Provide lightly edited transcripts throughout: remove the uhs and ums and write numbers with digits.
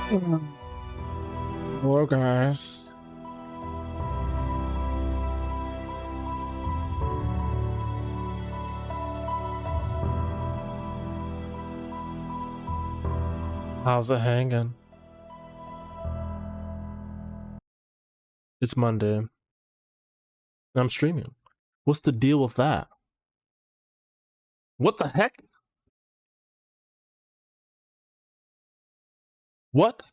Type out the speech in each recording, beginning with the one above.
Hello, guys. How's it hanging? It's Monday. I'm streaming. What's the deal with that? What the heck? What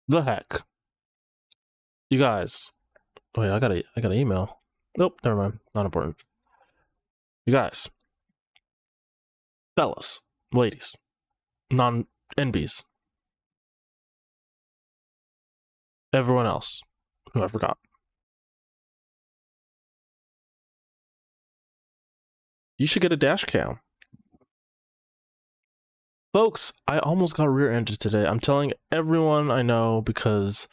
the heck? You guys. Wait, I got an email. Nope, never mind. Not important. You guys. Fellas. Ladies. Non-NBs. Everyone else who I forgot. You should get a dash cam. Folks, I almost got rear-ended today. I'm telling everyone I know because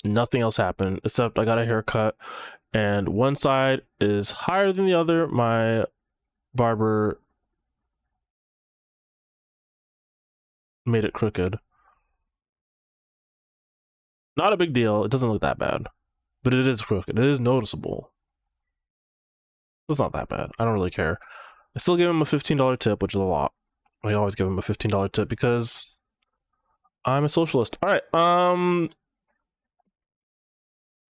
nothing else happened except I got a haircut and one side is higher than the other. My barber made it crooked. Not a big deal. It doesn't look that bad, but it is crooked. It is noticeable. It's not that bad. I don't really care. I still give him a $15 tip, which is a lot. I always give him a $15 tip because I'm a socialist. All right.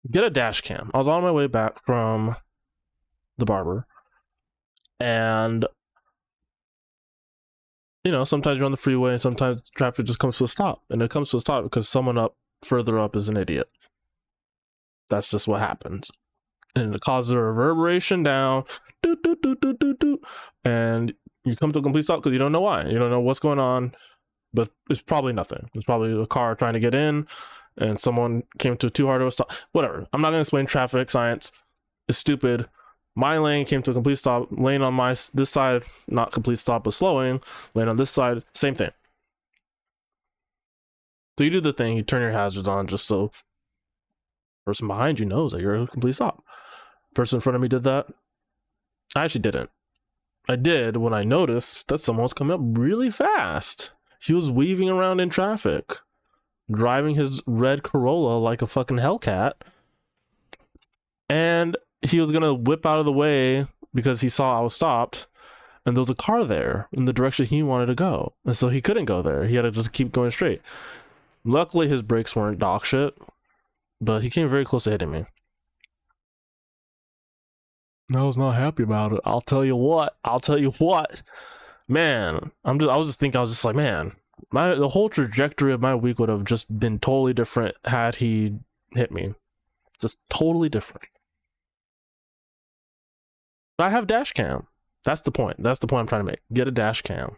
Get a dash cam. I was on my way back from the barber, and you know, sometimes you're on the freeway and sometimes traffic just comes to a stop, and it comes to a stop because someone further up is an idiot. That's just what happens, and it causes a reverberation down, and you come to a complete stop because you don't know why. You don't know what's going on, but it's probably nothing. It's probably a car trying to get in, and someone came to too hard of a stop. Whatever. I'm not going to explain traffic science. It's stupid. My lane came to a complete stop. Lane on this side, not complete stop, but slowing. Lane on this side, same thing. So you do the thing. You turn your hazards on just so the person behind you knows that you're a complete stop. Person in front of me did that. I actually didn't. I did when I noticed that someone was coming up really fast. He was weaving around in traffic, driving his red Corolla like a fucking Hellcat, and he was gonna whip out of the way because he saw I was stopped, and there was a car there in the direction he wanted to go, and so he couldn't go there. He had to just keep going straight. Luckily, his brakes weren't dog shit, but he came very close to hitting me. I was not happy about it. I'll tell you what. Man, I was just like, man, the whole trajectory of my week would have just been totally different had he hit me. Just totally different. But I have dash cam. That's the point. That's the point I'm trying to make. Get a dash cam.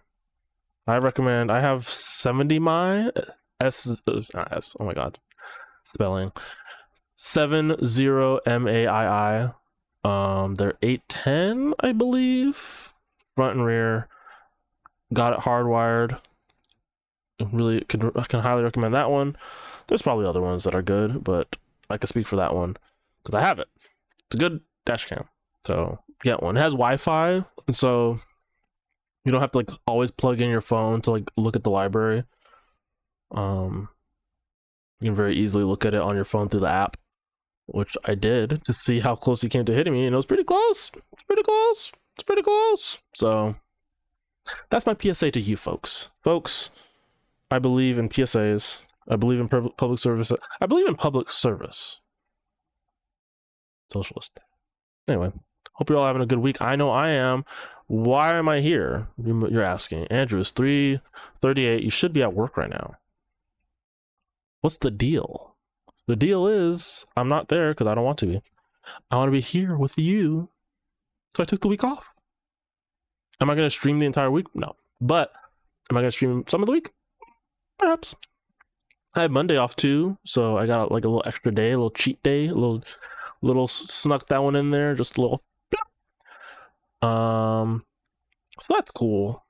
I recommend. I have 70 my S. Oh my god, spelling. 70MAII. They're 810, I believe. Front and rear. Got it hardwired. Really, I can highly recommend that one. There's probably other ones that are good, but I can speak for that one because I have it. It's a good dash cam, so get one. It has Wi-Fi, and so you don't have to like always plug in your phone to like look at the library. You can very easily look at it on your phone through the app, which I did to see how close he came to hitting me, and it was pretty close. It's pretty close. So that's my PSA to you folks. I believe in PSAs. I believe in public service. I believe in public service. Socialist. Anyway, hope you're all having a good week. I know I am. Why am I here? You're asking. Andrew, it's 3:38. You should be at work right now. What's the deal? The deal is I'm not there because I don't want to be. I want to be here with you. So I took the week off. Am I going to stream the entire week? No. But am I going to stream some of the week? Perhaps. I had Monday off too, so I got like a little extra day, a little cheat day, a little snuck that one in there, just a little. So that's cool.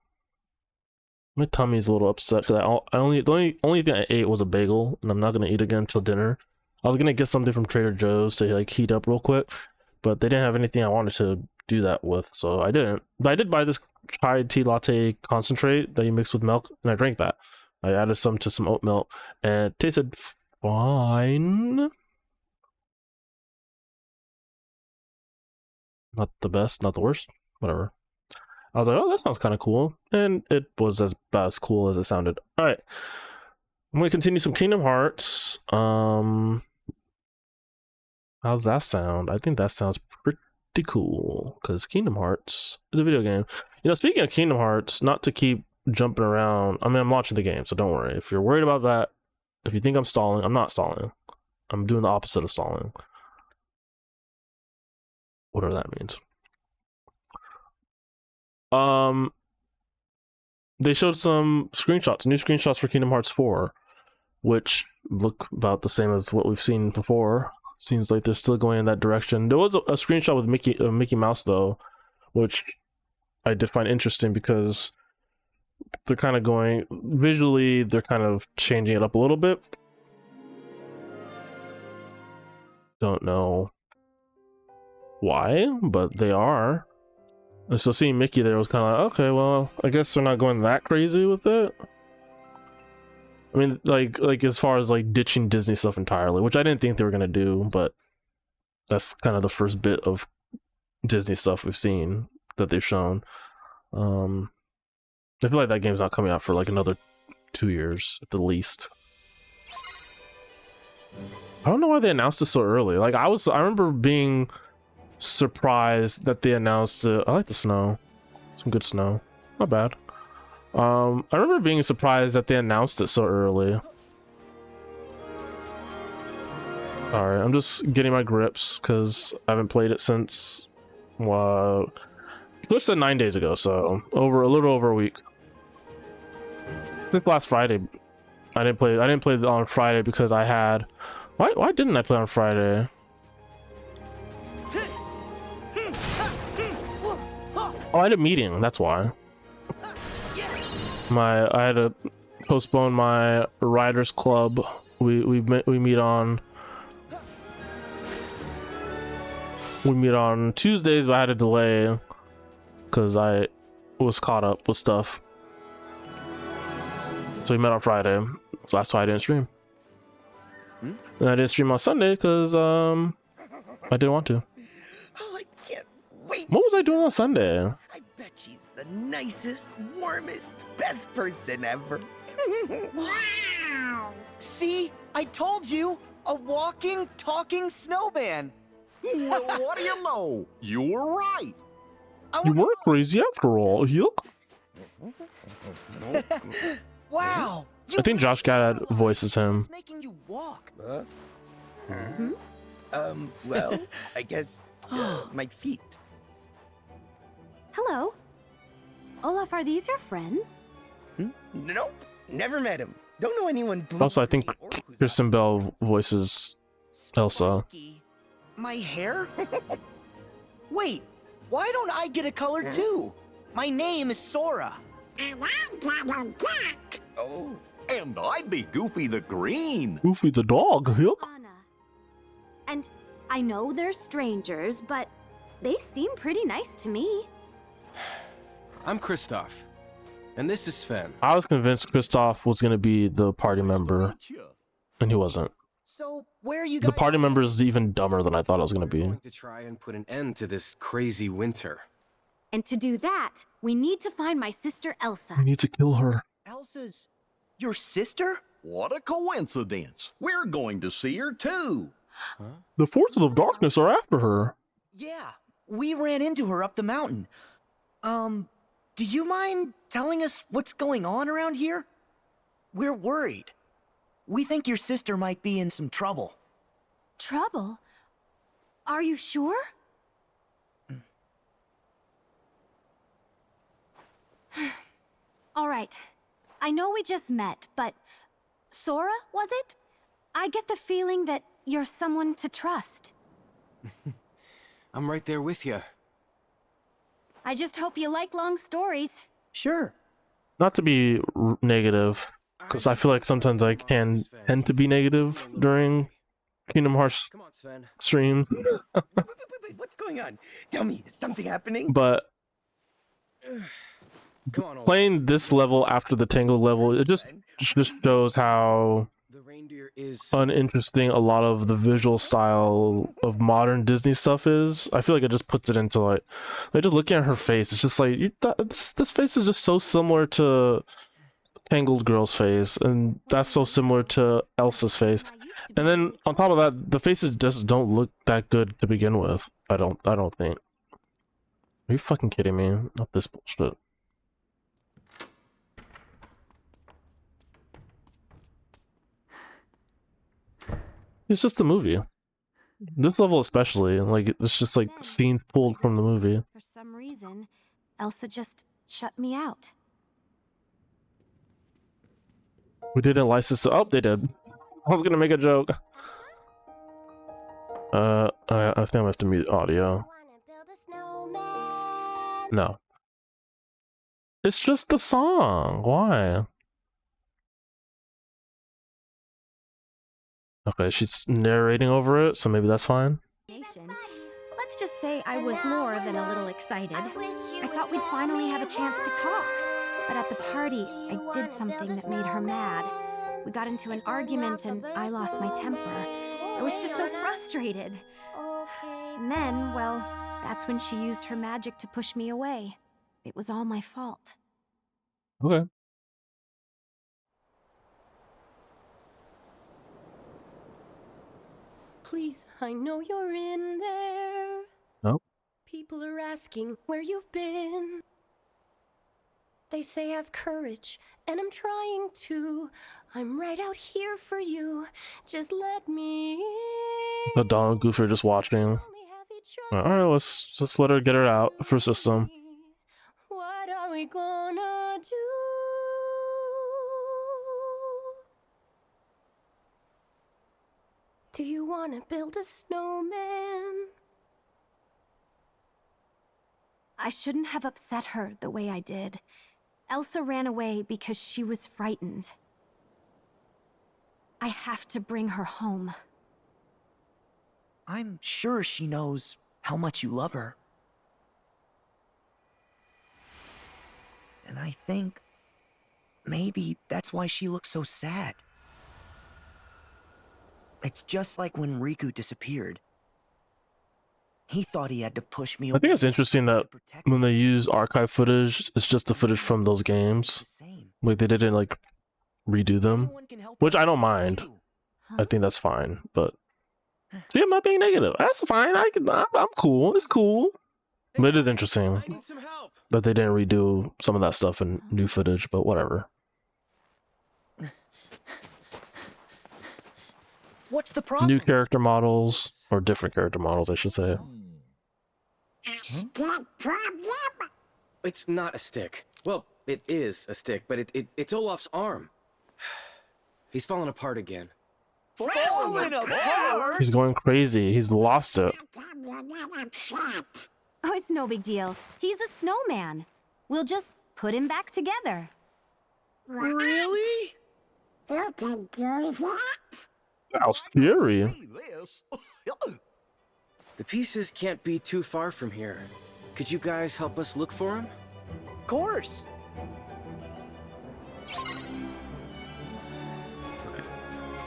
My tummy's a little upset because the only thing I ate was a bagel, and I'm not gonna eat again until dinner. I was gonna get something from Trader Joe's to like heat up real quick, but they didn't have anything I wanted to do that with, so I didn't. But I did buy this chai tea latte concentrate that you mix with milk, and I drank that. I added some to some oat milk, and it tasted fine. Not the best, not the worst, whatever. I was like, oh, that sounds kind of cool, and it was about as cool as it sounded. All right, I'm gonna continue some Kingdom Hearts. How's that sound? I think that sounds pretty cool, because Kingdom Hearts is a video game. You know, speaking of Kingdom Hearts, not to keep jumping around, I mean, I'm launching the game, so don't worry. If you're worried about that, if you think I'm stalling, I'm not stalling. I'm doing the opposite of stalling. Whatever that means. They showed some screenshots, new screenshots for Kingdom Hearts 4, which look about the same as what we've seen before. Seems like they're still going in that direction. There was a screenshot with Mickey Mouse though, which I did find interesting because they're kind of going visually, they're kind of changing it up a little bit. Don't know why, but they are. And so seeing Mickey there was kind of like, okay, well, I guess they're not going that crazy with it. I mean, like as far as like ditching Disney stuff entirely, which I didn't think they were gonna do, but that's kind of the first bit of Disney stuff we've seen that they've shown. I feel like that game's not coming out for like another 2 years at the least. I don't know why they announced it so early. Like I remember being surprised that they announced it. I like the snow. Some good snow. Not bad. I remember being surprised that they announced it so early. Alright, I'm just getting my grips because I haven't played it since Twitch said 9 days ago, so a little over a week. Since last Friday. I didn't play it on Friday because I had why didn't I play on Friday? Oh, I had a meeting, that's why. I had to postpone my Riders Club. We meet on Tuesdays, but I had a delay because I was caught up with stuff. So we met on Friday. So that's why I didn't stream. And I didn't stream on Sunday because I didn't want to. Oh, I can't wait. What was I doing on Sunday? I bet she's the nicest, warmest, best person ever. Wow! See? I told you! A walking, talking snowman! Well, what do you know? You were right. You weren't crazy after all. Yuck. Wow! I think Josh Gad voices him. What's making you walk? Well, I guess my feet. Hello. Olaf, are these your friends? Nope, never met him. Don't know anyone. Also, I think Kristen Bell voices Elsa. Sparky. My hair? Wait, why don't I get a color too? My name is Sora. And I'm Double Duck. Oh, and I'd be Goofy the Green. Goofy the dog. Yuck. Anna. And I know they're strangers, but they seem pretty nice to me. I'm Kristoff, and this is Sven. I was convinced Kristoff was going to be the party member, and he wasn't. So, where are you guys? The party member is even dumber than I thought it was going to We're be. going to try and put an end to this crazy winter. And to do that, we need to find my sister Elsa. We need to kill her. Elsa's your sister? What a coincidence. We're going to see her too. The forces of darkness are after her. Yeah, we ran into her up the mountain. Do you mind telling us what's going on around here? We're worried. We think your sister might be in some trouble. Trouble? Are you sure? All right. I know we just met, but Sora, was it? I get the feeling that you're someone to trust. I'm right there with you. I just hope you like long stories. Sure. Not to be negative, because I feel like sometimes I can tend to be negative during Kingdom Hearts Come on, Sven. stream, Wait, what's going on? Tell me, is something happening? but Come on, Olaf. playing this level after the Tangled level, it just just shows how The reindeer is uninteresting a lot of the visual style of modern Disney stuff is. I feel like it just puts it into like just looking at her face, it's just like this face is just so similar to Tangled Girl's face, and that's so similar to Elsa's face. And then on top of that, the faces just don't look that good to begin with. I don't think. Are you fucking kidding me? Not this bullshit. It's just the movie. This level especially, like it's just like scenes pulled from the movie. For some reason, Elsa just shut me out. We didn't license it. Oh, they did. I was gonna make a joke. I think I have to mute audio. No. It's just the song. Why? Okay, she's narrating over it, so maybe that's fine. Let's just say I was more than a little excited. I thought we'd finally have a chance to talk. But at the party, I did something that made her mad. We got into an argument and I lost my temper. I was just so frustrated. And then, well, that's when she used her magic to push me away. It was all my fault. Okay. Please, I know you're in there. Nope. People are asking where you've been. They say have courage, and I'm trying to. I'm right out here for you. Just let me in. The Donald and Goofy are just watching. Alright, let's just let her get her out for system. What are we gonna do? Do you wanna build a snowman? I shouldn't have upset her the way I did. Elsa ran away because she was frightened. I have to bring her home. I'm sure she knows how much you love her. And I think maybe that's why she looks so sad. It's just like when Riku disappeared. He thought he had to push me away. I think it's interesting that when they use archive footage, it's just the footage from those games. Like they didn't like redo them, which I don't mind. I think that's fine. But see, I'm not being negative. That's fine. I'm cool. It's cool. But it is interesting I need some help. that they didn't redo some of that stuff in new footage. But whatever. What's the problem? New character models, or different character models, I should say. It's not a stick. Well, it is a stick, but it's Olaf's arm. He's falling apart again. Falling apart? He's going crazy. He's lost it. Oh, it's no big deal. He's a snowman. We'll just put him back together. Really? You can do that? How scary. See this? The pieces can't be too far from here. Could you guys help us look for him? Of course.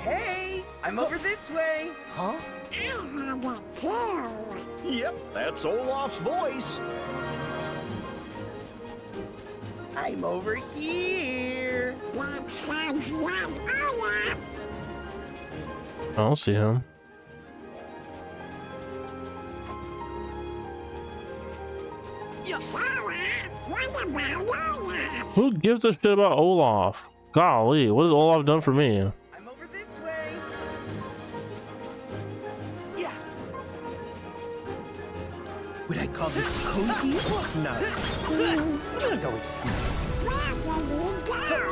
Hey, I'm over this way. Huh? I heard it too. Yep, that's Olaf's voice. I'm over here. That sounds like Olaf. I don't see him. Sarah, what about Olaf? Who gives a shit about Olaf? Golly, what has Olaf done for me? I'm over this way. Yeah. Would I call this cozy or snug? I'm gonna go with snug. Where did he go?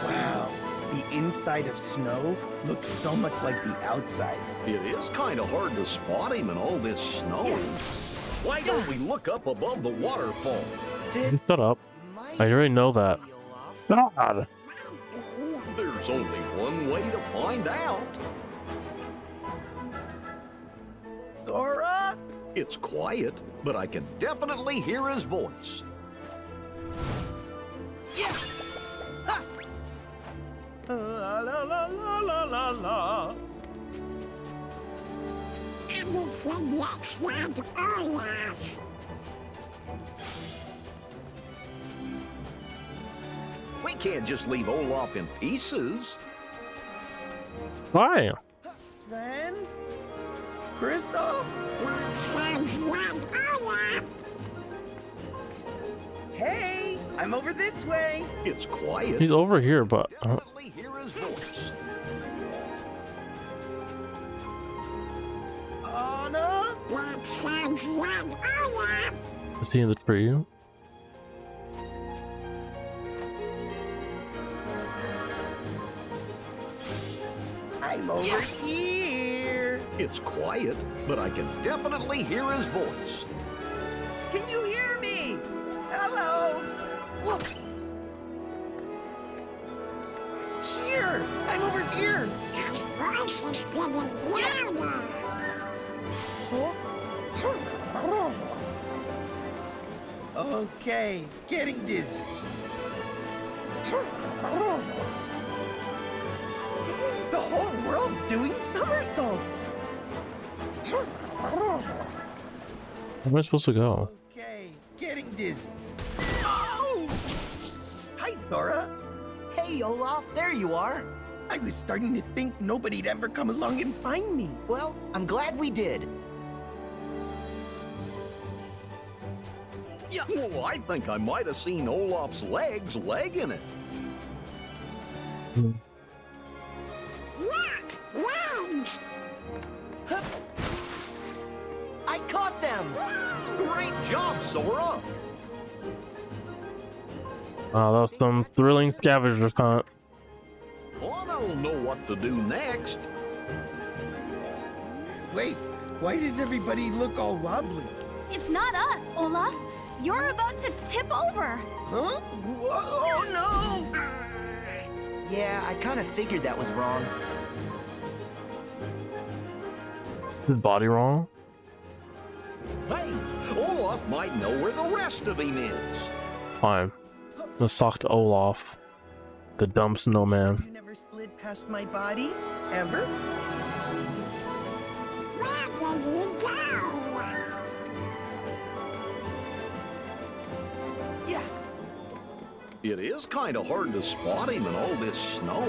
Wow, the inside of snow looks so much like the outside. It is kind of hard to spot him in all this snow. Why don't we look up above the waterfall? This Shut up. might I already know that. be Olaf. God. There's only one way to find out. Sora, It's quiet, but I can definitely hear his voice. Yeah! Ha! La la la la la la la. Everything looks like Olaf. We can't just leave Olaf in pieces. Why? Sven? Kristoff? That sounds like Olaf. Hey, I'm over this way. It's quiet. He's over here, but Definitely hear his voice. Anna? That sounds like Olaf. is he in the tree? I'm over here. It's quiet, but I can definitely hear his voice. Can you hear me? Hello? Look. Here. I'm over here. His voice is getting louder. Okay, getting dizzy. The whole world's doing somersaults. Where am I supposed to go? Okay, getting dizzy. Oh! Hi, Sora. Hey, Olaf, there you are. I was starting to think nobody'd ever come along and find me. Well, I'm glad we did. Well, I think I might have seen Olaf's legs legging it. Look, legs. I caught them. Great job, Sora. Wow, that was some thrilling scavenger hunt. Ana'll know what to do next. Wait, why does everybody look all wobbly? It's not us, Olaf. You're about to tip over. Huh? Oh no! Yeah, I kind of figured that was wrong. His body wrong? Hey, Olaf might know where the rest of him is. Fine. Let's talk to Olaf, the dumb snowman. You never slid past my body? Ever? Where did he go? Yeah. It is kind of hard to spot him in all this snow.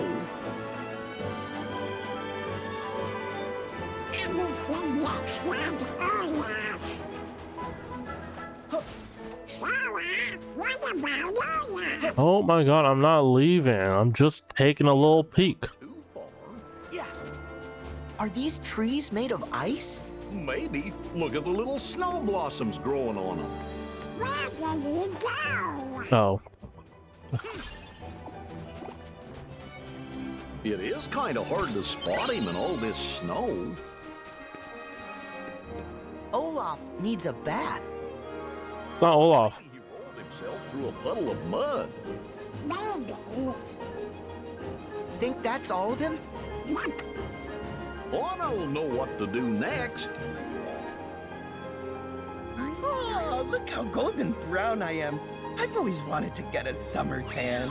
Everything looks like Olaf. Sora, what about Olaf? Oh my god, I'm not leaving. I'm just taking a little peek. Too far? Yeah. Are these trees made of ice? Maybe. Look at the little snow blossoms growing on them. Where did he go? Oh, It is kind of hard to spot him in all this snow. Olaf needs a bath. it's not Olaf. Maybe he rolled himself through a puddle of mud. Maybe. Think that's all of him? Yep. Ana'll know what to do next. Oh, look how golden brown I am. I've always wanted to get a summer tan.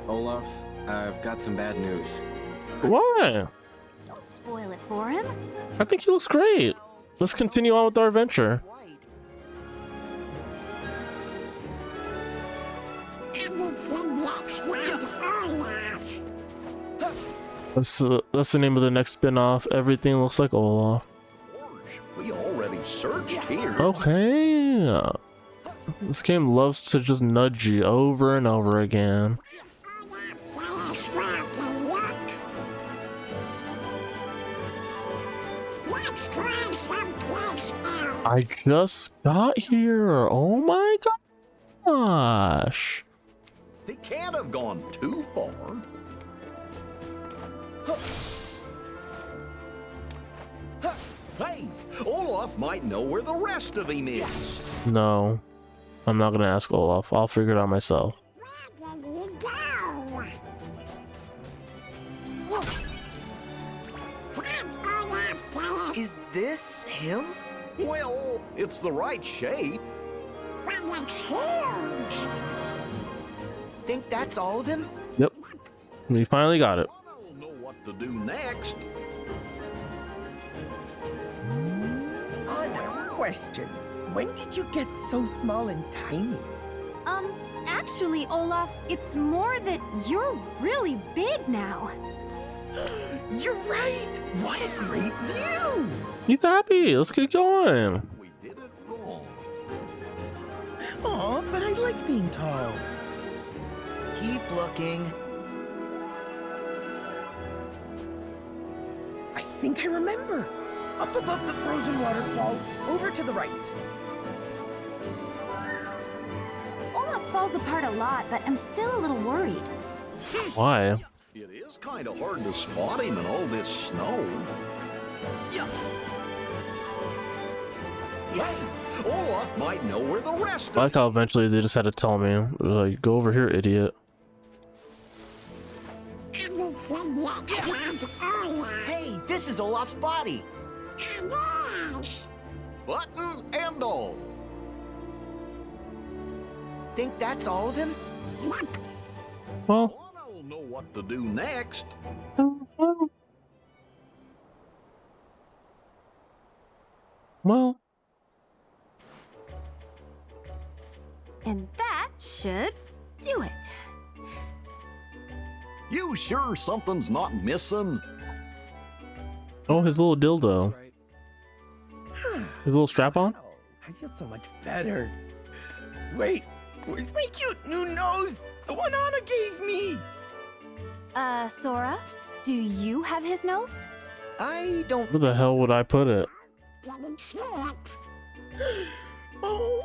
Olaf, I've got some bad news. Why? Don't spoil it for him. I think he looks great. Let's continue on with our adventure. White. Everything looks like Olaf. That's the name of the next spin-off. Everything looks like Olaf. George, we already searched here. Okay. This game loves to just nudge you over and over again. Olaf, tell us where to look. Let's try someplace else. I just got here. Oh my gosh. He can't have gone too far. Hey, Olaf might know where the rest of him is. No. I'm not gonna ask Olaf. I'll figure it out myself. Where did he go? Can't Olaf tell us? Is this him? Well, it's the right shape. But it's huge. Think that's all of him? Yep. We finally got it. I don't know what to do next. Anna, question. When did you get so small and tiny? Actually, Olaf, it's more that you're really big now. You're right. What a great view. He's happy. Let's get going. We did it wrong. Aw, but I like being tall. Keep looking. I think I remember. Up above the frozen waterfall, over to the right. Olaf falls apart a lot, but I'm still a little worried. Why? It is kind of hard to spot him in all this snow. Hey, Olaf might know where the rest I of like how eventually they just had to tell me, like, go over here, idiot. Everything looks like Olaf. Hey, this is Olaf's body. Yes. button and all. Think that's all of him? Well, I don't know what to do next. well, And that should do it. You sure something's not missing? oh, his little dildo, Right. his little strap on. Wow, I feel so much better. Wait, where's my cute new nose? The one Anna gave me. Sora, do you have his nose? I don't. Where the hell would I put it? Didn't fit. Oh.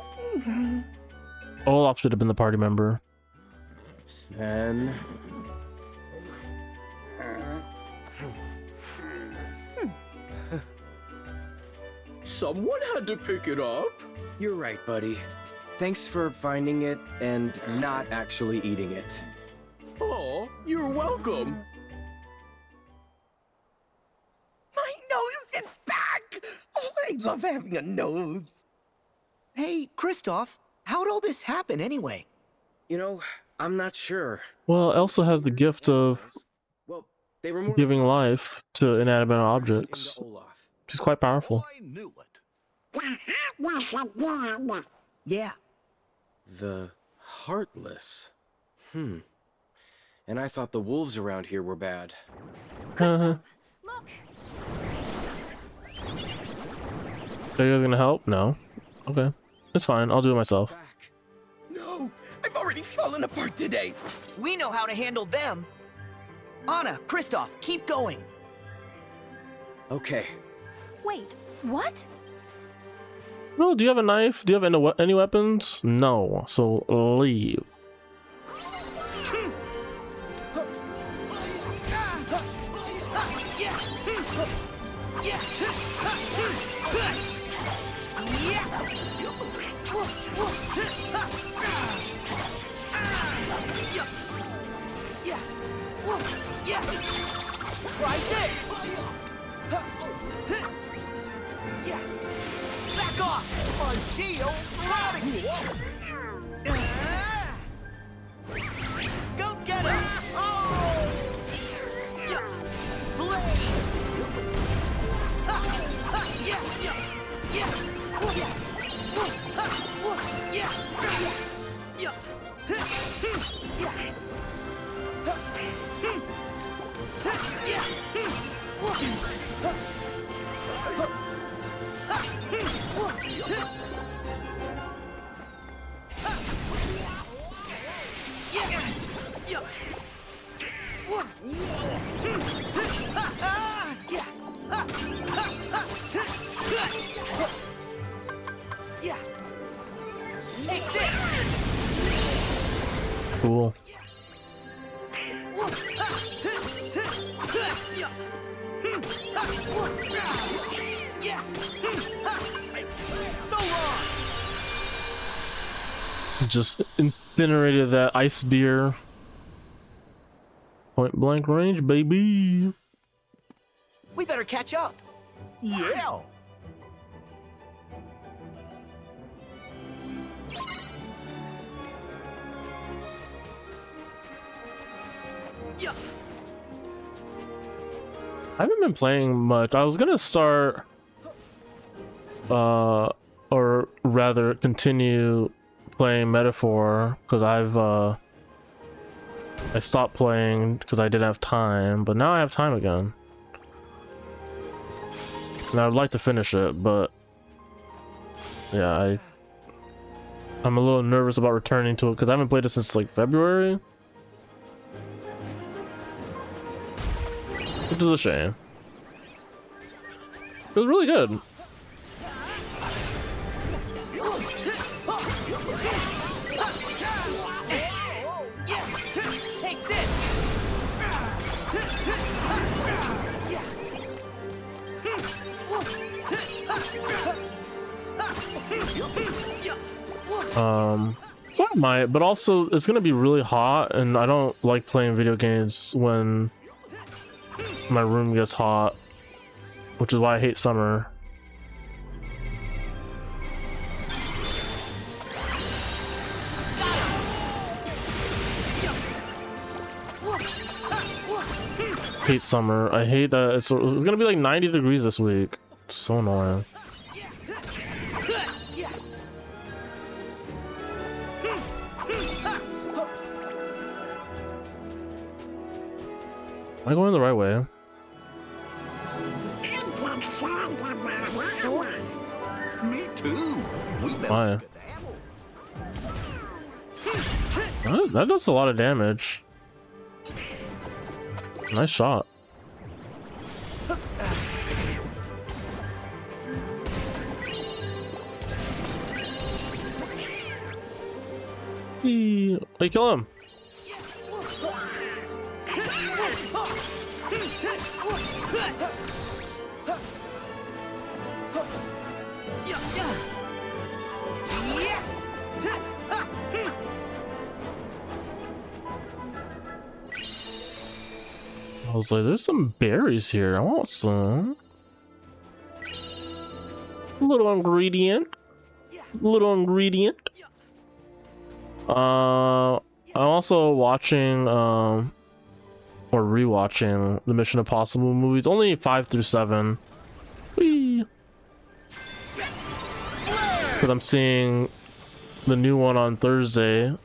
Olaf should have been the party member. Sven. Someone had to pick it up. You're right, buddy. Thanks for finding it and not actually eating it. Oh, you're welcome. My nose, it's back! Oh, I love having a nose. Hey, Kristoff, how'd all this happen anyway? You know, I'm not sure. Well, Elsa has the gift of Well, they were more giving like life to inanimate everything objects. to Olaf. She's quite powerful. I knew it. The heartless again. Yeah. The Heartless. And I thought the wolves around here were bad. Are Look, you guys gonna help? No. Okay, it's fine. I'll do it myself. Back. No, I've already fallen apart today. We know how to handle them. Anna, Kristoff, keep going. Okay. wait, what? No, do you have a knife? Do you have any weapons? No. So leave. Try this. Yeah. Back off. My shield. Go get her. Oh. Yeah. Blaze. Yeah. Yeah. Yeah. Yeah. Yeah. Yeah. Cool. Just incinerated that ice deer. Point blank range, baby. We better catch up. Yeah. I haven't been playing much. I was gonna start, or rather continue playing Metaphor, because I stopped playing because I didn't have time, but now I have time again. And I would like to finish it, but yeah, I'm a little nervous about returning to it because I haven't played it since like February. Which is a shame. It was really good. Take this. What might, but also it's gonna be really hot, and I don't like playing video games when my room gets hot, which is why I hate summer. Hate summer. I hate that it's gonna be like 90 degrees this week. It's so annoying. Am I going the right way? Me too. We Why? That does a lot of damage. Nice shot. Hey, kill him. I was like, there's some berries here. I want some. A little ingredient. I'm also watching or rewatching the Mission Impossible movies. Only 5 through 7. Whee! Because I'm seeing the new one on Thursday.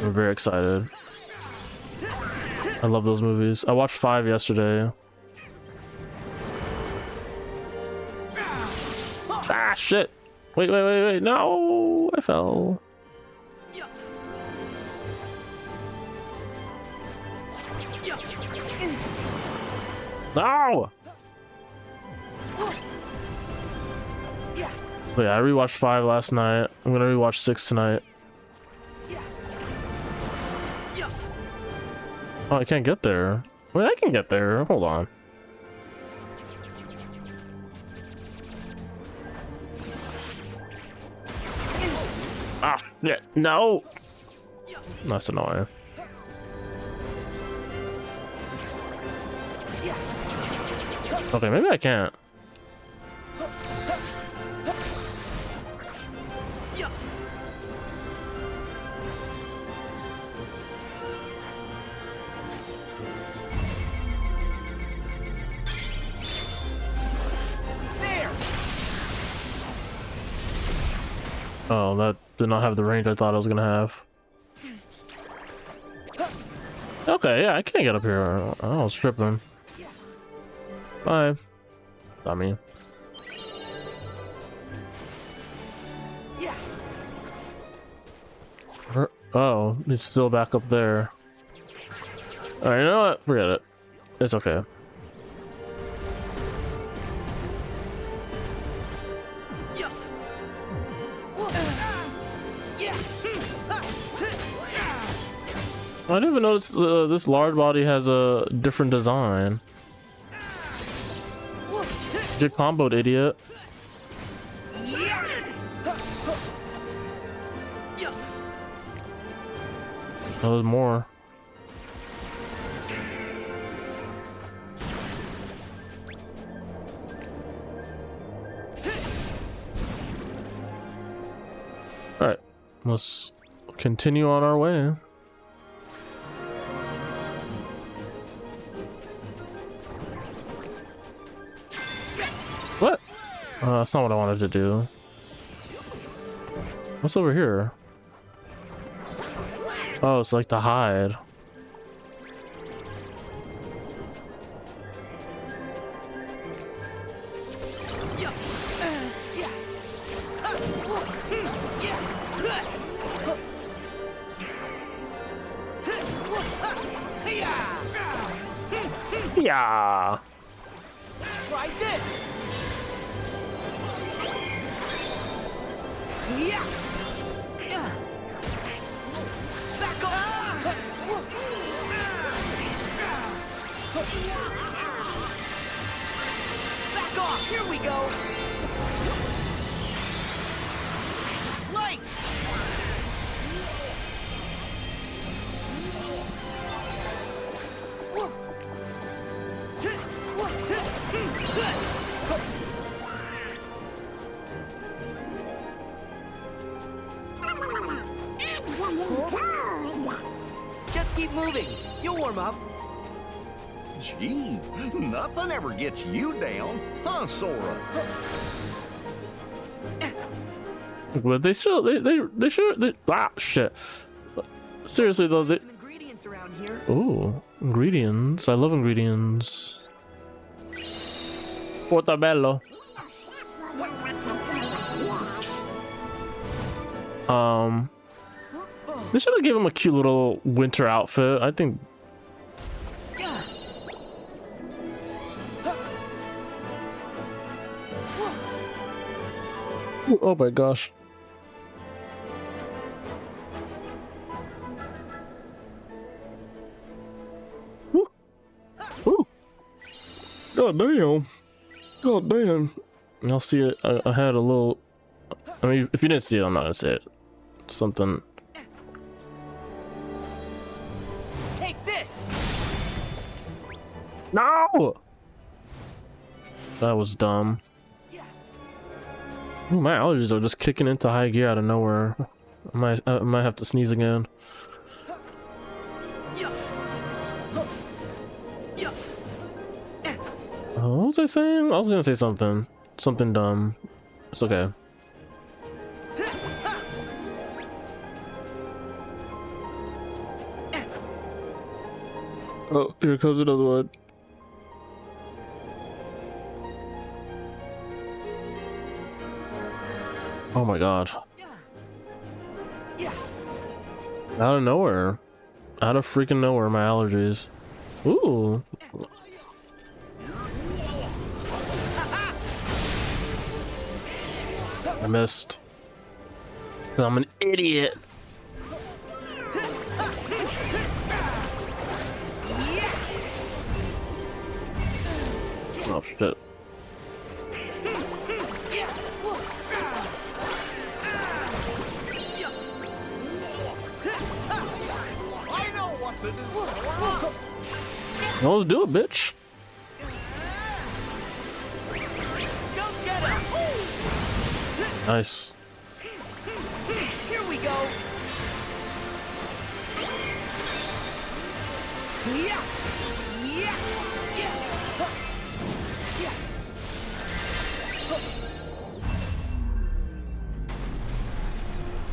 I'm very excited. I love those movies. I watched 5 yesterday. Ah, shit. Wait. No, I fell. No! Wait, I rewatched 5 last night. I'm gonna rewatch 6 tonight. Oh, I can't get there. Wait, I can get there. Hold on. Ah, yeah, no. That's annoying. Okay, maybe I can't. Oh, that did not have the range I thought I was gonna have. Okay, yeah, I can't get up here. I was tripping. Bye. I mean. Oh, he's still back up there. Alright, you know what? Forget it. It's okay. I didn't even notice this large body has a different design. You comboed, idiot. Oh, there's more. Alright, let's continue on our way. That's not what I wanted to do. What's over here? Oh, it's like to hide. Yeah. Try this. Yeah. Back off. Back off. Here we go. Light. Just keep moving. You'll warm up. Gee, nothing ever gets you down, huh, Sora? But they still they should shit. Seriously though, they. Some ingredients around here. Ooh, ingredients. I love ingredients. Portobello. They should have given him a cute little winter outfit. I think. Oh my gosh. Woo. Woo. God damn. God damn. I'll see it. I had a little. I mean, if you didn't see it, I'm not gonna say it. Something. Take this. No. That was dumb. Ooh, my allergies are just kicking into high gear out of nowhere. I might have to sneeze again. What was I saying? I was gonna say something dumb. It's okay. Oh, here comes another one. Oh my god. Out of nowhere. Out of freaking nowhere, my allergies. Ooh. I missed. I'm an idiot. Oh shit. Well, let's do it, bitch. Nice. Here we go. Yeah. Yeah. Yeah.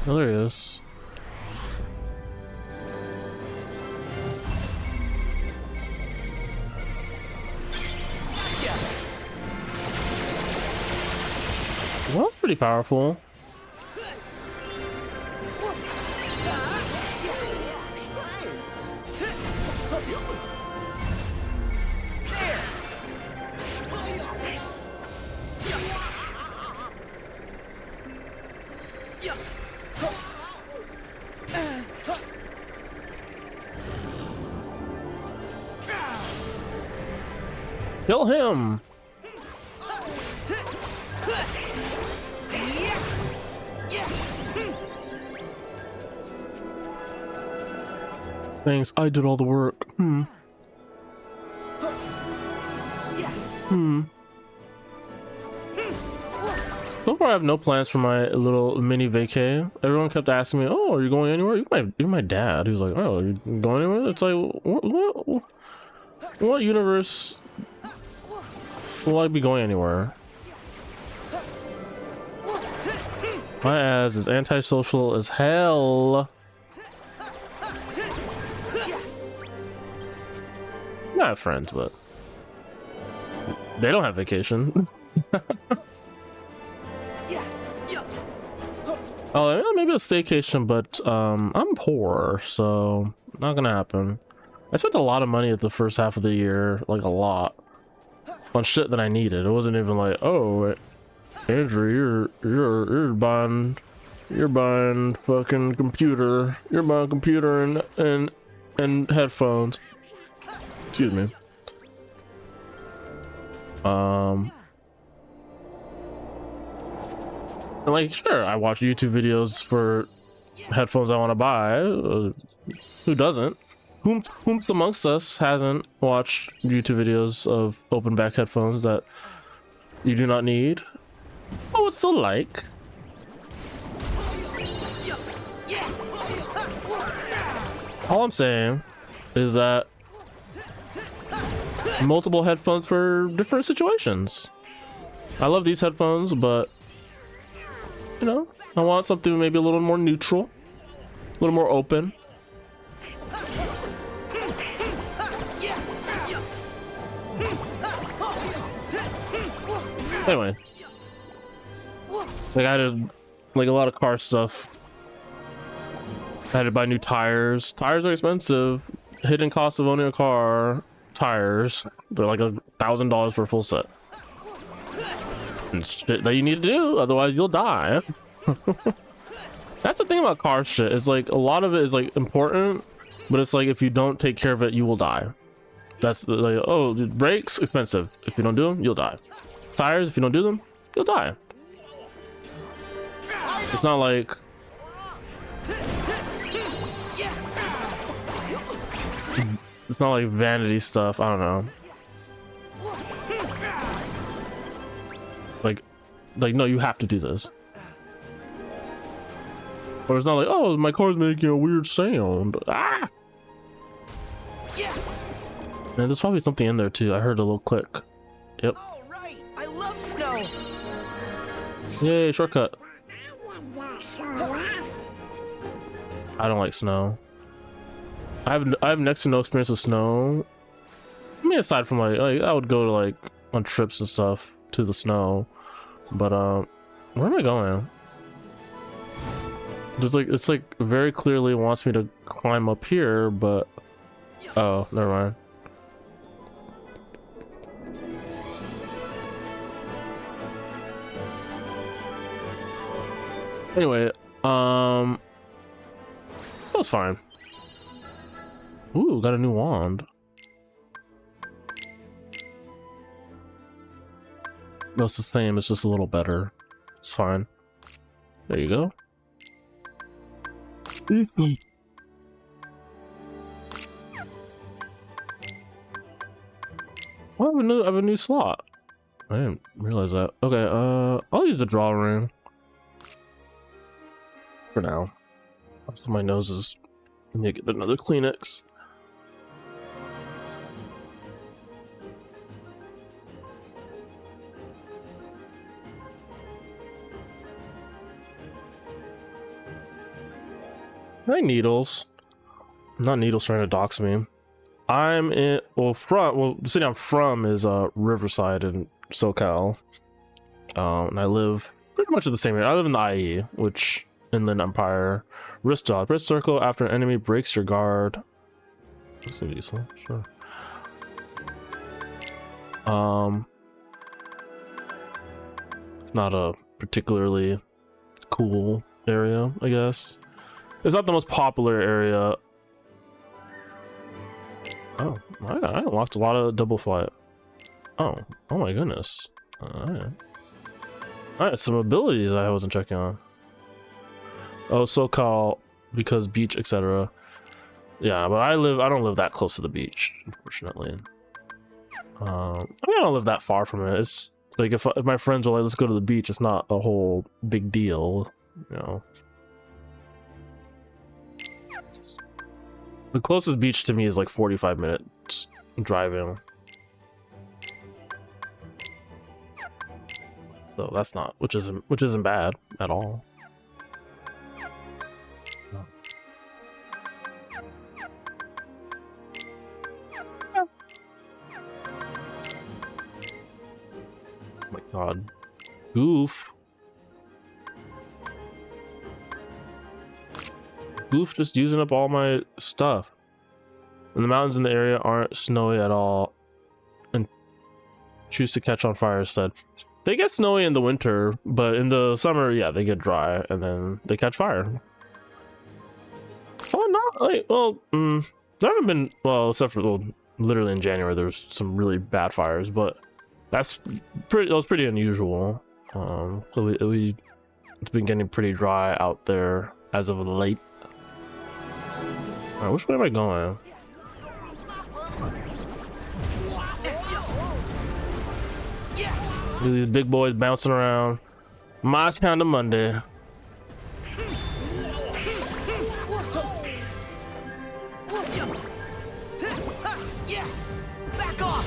Oh, there he is. Well, that's pretty powerful. Kill him! Thanks, I did all the work. So far I have no plans for my little mini vacay. Everyone kept asking me, oh, are you going anywhere? You're my dad. He was like, oh, are you going anywhere? It's like, what universe will I be going anywhere? My ass is antisocial as hell. I have friends, but they don't have vacation. Oh, yeah, maybe a staycation, but I'm poor, so not gonna happen. I spent a lot of money at the first half of the year, like a lot, on shit that I needed. It wasn't even like, oh, Andrew, you're buying fucking computer. You're buying computer and headphones. Excuse me. Like, sure, I watch YouTube videos for headphones I want to buy. Who doesn't? Whom's amongst us hasn't watched YouTube videos of open back headphones that you do not need? Oh, it's still like. All I'm saying is that multiple headphones for different situations. I love these headphones, but you know, I want something maybe a little more neutral, a little more open. Anyway, like I did like a lot of car stuff. I had to buy new tires. Tires are expensive. Hidden cost of owning a car. Tires, they're like $1,000 for a full set. And shit that you need to do, otherwise you'll die. That's the thing about car shit. It's like a lot of it is like important, but it's like if you don't take care of it, you will die. That's the, like, oh, brakes expensive. If you don't do them, you'll die. Tires, if you don't do them, you'll die. It's not like it's not like vanity stuff. I don't know. Like no, you have to do this. Or it's not like, oh, my car's making a weird sound. Ah! Man, there's probably something in there too. I heard a little click. Yep. Oh, right. I love snow. Yay, shortcut. I don't like snow. I have next to no experience with snow. I mean, aside from like I would go to like on trips and stuff to the snow, but where am I going? There's like it's like very clearly wants me to climb up here, but oh, never mind. Anyway, that's fine. Ooh, got a new wand. No, it's the same, it's just a little better. It's fine. There you go. Oh, I have a new slot. I didn't realize that. Okay, I'll use the draw ring for now. So my nose is. I need to get another Kleenex. Hi, Needles. Not Needles trying to dox me. I'm in, well, the city I'm from is Riverside in SoCal. And I live pretty much in the same area. I live in the IE, which Inland Empire. Wrist dodge. Wrist circle after an enemy breaks your guard. That's useful, sure. It's not a particularly cool area, I guess. It's not the most popular area. Oh, I unlocked a lot of double flight. Oh my goodness. Alright, some abilities I wasn't checking on. Oh, SoCal, because beach, etc. Yeah, but I don't live that close to the beach, unfortunately. I mean, I don't live that far from it. It's like if my friends are like, let's go to the beach, it's not a whole big deal, you know. The closest beach to me is like 45 minutes driving. So that's not, which isn't bad at all. God. Goof. Goof just using up all my stuff. And the mountains in the area aren't snowy at all. And choose to catch on fire instead. They get snowy in the winter, but in the summer, yeah, they get dry and then they catch fire. Oh, not like, well, there haven't been, well, except for literally in January, there was some really bad fires, but that was pretty unusual. So it's been getting pretty dry out there as of late. All right, which way am I going? Look at these big boys bouncing around. My kind of Monday. Back off!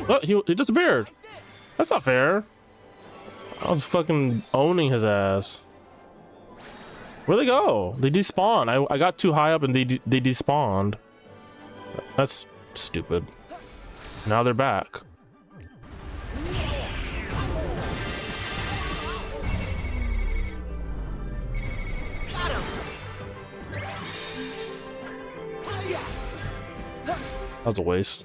Oh, he disappeared. That's not fair. I was fucking owning his ass. Where'd they go? They despawned. I got too high up and they despawned. That's stupid. Now they're back. That was a waste.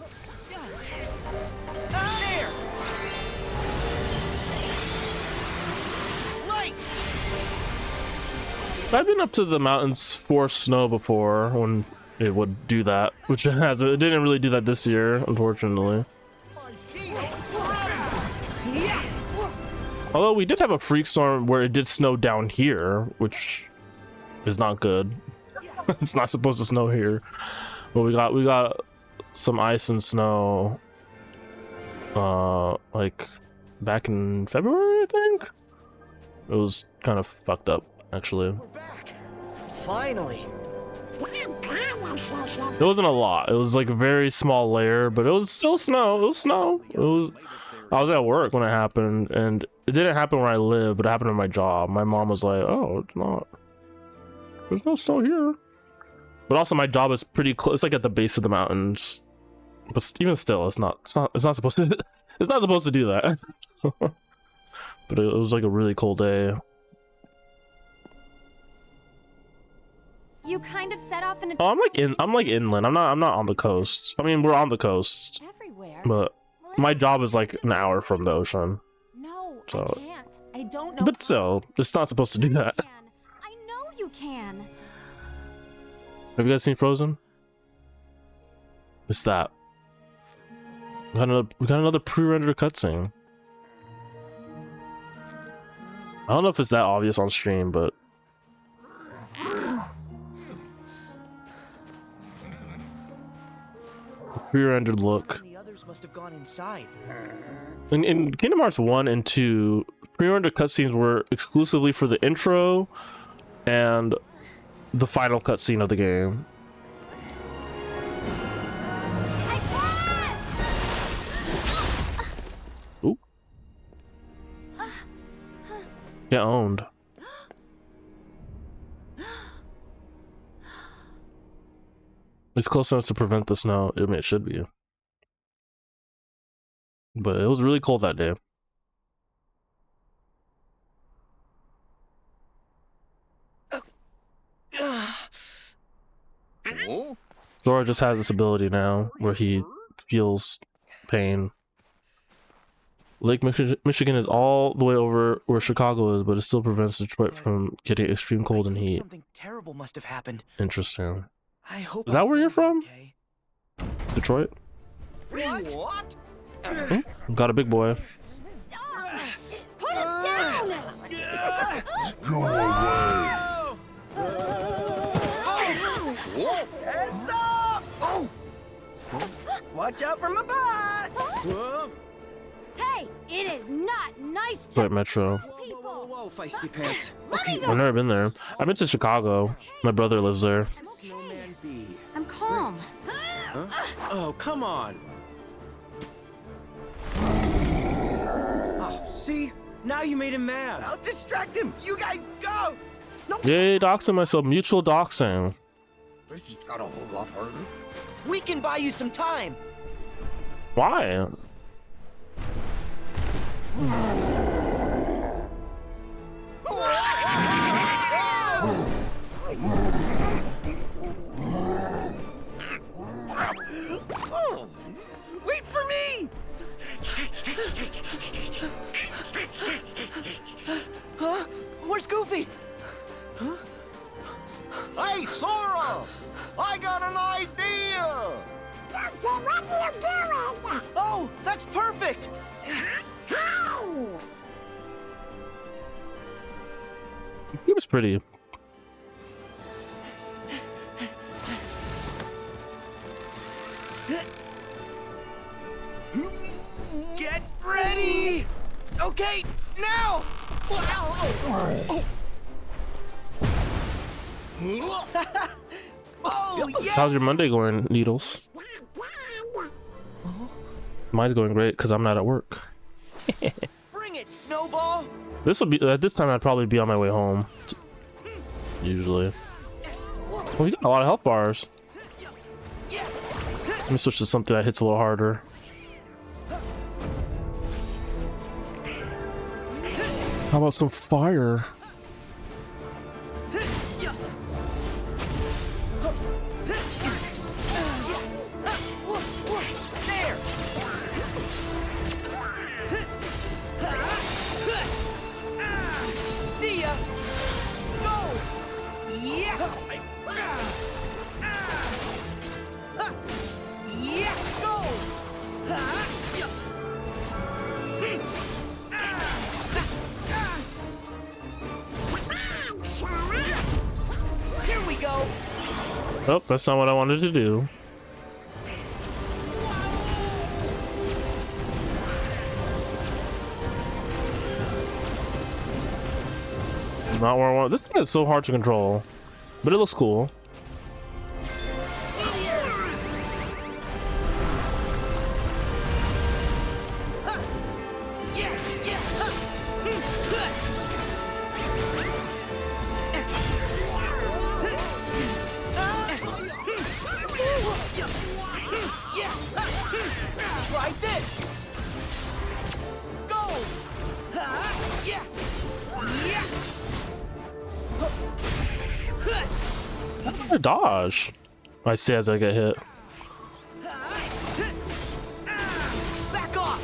I've been up to the mountains for snow before when it would do that, which it hasn't. It didn't really do that this year, unfortunately. Although we did have a freak storm where it did snow down here, which is not good. It's not supposed to snow here. But we got some ice and snow like back in February, I think. It was kind of fucked up, actually. Finally. It wasn't a lot. It was like a very small layer, but it was still snow. It was snow. I was at work when it happened, and it didn't happen where I live, but it happened at my job. My mom was like, "Oh, it's not. There's no snow here." But also, my job is pretty close. It's like at the base of the mountains. But even still, it's not supposed to. It's not supposed to do that. But it was like a really cold day. You kind of set off in a. Oh, I'm like inland. I'm not on the coast. I mean, we're on the coast, Everywhere. but my job is like an hour from the ocean. No, So- I can't. I don't know. But still, it's not supposed to do that. I know you can. Have you guys seen Frozen? It's that. We got another pre-rendered cutscene. I don't know if it's that obvious on stream, but pre-rendered look. The others must have gone inside. In Kingdom Hearts 1 and 2, pre-rendered cutscenes were exclusively for the intro and the final cutscene of the game. Ooh. Get owned. It's close enough to prevent the snow. I mean, it should be. But it was really cold that day. Sora just has this ability now where he feels pain. Lake Michigan is all the way over where Chicago is, but it still prevents Detroit from getting extreme cold and heat. Something terrible must have happened. Interesting. I hope. Is that where you're from? Okay. Detroit? What? Got a big boy. Stop! Put us down! Go away. Heads up! Oh! Watch out for my butt! Hey, it is not nice to Detroit Metro. people. Whoa, feisty pants. Let me I've go. never been there. I've been to Chicago. My brother lives there. I'm okay. Snowman B. I'm calm. Huh? Oh, come on. Oh, see? Now you made him mad. I'll distract him! You guys go! Yay, doxing myself. Mutual doxing. This just got a whole lot harder. We can buy you some time. Why? Oh, wait for me! Huh? Where's Goofy? Hey, Sora! I got an idea! Goofy, what are you doing? Oh, that's perfect. Hey! He was pretty. Get ready. Okay, now. Oh, yeah. How's your Monday going, Needles? Mine's going great because I'm not at work. Bring it, Snowball. This will be at this time. I'd probably be on my way home. Usually. Well, we got a lot of health bars. Let me switch to something that hits a little harder. How about some fire? There. See ya. Go. Yeah. Yeah. Go. Here we go. Oh, that's not what I wanted to do. Not where I want. This thing is so hard to control, but it looks cool. Try this. Go. Yeah. Yeah. I dodge. I say as I get hit. Back off.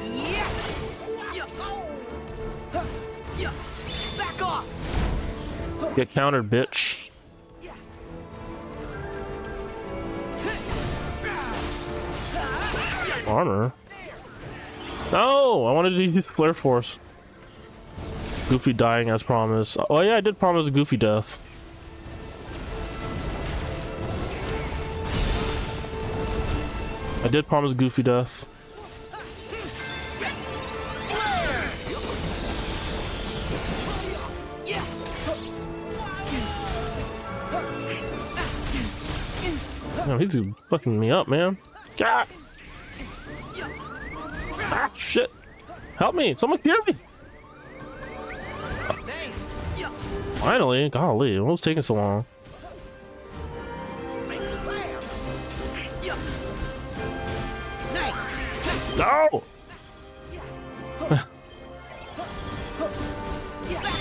Yeah. Back off. Get countered, bitch. Armor. No, I wanted to use Flare Force. Goofy dying as promised. Oh yeah, I did promise a Goofy death. I did promise Goofy death. Man, he's fucking me up, man. God. Ah, shit. Help me. Someone hear me. Thanks. Finally. Golly, what was taking so long? Nice. No! Back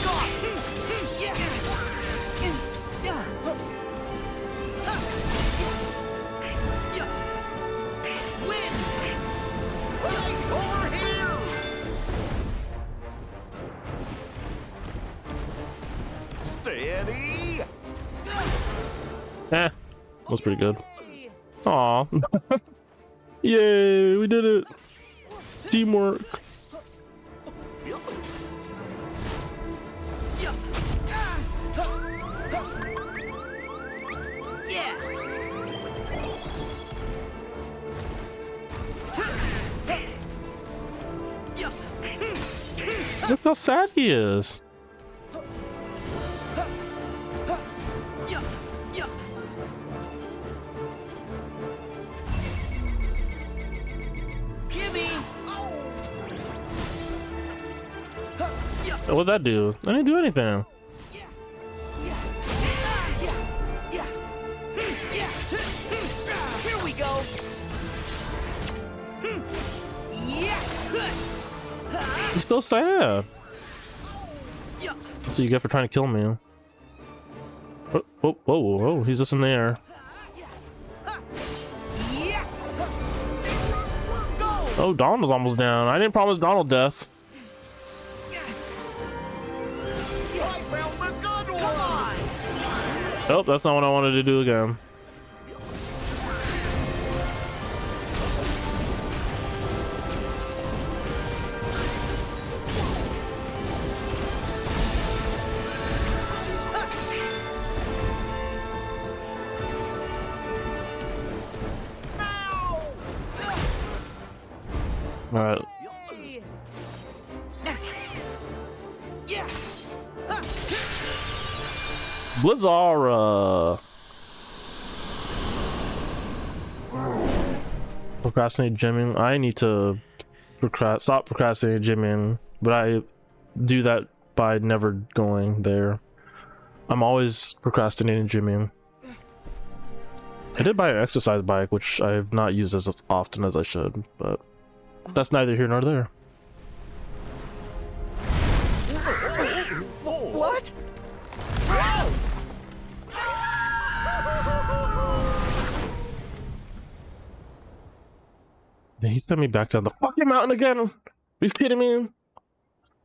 off. Win. Right over here. Steady! Eh, was pretty good. Aw. Yay, we did it. Teamwork. Look how sad he is. What'd that do? I didn't do anything. Here we go. He's still sad. That's what you get for trying to kill me. Oh, whoa, whoa, whoa, he's just in the air. Oh, Donald's almost down. I didn't promise Donald death. Oh, that's not what I wanted to do again. All right. Blizzara. Procrastinate gymming. I need to stop procrastinating gymming, but I do that by never going there. I'm always procrastinating gymming. I did buy an exercise bike, which I have not used as often as I should, but that's neither here nor there. What? He sent me back down the fucking mountain again. Are you kidding me?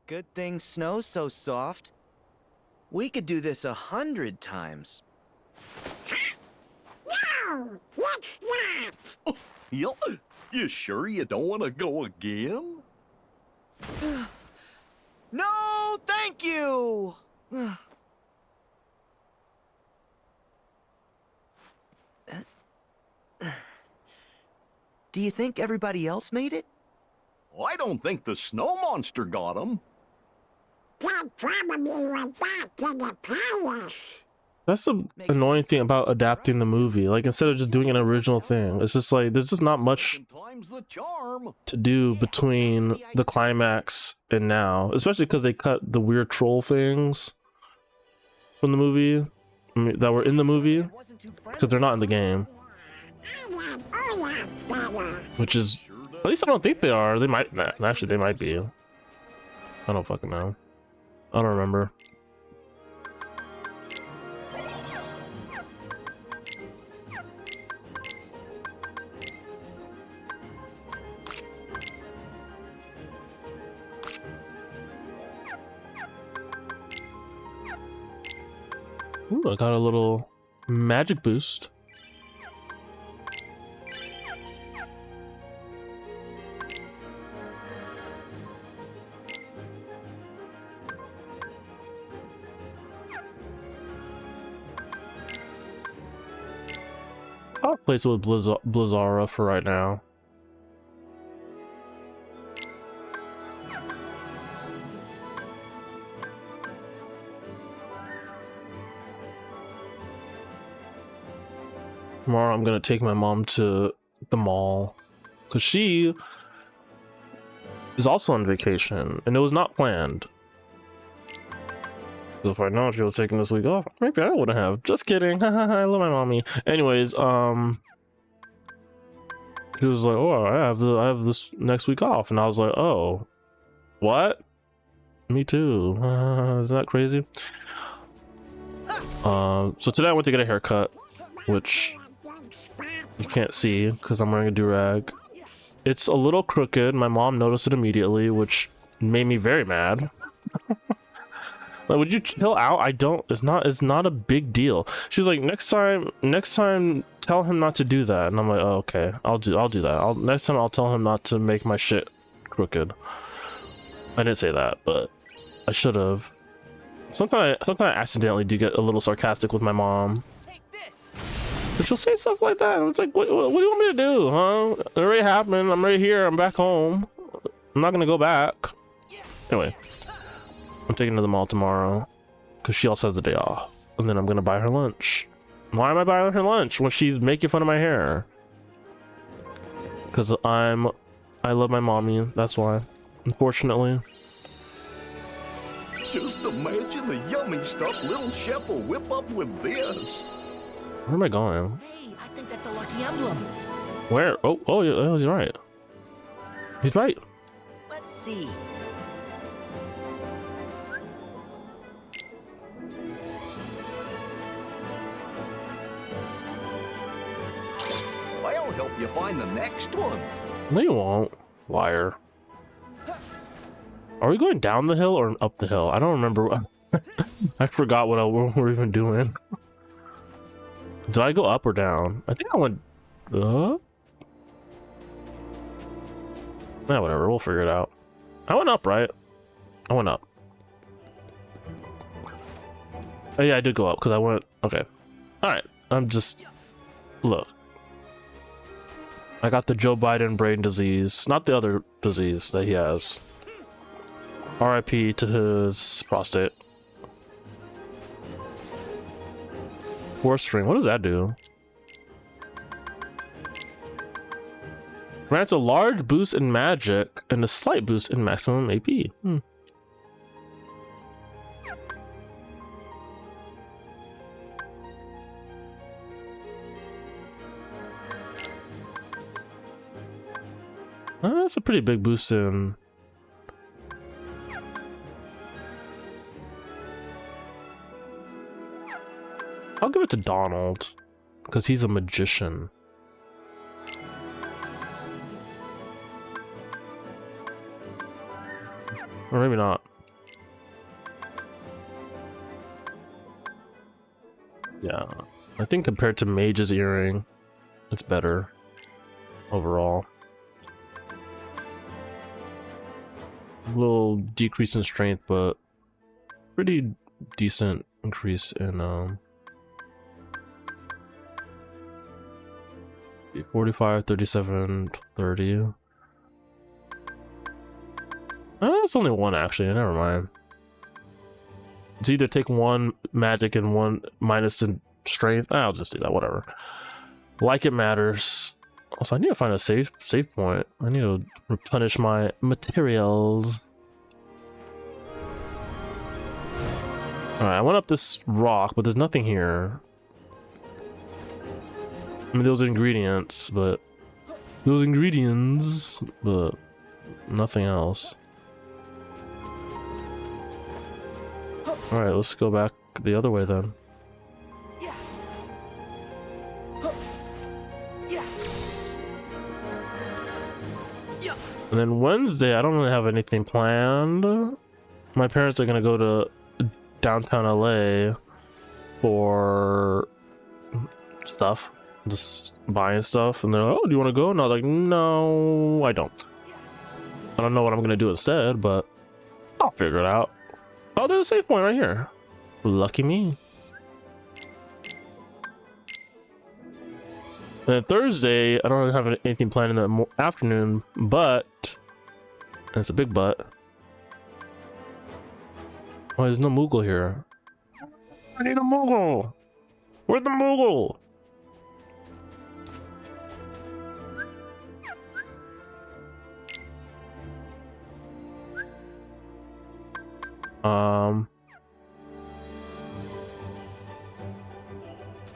Good thing snow's so soft. We could do this 100 times. No, let's not. Oh, you sure you don't want to go again? No, thank you. Do you think everybody else made it? I don't think the snow monster got him. Dad probably went back to the palace. That's the annoying thing about adapting the movie. Like, instead of just doing an original thing, it's just like there's just not much to do between the climax and now, especially because they cut the weird troll things from the movie, that were in the movie, because they're not in the game. Which is, at least I don't think they are. They might, actually they might be. I don't fucking know. I don't remember. Ooh, I got a little magic boost. I'll place it with Blizzara for right now. Tomorrow I'm gonna take my mom to the mall because she is also on vacation and it was not planned. So if I know she was taking this week off, maybe I wouldn't have. Just kidding. I love my mommy. Anyways, he was like, "Oh, I have this next week off," and I was like, "Oh, what? Me too. Isn't that crazy?" So today I went to get a haircut, which you can't see because I'm wearing a do-rag. It's a little crooked. My mom noticed it immediately, which made me very mad. Like, would you chill out? I don't. It's not a big deal. She's like, next time, tell him not to do that. And I'm like, oh, okay, I'll do that. Next time I'll tell him not to make my shit crooked. I didn't say that, but I should have. Sometimes I accidentally do get a little sarcastic with my mom. But she'll say stuff like that. It's like, what do you want me to do, huh? It already happened. I'm right here. I'm back home. I'm not gonna go back. Anyway. I'm taking her to the mall tomorrow because she also has the day off, and then I'm gonna buy her lunch. Why am I buying her lunch when she's making fun of my hair? Because I love my mommy. That's why. Unfortunately. Just imagine the yummy stuff little chef will whip up with this. Where am I going? Hey, I think that's a lucky emblem. Where? Oh, yeah, he's right. He's right. Let's see. I'll help you find the next one. No, you won't. Liar. Are we going down the hill or up the hill? I don't remember. I forgot what we're even doing. Did I go up or down? I think I went up. Yeah, whatever. We'll figure it out. I went up, right? I went up. Oh, yeah, I did go up because I went. Okay. Alright. I'm just. Look. I got the Joe Biden brain disease. Not the other disease that he has. RIP to his prostate. Force ring. What does that do? Grants a large boost in magic and a slight boost in maximum AP. That's a pretty big boost in. I'll give it to Donald because he's a magician. Or maybe not. Yeah, I think compared to Mage's earring, it's better overall. A little decrease in strength, but pretty decent increase in 45, 37, 30. It's only one actually, never mind. It's either take one magic and one minus in strength. I'll just do that, whatever. Like it matters. Also, I need to find a save point. I need to replenish my materials. Alright, I went up this rock, but there's nothing here. I mean, those ingredients, but nothing else. Alright, let's go back the other way then. And then Wednesday, I don't really have anything planned. My parents are gonna go to downtown LA for stuff, just buying stuff, and they're like, "Oh, do you want to go?" And I was like, "No, I don't. I don't know what I'm gonna do instead, but I'll figure it out." Oh, there's a save point right here. Lucky me. And then Thursday, I don't really have anything planned in the afternoon, but and it's a big but. Oh, there's no Moogle here. I need a Moogle. Where's the Moogle?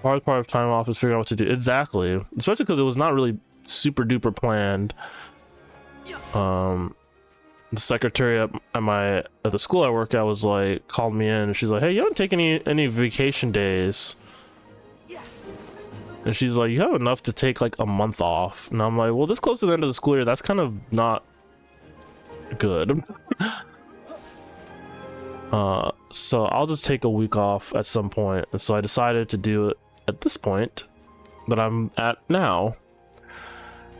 Hard part of time off is figuring out what to do. Exactly. Especially because it was not really super duper planned. The secretary at the school I work at was like, called me in and she's like, "Hey, you haven't taken any vacation days." And she's like, "You have enough to take like a month off." And I'm like, "Well, this close to the end of the school year, that's kind of not good." So I'll just take a week off at some point. And so I decided to do it at this point that I'm at now.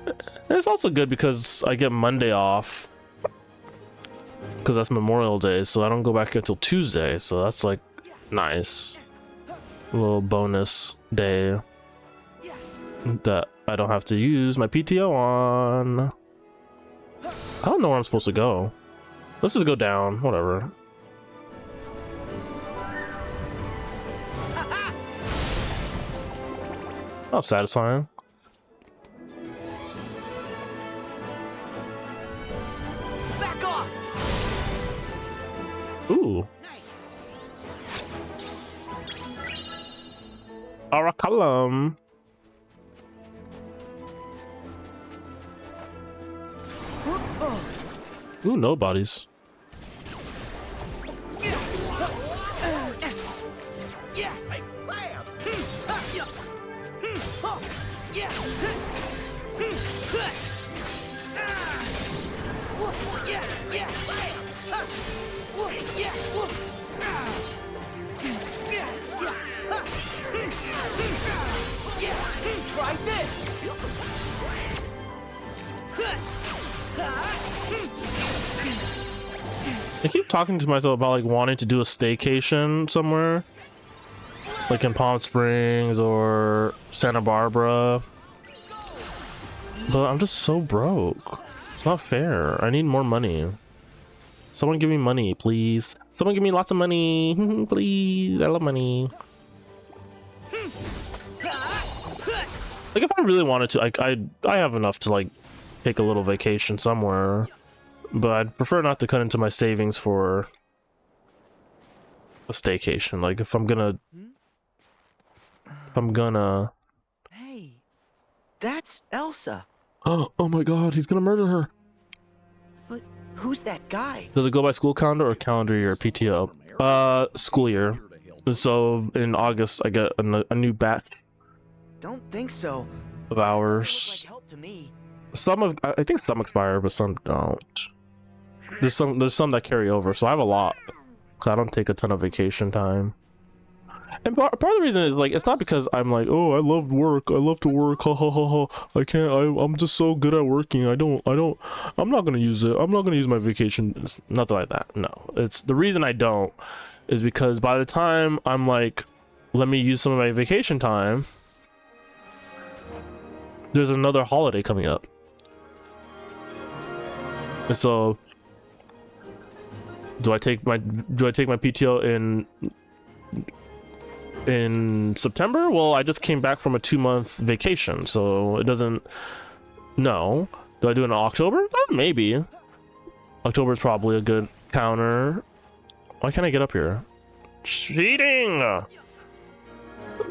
And it's also good because I get Monday off because that's Memorial Day, so I don't go back until Tuesday, so that's like nice. A little bonus day that I don't have to use my PTO on. I don't know where I'm supposed to go. Let's just go down, whatever. Oh, satisfying. Back off! Ooh. Nice. Araculum. Ooh, no bodies. Try this. I keep talking to myself about like wanting to do a staycation somewhere, like in Palm Springs or Santa Barbara, but I'm just so broke. It's not fair. I need more money. Someone give me money, please. Someone give me lots of money, please. I love money. Like if I really wanted to, like I have enough to like take a little vacation somewhere, but I'd prefer not to cut into my savings for a staycation. Like if I'm gonna Hey, that's Elsa. Oh my god, he's gonna murder her. But who's that guy? Does it go by school calendar or calendar year? PTO? School year. So in August I get a new batch Don't think so. of That hours. looks like help to me. I think some expire, but some don't. There's some that carry over, so I have a lot. 'Cause I don't take a ton of vacation time. And part of the reason is like it's not because I'm like, oh, I love work, I love to work, ha ha ha ha. I'm just so good at working. I'm not gonna use it. I'm not gonna use my vacation. It's nothing like that. No, it's the reason I don't is because by the time I'm like, let me use some of my vacation time, there's another holiday coming up. And so do I take my PTO in September? Well, I just came back from a 2-month vacation, so it doesn't. No. Do I do it in October? Maybe. October is probably a good counter. Why can't I get up here? Cheating.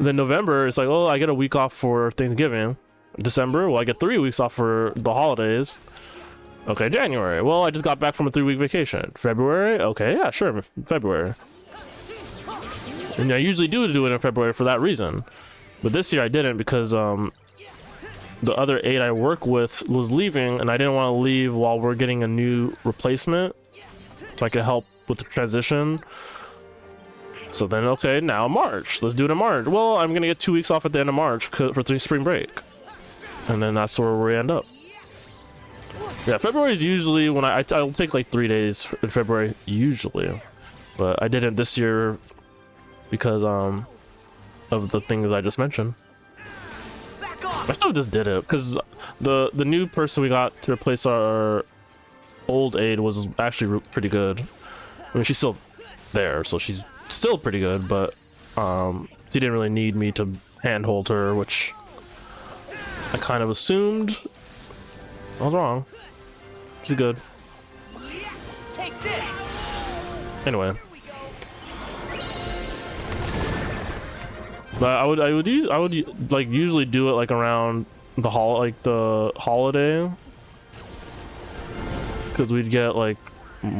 Then November is like, oh, I get a week off for Thanksgiving. December, well, I get 3 weeks off for the holidays. Okay, January. Well, I just got back from a 3-week vacation. February? Okay, yeah, sure, February. And I usually do it in February for that reason. But this year I didn't because the other 8 I work with was leaving, and I didn't want to leave while we're getting a new replacement, so I could help with the transition. So then, okay, now March. Let's do it in March. Well, I'm gonna get 2 weeks off at the end of March for spring break, and then that's where we end up. Yeah, February is usually when I'll take like 3 days in February usually, but I didn't this year because of the things I just mentioned. I still just did it because the new person we got to replace our old aide was actually pretty good. I mean, she's still there, so she's still pretty good, but she didn't really need me to handhold her, which I kind of assumed. I was wrong. She's good. Anyway, but I would like usually do it like around the holiday, because we'd get like 2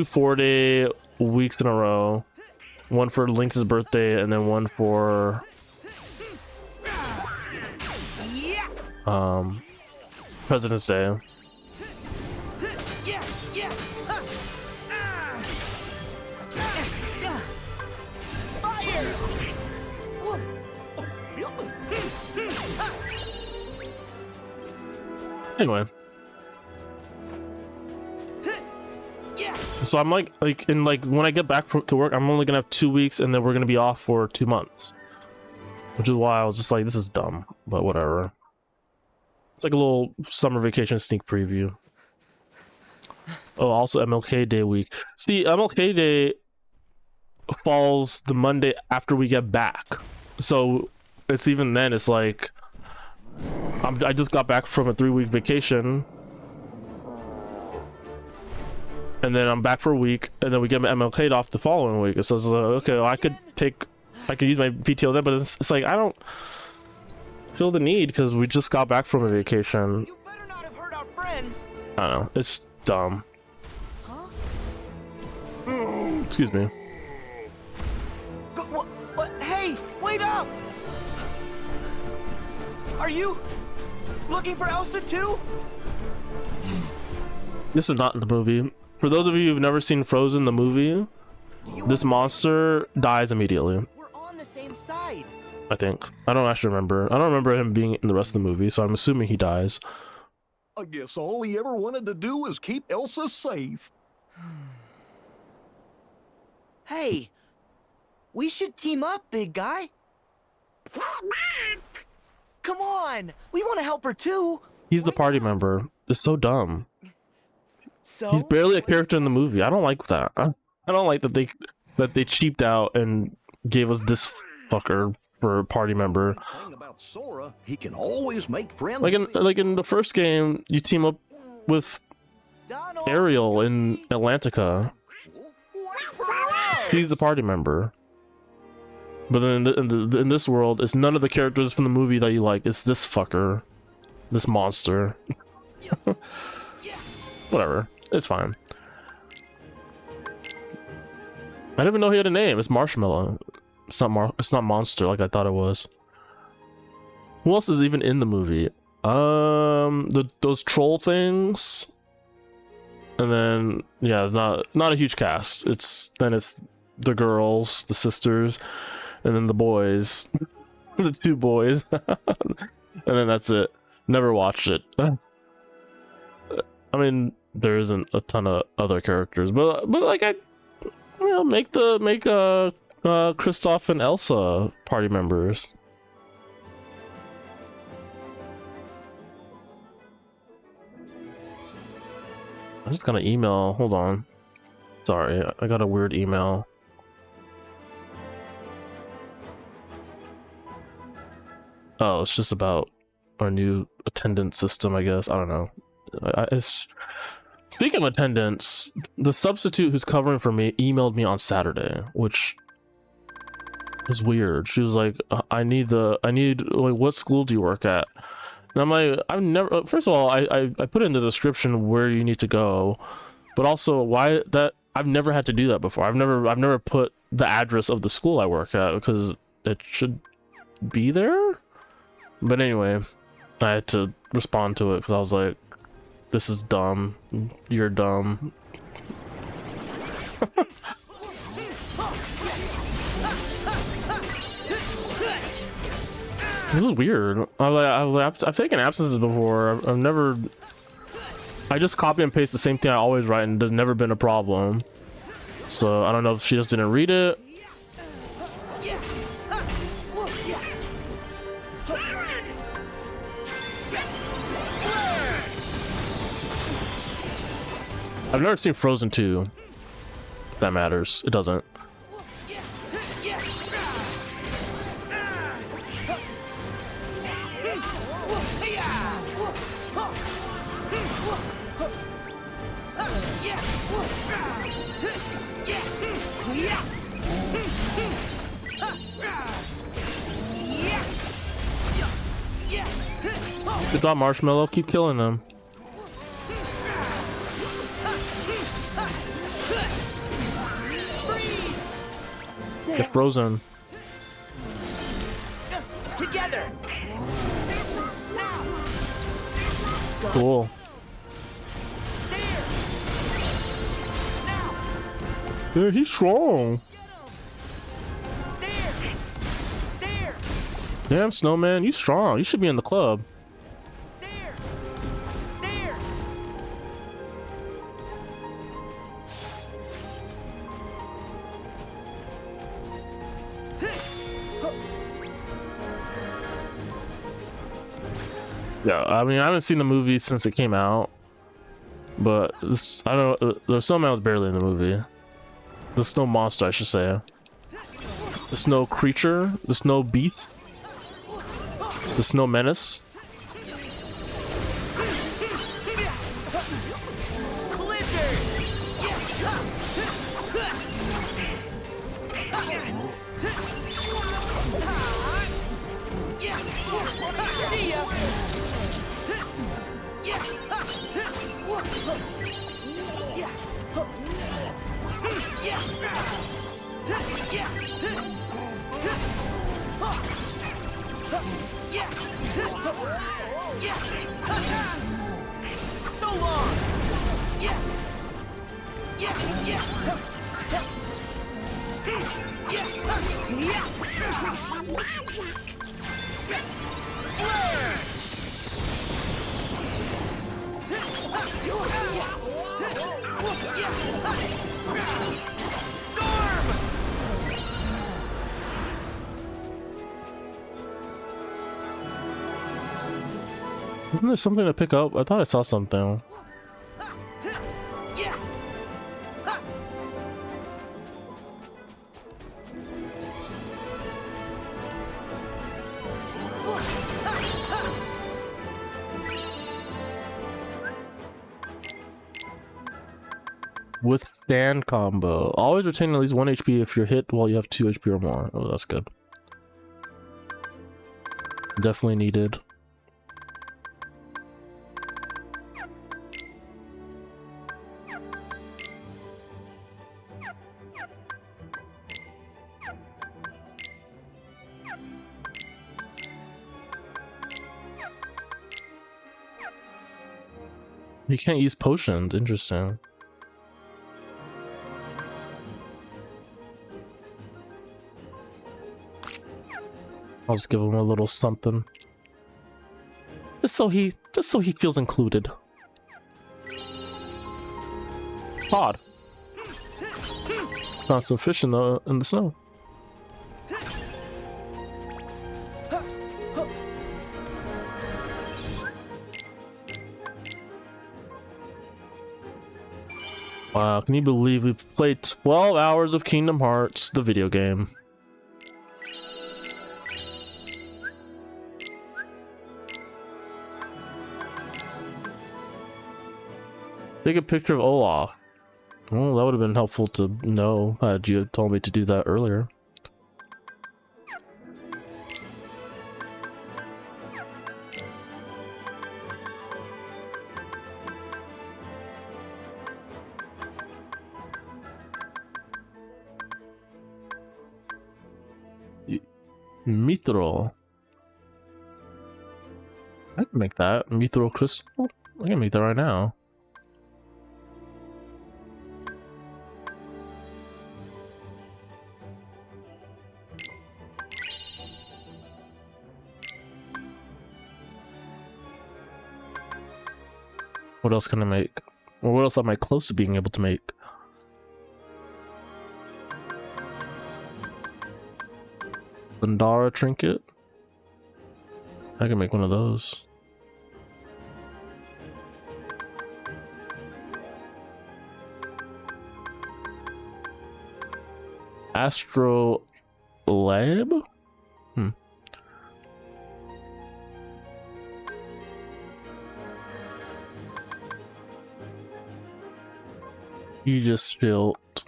4-day weeks in a row, one for Link's birthday and then one for President's Day. Anyway, so I'm like when I get back to work, I'm only gonna have 2 weeks, and then we're gonna be off for 2 months, which is why I was just like, this is dumb, but whatever. It's like a little summer vacation sneak preview. Oh, also MLK Day week. See, MLK Day falls the Monday after we get back, so it's even then. It's like I just got back from a 3-week vacation, and then I'm back for a week, and then we get MLK'd off the following week. So it's like, okay, well, I could take I could use my PTO then, but it's like I don't feel the need because we just got back from a vacation. You better not have hurt our friends. I don't know, it's dumb. Huh? Excuse me. What? Hey, wait up! Are you looking for Elsa too? This is not in the movie. For those of you who've never seen Frozen, the movie, this monster dies immediately. We're on the same side. I think. I don't actually remember. I don't remember him being in the rest of the movie, so I'm assuming he dies. I guess all he ever wanted to do was keep Elsa safe. Hey, we should team up, big guy. Team up! Come on, we want to help her too. He's the party member. It's so dumb. So He's barely a character in the movie. I don't like that. I don't like that they cheaped out and gave us this fucker for a party member. Thing about Sora, he can always make friends. Like in the first game, you team up with Donald, Ariel in Atlantica. He's the party member. But then in this world, it's none of the characters from the movie that you like. It's this fucker, this monster. Whatever, it's fine. I didn't even know he had a name. It's Marshmallow. It's not Monster like I thought it was. Who else is even in the movie? Those troll things. And then yeah, not a huge cast. It's the girls, the sisters, and then the boys. The two boys. And then that's it. Never watched it. I mean, there isn't a ton of other characters, but like make Kristoff and Elsa party members. I just got an email. Hold on. Sorry, I got a weird email. Oh, it's just about our new attendance system, I guess. I don't know. Speaking of attendance, the substitute who's covering for me emailed me on Saturday, which is weird. She was like, I need like, what school do you work at? And I'm like, I've never, first of all, I put in the description where you need to go, but also why that I've never had to do that before. I've never put the address of the school I work at because it should be there. But anyway, I had to respond to it because I was like, this is dumb. You're dumb. This is weird. I've taken absences before. I've never. I just copy and paste the same thing I always write, and there's never been a problem. So I don't know if she just didn't read it. I've never seen Frozen 2. If that matters. It doesn't. Good job, Marshmallow. Keep killing them. Get frozen. Together. Cool. Yeah, he's strong. Damn, Snowman, you strong. You should be in the club. Yeah, I mean, I haven't seen the movie since it came out, but this, I don't know, the Snowman was barely in the movie. The snow monster, I should say. The snow creature, the snow beast, the snow menace. See ya! So long! Isn't there something to pick up? I thought I saw something. Withstand combo. Always retain at least 1 HP if you're hit while you have 2 HP or more. Oh, that's good. Definitely needed. You can't use potions. Interesting. I'll just give him a little something. Just so he feels included. Odd. Found some fish in the snow. Wow, can you believe we've played 12 hours of Kingdom Hearts, the video game? Take a picture of Olaf. Well, that would have been helpful to know had you told me to do that earlier. Mithril. I can make that. Mithril crystal? I can make that right now. What else can I make? Or what else am I close to being able to make? Bandara trinket? I can make one of those. Astro Lab? You just felt.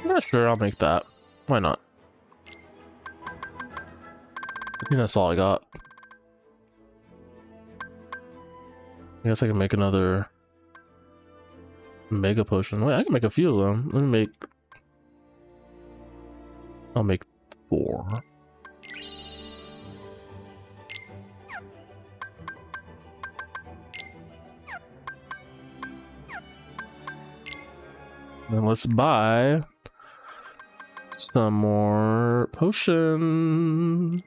Yeah, sure, I'll make that. Why not? I think that's all I got. I guess I can make another mega potion. Wait, I can make a few of them. Let me make... I'll make 4. Then let's buy some more potions.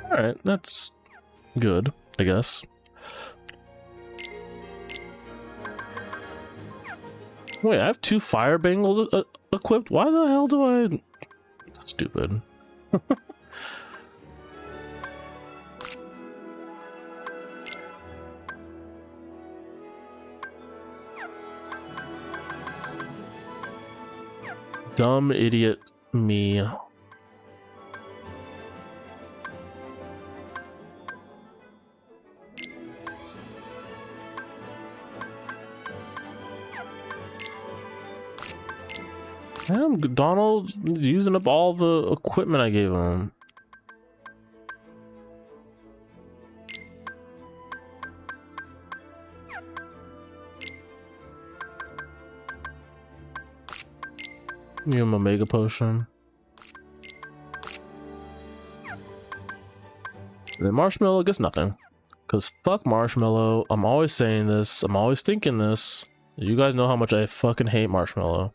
All Alright, that's good, I guess. Wait, I have 2 fire bangles equipped? Why the hell do I... Stupid. Dumb idiot me. Damn, Donald using up all the equipment I gave him. Give him a mega potion. And then Marshmallow gets nothing. Because fuck Marshmallow. I'm always saying this. I'm always thinking this. You guys know how much I fucking hate Marshmallow.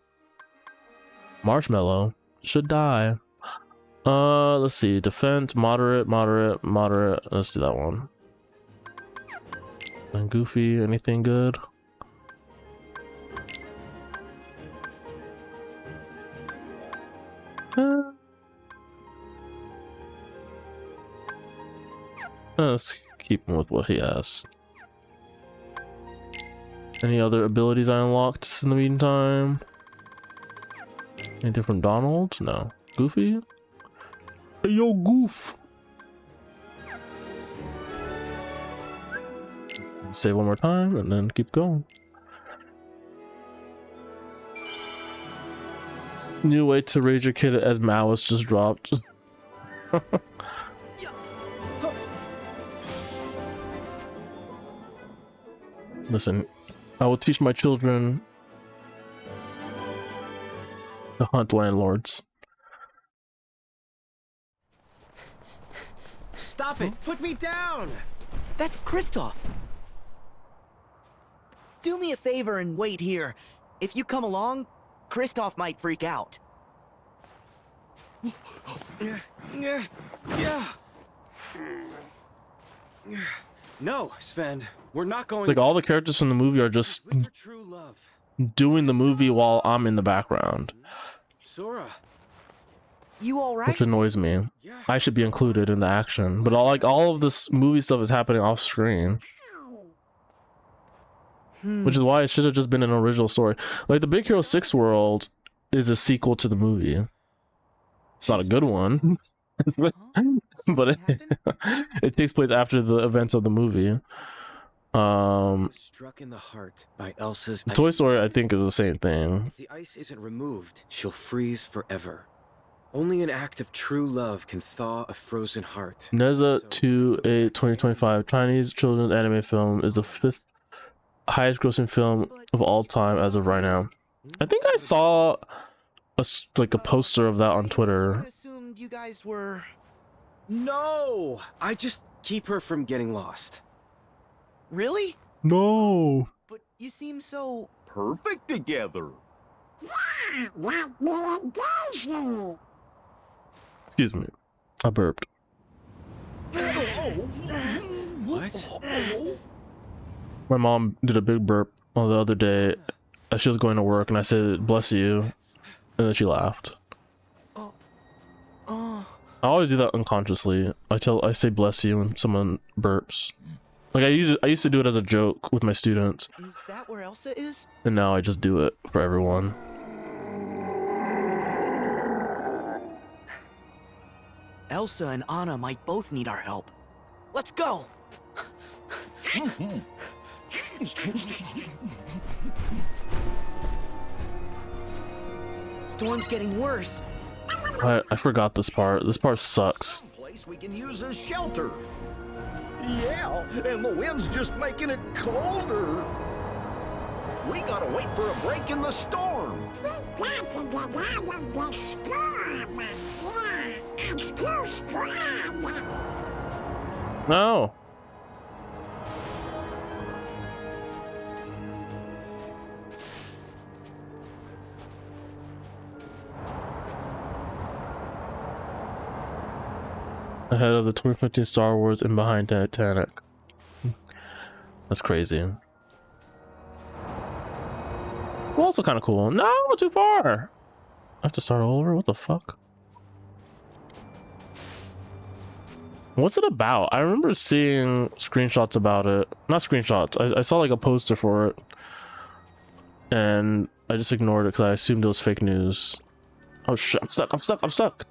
Marshmallow should die. Let's see. Defense, moderate. Let's do that one. Then Goofy, anything good? Let's keep him with what he has. Any other abilities I unlocked in the meantime? Anything from Donald? No. Goofy? Hey, yo, Goof! Say one more time and then keep going. New way to raise your kid as Malice just dropped. Listen, I will teach my children to hunt landlords. Stop it! Put me down! That's Kristoff. Do me a favor and wait here. If you come along, Kristoff might freak out. No, Sven, we're not going. Like all the characters from the movie are just with her true love. doing the movie while I'm in the background, Sora. You all right? which annoys me. Yeah. I should be included in the action, but all of this movie stuff is happening off screen, which is why it should have just been an original story. Like the Big Hero 6 world is a sequel to the movie. It's not a good one, but it takes place after the events of the movie. Struck in the heart by Elsa's Toy Story, I think, is the same thing. If the ice isn't removed, she'll freeze forever. Only an act of true love can thaw a frozen heart. Neza 2/8/2025 Chinese children's anime film is the 5th highest grossing film of all time as of right now. I think I saw a poster of that on Twitter. I assumed you guys were... No! I just keep her from getting lost. Really? No. But you seem so... Perfect together. Yeah, like me and Daisy. Excuse me. I burped. What? My mom did a big burp on the other day as she was going to work, and I said, "Bless you," and then she laughed. I always do that unconsciously. I say "bless you" when someone burps. Like I used to do it as a joke with my students. Is that where Elsa is? And now I just do it for everyone. Elsa and Anna might both need our help. Let's go! Storm's getting worse. I forgot this part. This part sucks. Place we can use as shelter. Yeah, and the wind's just making it colder. We gotta wait for a break in the storm. We got to get out of the storm. Yeah, it's too strong. No. ahead of the 2015 Star Wars and behind Titanic. That's crazy. Well, also kind of cool. No, too far. I have to start all over. What the fuck? What's it about? I remember seeing screenshots about it. Not screenshots. I saw like a poster for it, and I just ignored it because I assumed it was fake news. Oh shit! I'm stuck. I'm stuck. I'm stuck.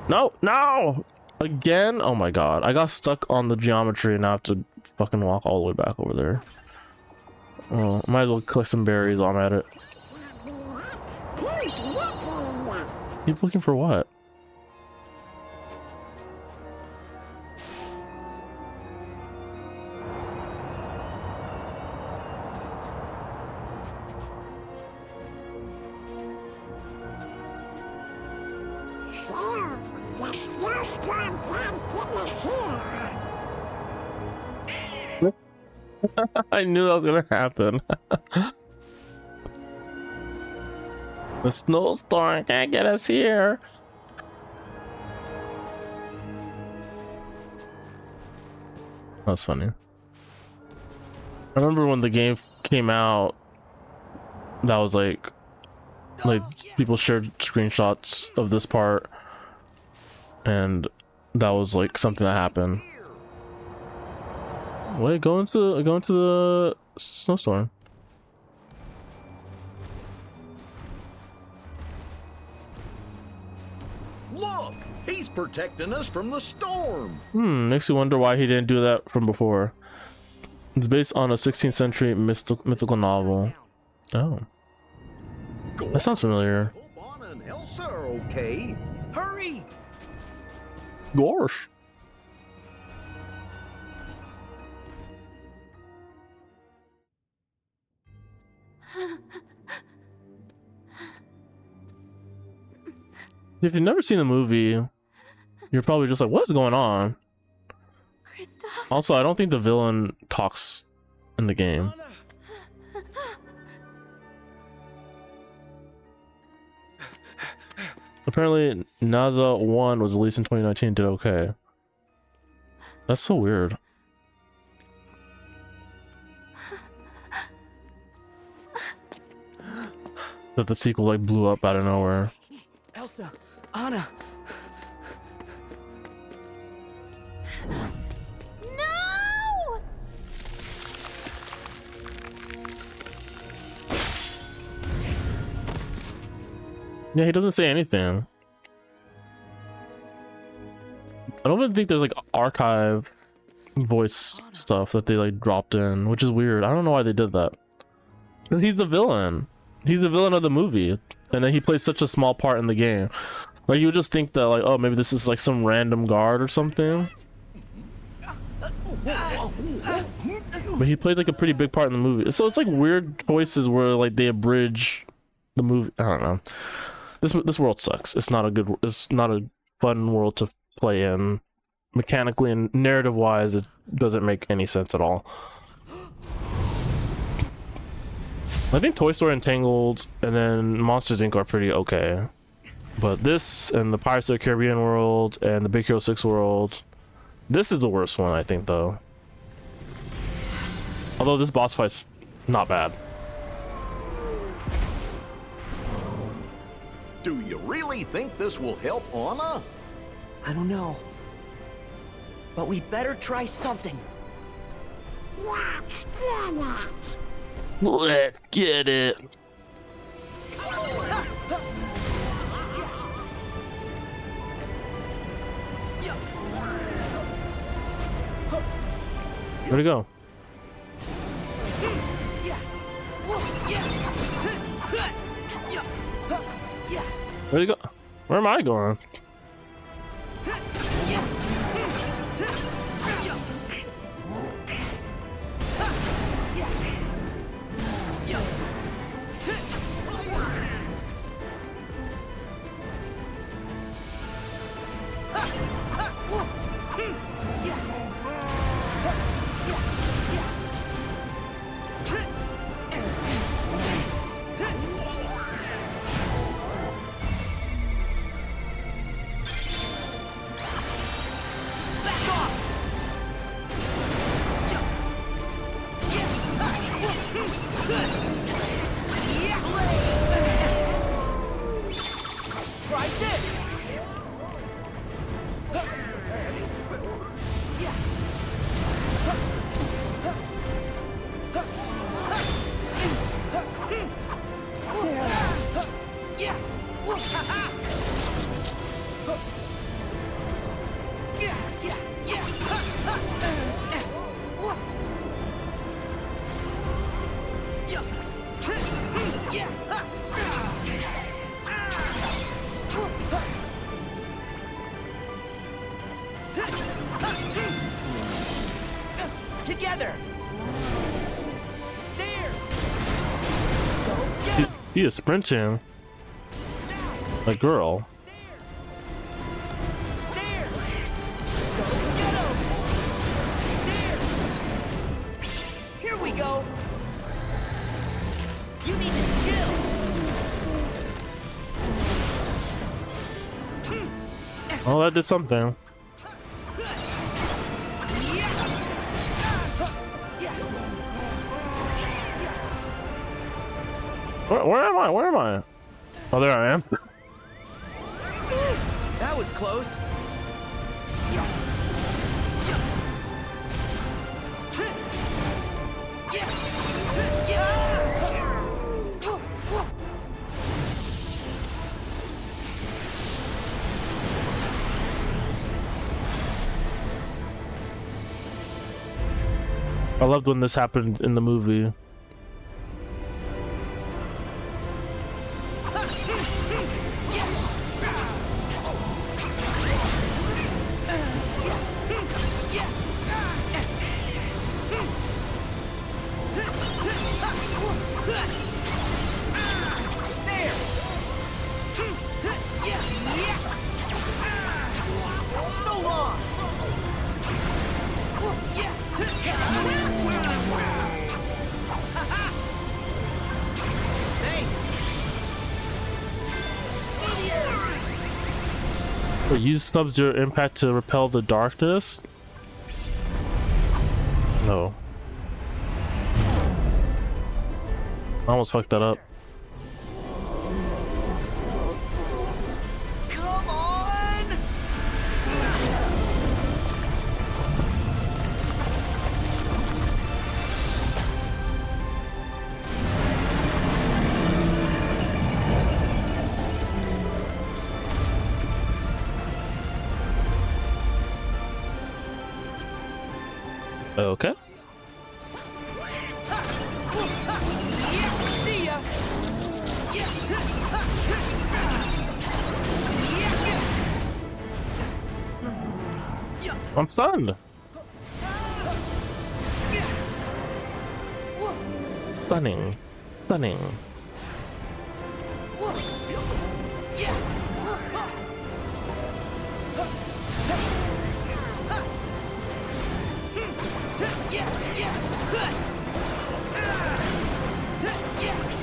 No, no! Again? Oh my god! I got stuck on the geometry and now I have to fucking walk all the way back over there. Oh, might as well collect some berries while I'm at it. Keep looking for what? I knew that was gonna happen. The snowstorm can't get us here. That's funny. I remember when the game came out, that was like people shared screenshots of this part, and that was like something that happened. Wait, go into the snowstorm. Look, he's protecting us from the storm. Makes you wonder why he didn't do that from before. It's based on a 16th century mythical novel. Oh, that sounds familiar. Hope Anna and Elsa are okay. Hurry! Gosh. If you've never seen the movie, you're probably just like, what's going on? Kristoff. Also, I don't think the villain talks in the game. Apparently, NASA 1 was released in 2019 and did okay. That's so weird. That the sequel like blew up out of nowhere. Elsa, Anna. No! Yeah, he doesn't say anything. I don't even think there's like archive voice stuff that they like dropped in, which is weird. I don't know why they did that. Because he's the villain. He's the villain of the movie, and then he plays such a small part in the game. Like you would just think that like, oh, maybe this is like some random guard or something. But he played like a pretty big part in the movie. So it's like weird choices where like they abridge the movie. I don't know. This world sucks. It's not a fun world to play in. Mechanically and narrative wise, it doesn't make any sense at all. I think Toy Story Entangled and then Monsters Inc. are pretty okay. But this and the Pirates of the Caribbean world and the Big Hero 6 world, this is the worst one, I think, though. Although this boss fight's not bad. Do you really think this will help Anna? I don't know. But we better try something. Let's get it. Let's get it. Where'd it go? Where'd it go? Where am I going? Together. There. Go get him. He is sprinting. A girl. There. Go get him. There. Here we go. You need to chill. Oh, that did something. Where am I? Where am I? Oh, there I am. That was close. I loved when this happened in the movie. Wait, use snubs your impact to repel the darkness? No. I almost fucked that up. Come on! Okay. See ya. I'm stunned. Stunning. Stunning.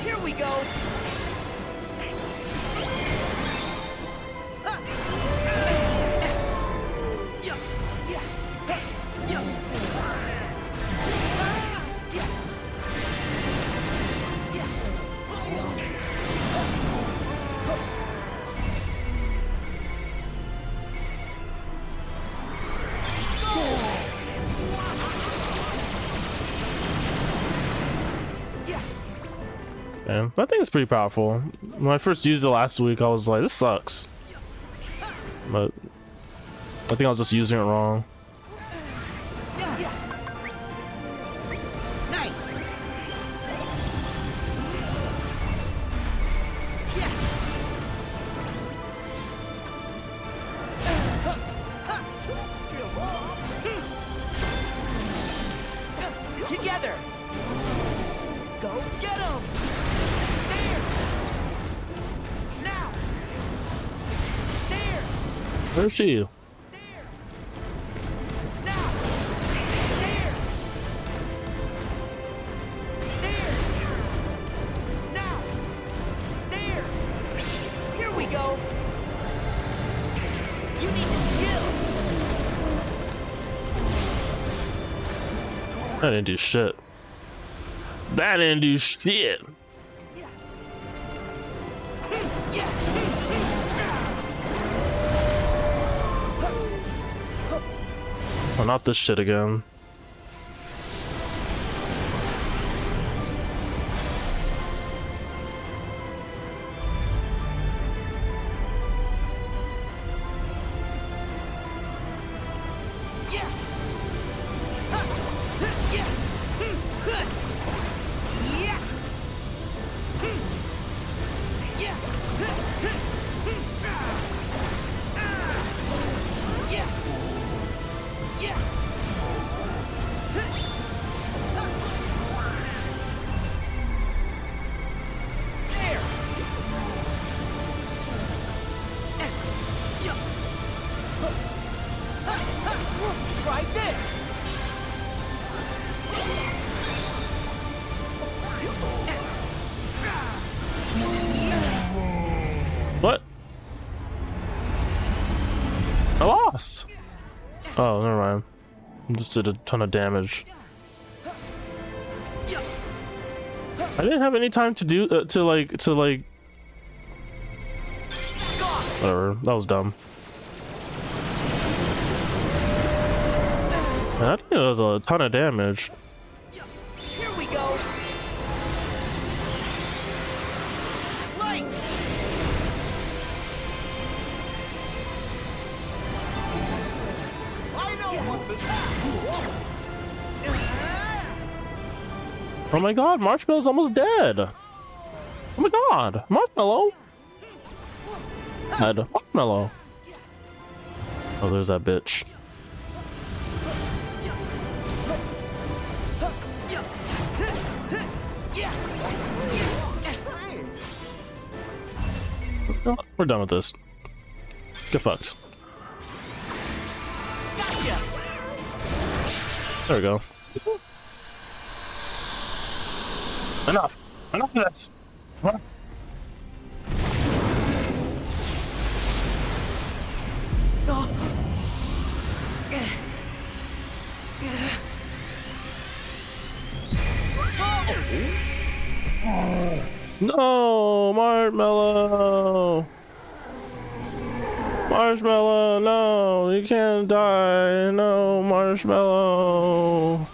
Here we go. And that thing is pretty powerful. When I first used it last week, I was like, this sucks. But I think I was just using it wrong. Nice. Together. Go get him. There. Now. There. Where's she? There. Now. There. There. Now. There. Here we go. You need to chill. That didn't do shit. That didn't do shit. Oh, not this shit again. I lost. Oh, never mind. I just did a ton of damage. I didn't have any time to do to like whatever. That was dumb. I think it was a ton of damage. Here we go. Light. I know what this Oh my god, Marshmallow's almost dead. Oh my god, Marshmallow. Dead. Marshmallow. Oh, there's that bitch. Oh, we're done with this. Get fucked. There we go. Enough. Enough of this. What? No, Marshmallow. Marshmallow, no, you can't die. No, Marshmallow.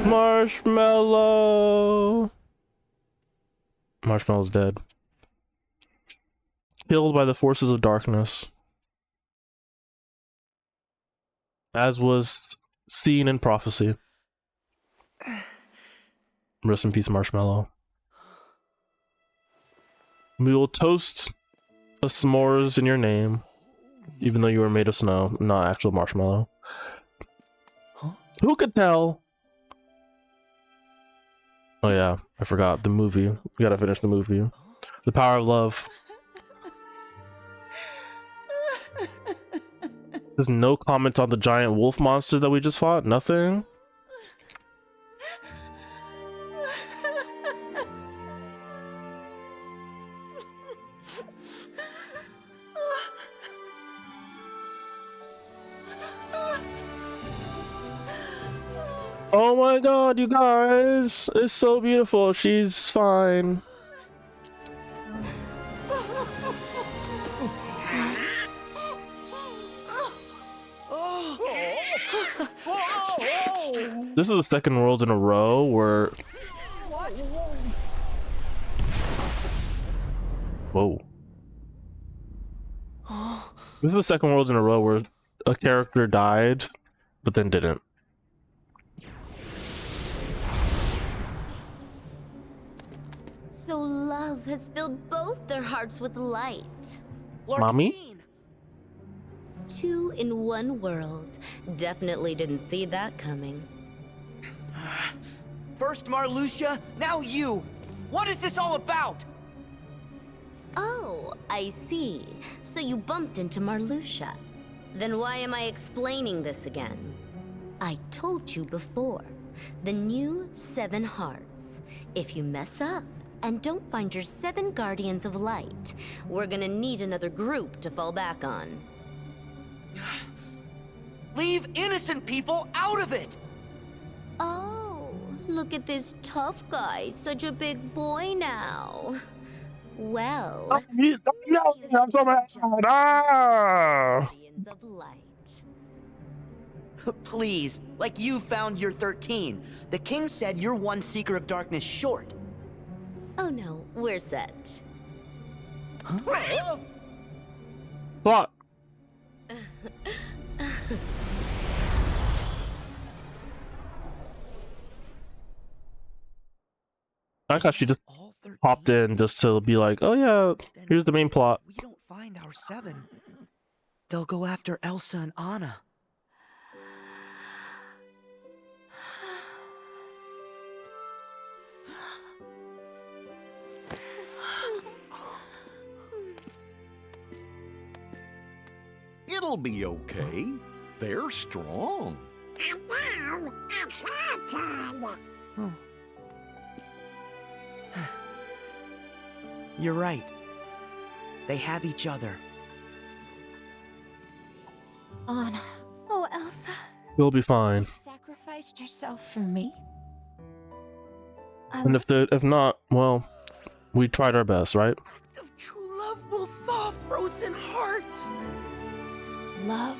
Marshmallow. Marshmallow's dead. Killed by the forces of darkness. As was seen in prophecy. Rest in peace, Marshmallow. We will toast a s'mores in your name, even though you were made of snow, not actual marshmallow. Huh? Who could tell? Oh yeah, I forgot the movie. We gotta finish the movie. The Power of Love. There's no comment on the giant wolf monster that we just fought? Nothing? Oh my god, you guys! It's so beautiful. She's fine. This is the second world in a row where... Whoa. This is the second world in a row where a character died, but then didn't. So love has filled both their hearts with light. Mommy? Two in one world. Definitely didn't see that coming. First Marluxia, now you. What is this all about? Oh, I see. So you bumped into Marluxia. Then why am I explaining this again? I told you before. The new 7 hearts. If you mess up and don't find your 7 guardians of light, we're gonna need another group to fall back on. Leave innocent people out of it! Oh, look at this tough guy, such a big boy now. Well, I'm so mad. guardians of light. Please, like you found your 13. The king said you're one seeker of darkness short. Oh no, we're set. What? I thought she just popped in just to be like, oh yeah, here's the main plot. We don't find our 7. They'll go after Elsa and Anna. It'll be okay. They're strong. And now, it's our turn. You're right. They have each other. Anna. Oh, Elsa. You'll be fine. You sacrificed yourself for me. And if not, well, we tried our best, right? Act of true love will thaw frozen heart. Love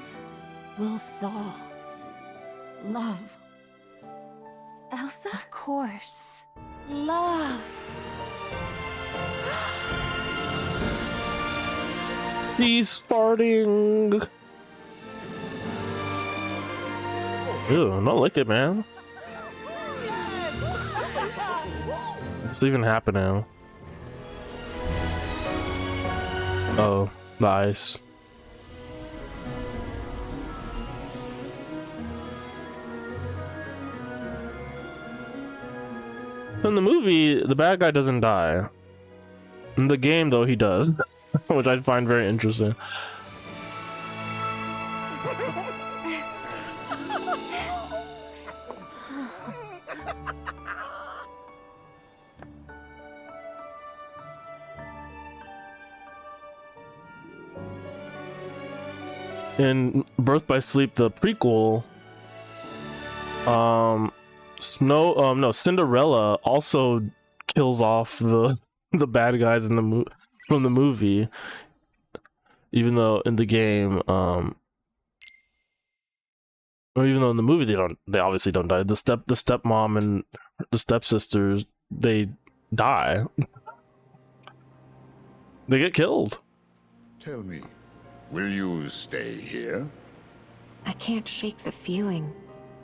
will thaw. Love. Elsa? Of course. Love. He's farting. Ew, don't lick it, man. What's even happening? Oh, the ice. In the movie, the bad guy doesn't die. In the game, though, he does, which I find very interesting. In Birth by Sleep, the prequel, Cinderella also kills off the bad guys in the from the movie, even though in the game, or even though in the movie they obviously don't die. The stepmom and the stepsisters, they die. They get killed. Tell me, will you stay here? I can't shake the feeling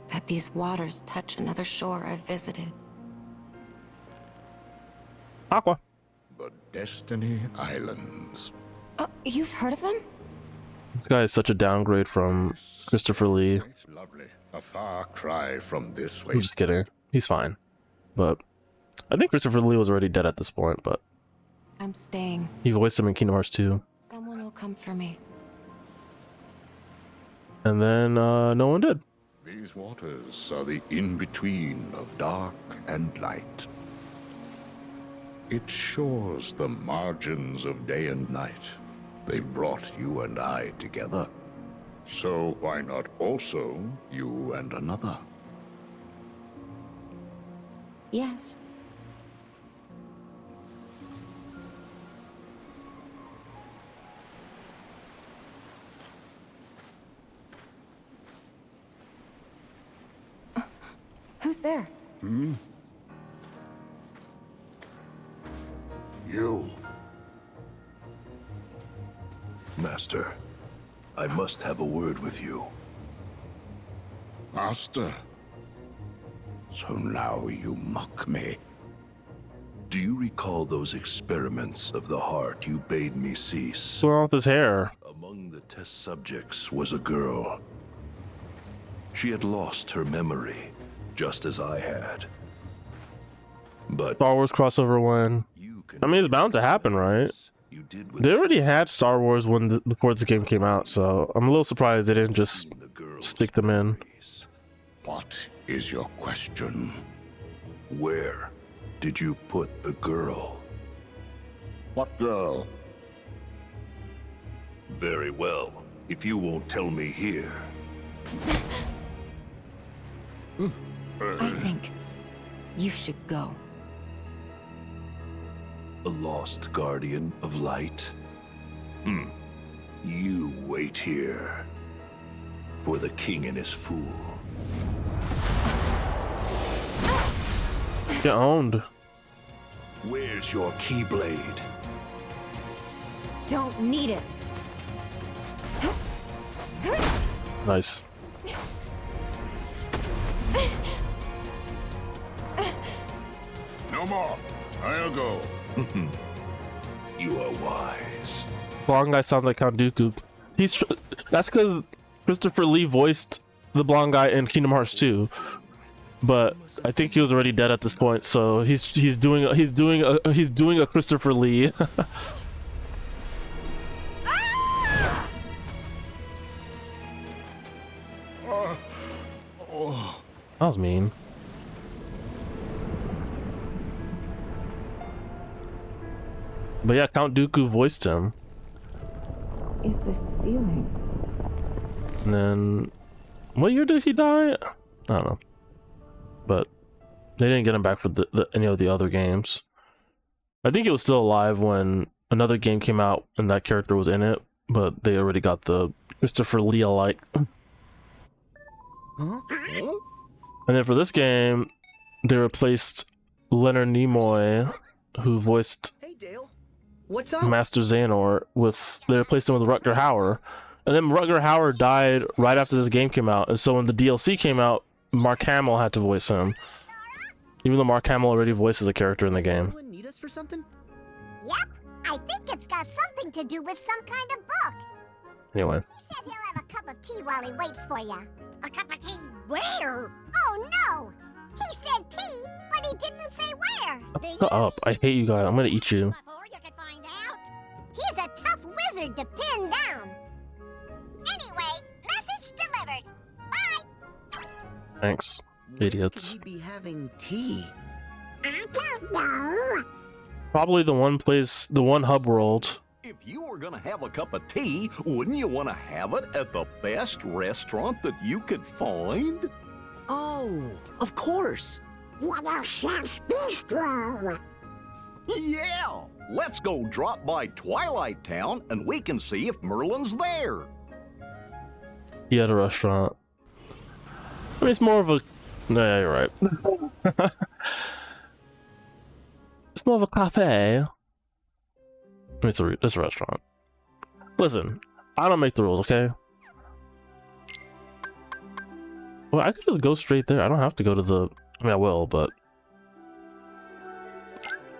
that these waters touch another shore I've visited. Aqua. The Destiny Islands. Oh, you've heard of them? This guy is such a downgrade from Christopher Lee. It's lovely. A far cry from this way. I'm just kidding. He's fine. But I think Christopher Lee was already dead at this point, but I'm staying. he voiced him in Kingdom Hearts 2. Someone will come for me. And then no one did. These waters are the in-between of dark and light. It shores the margins of day and night. They brought you and I together. So why not also you and another? Yes. Who's there? You. Master, I must have a word with you. Master. So now you mock me. Do you recall those experiments of the heart you bade me cease? What's wrong with his hair? Among the test subjects was a girl. She had lost her memory, just as I had. But Star Wars crossover one. I mean, it's bound to happen, right? They already had Star Wars when before this game came out, so I'm a little surprised they didn't just stick them in. What is your question? Where did you put the girl? What girl? Very well. If you won't tell me here. I think you should go. A lost guardian of light? You wait here. For the king and his fool. Get owned. Where's your keyblade? Don't need it. Nice. No more. I'll go. You are wise. Blonde guy sounds like Count Dooku. That's because Christopher Lee voiced the blonde guy in Kingdom Hearts 2, but I think he was already dead at this point. So he's doing a Christopher Lee. That was mean. But yeah, Count Dooku voiced him. Is this feeling And then, what year did he die? I don't know. But they didn't get him back for any of the other games. I think he was still alive when another game came out and that character was in it, but they already got the Christopher Lee alike. Huh? And then for this game, they replaced Leonard Nimoy, who voiced Hey, Dale. What's up? Master Xehanort, they replaced him with Rutger Hauer. And then Rutger Hauer died right after this game came out, and so when the DLC came out, Mark Hamill had to voice him. Even though Mark Hamill already voices a character in the game. Anyone need us for something? Yep, I think it's got something to do with some kind of book. Anyway. He said he'll have a cup of tea while he waits for you. A cup of tea where? Oh no! He said tea, but he didn't say where. Shut up. I hate you guys. I'm gonna eat you. Before you could find out. He's a tough wizard to pin down. Anyway, message delivered. Bye. Thanks, Where idiots. could we be having tea? I don't know. Probably the one hub world. If you were gonna have a cup of tea, wouldn't you want to have it at the best restaurant that you could find? Oh, of course. What else has bistro? Yeah! Let's go drop by Twilight Town and we can see if Merlin's there. He had a restaurant. I mean, it's more of a... No, yeah, you're right. It's more of a cafe. I mean, it's a restaurant. Listen, I don't make the rules, okay? Well, I could just go straight there. I don't have to go to the... I mean, I will, but...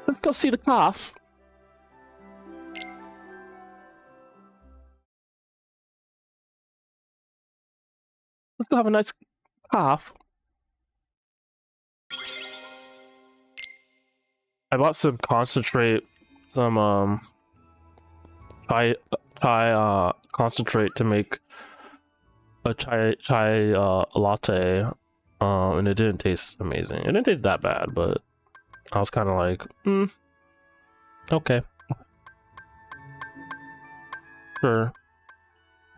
Let's go see the calf. Let's go have a nice calf. I bought some concentrate, some chai concentrate to make a chai latte, and it didn't taste amazing. It didn't taste that bad, but I was kind of like, okay, sure,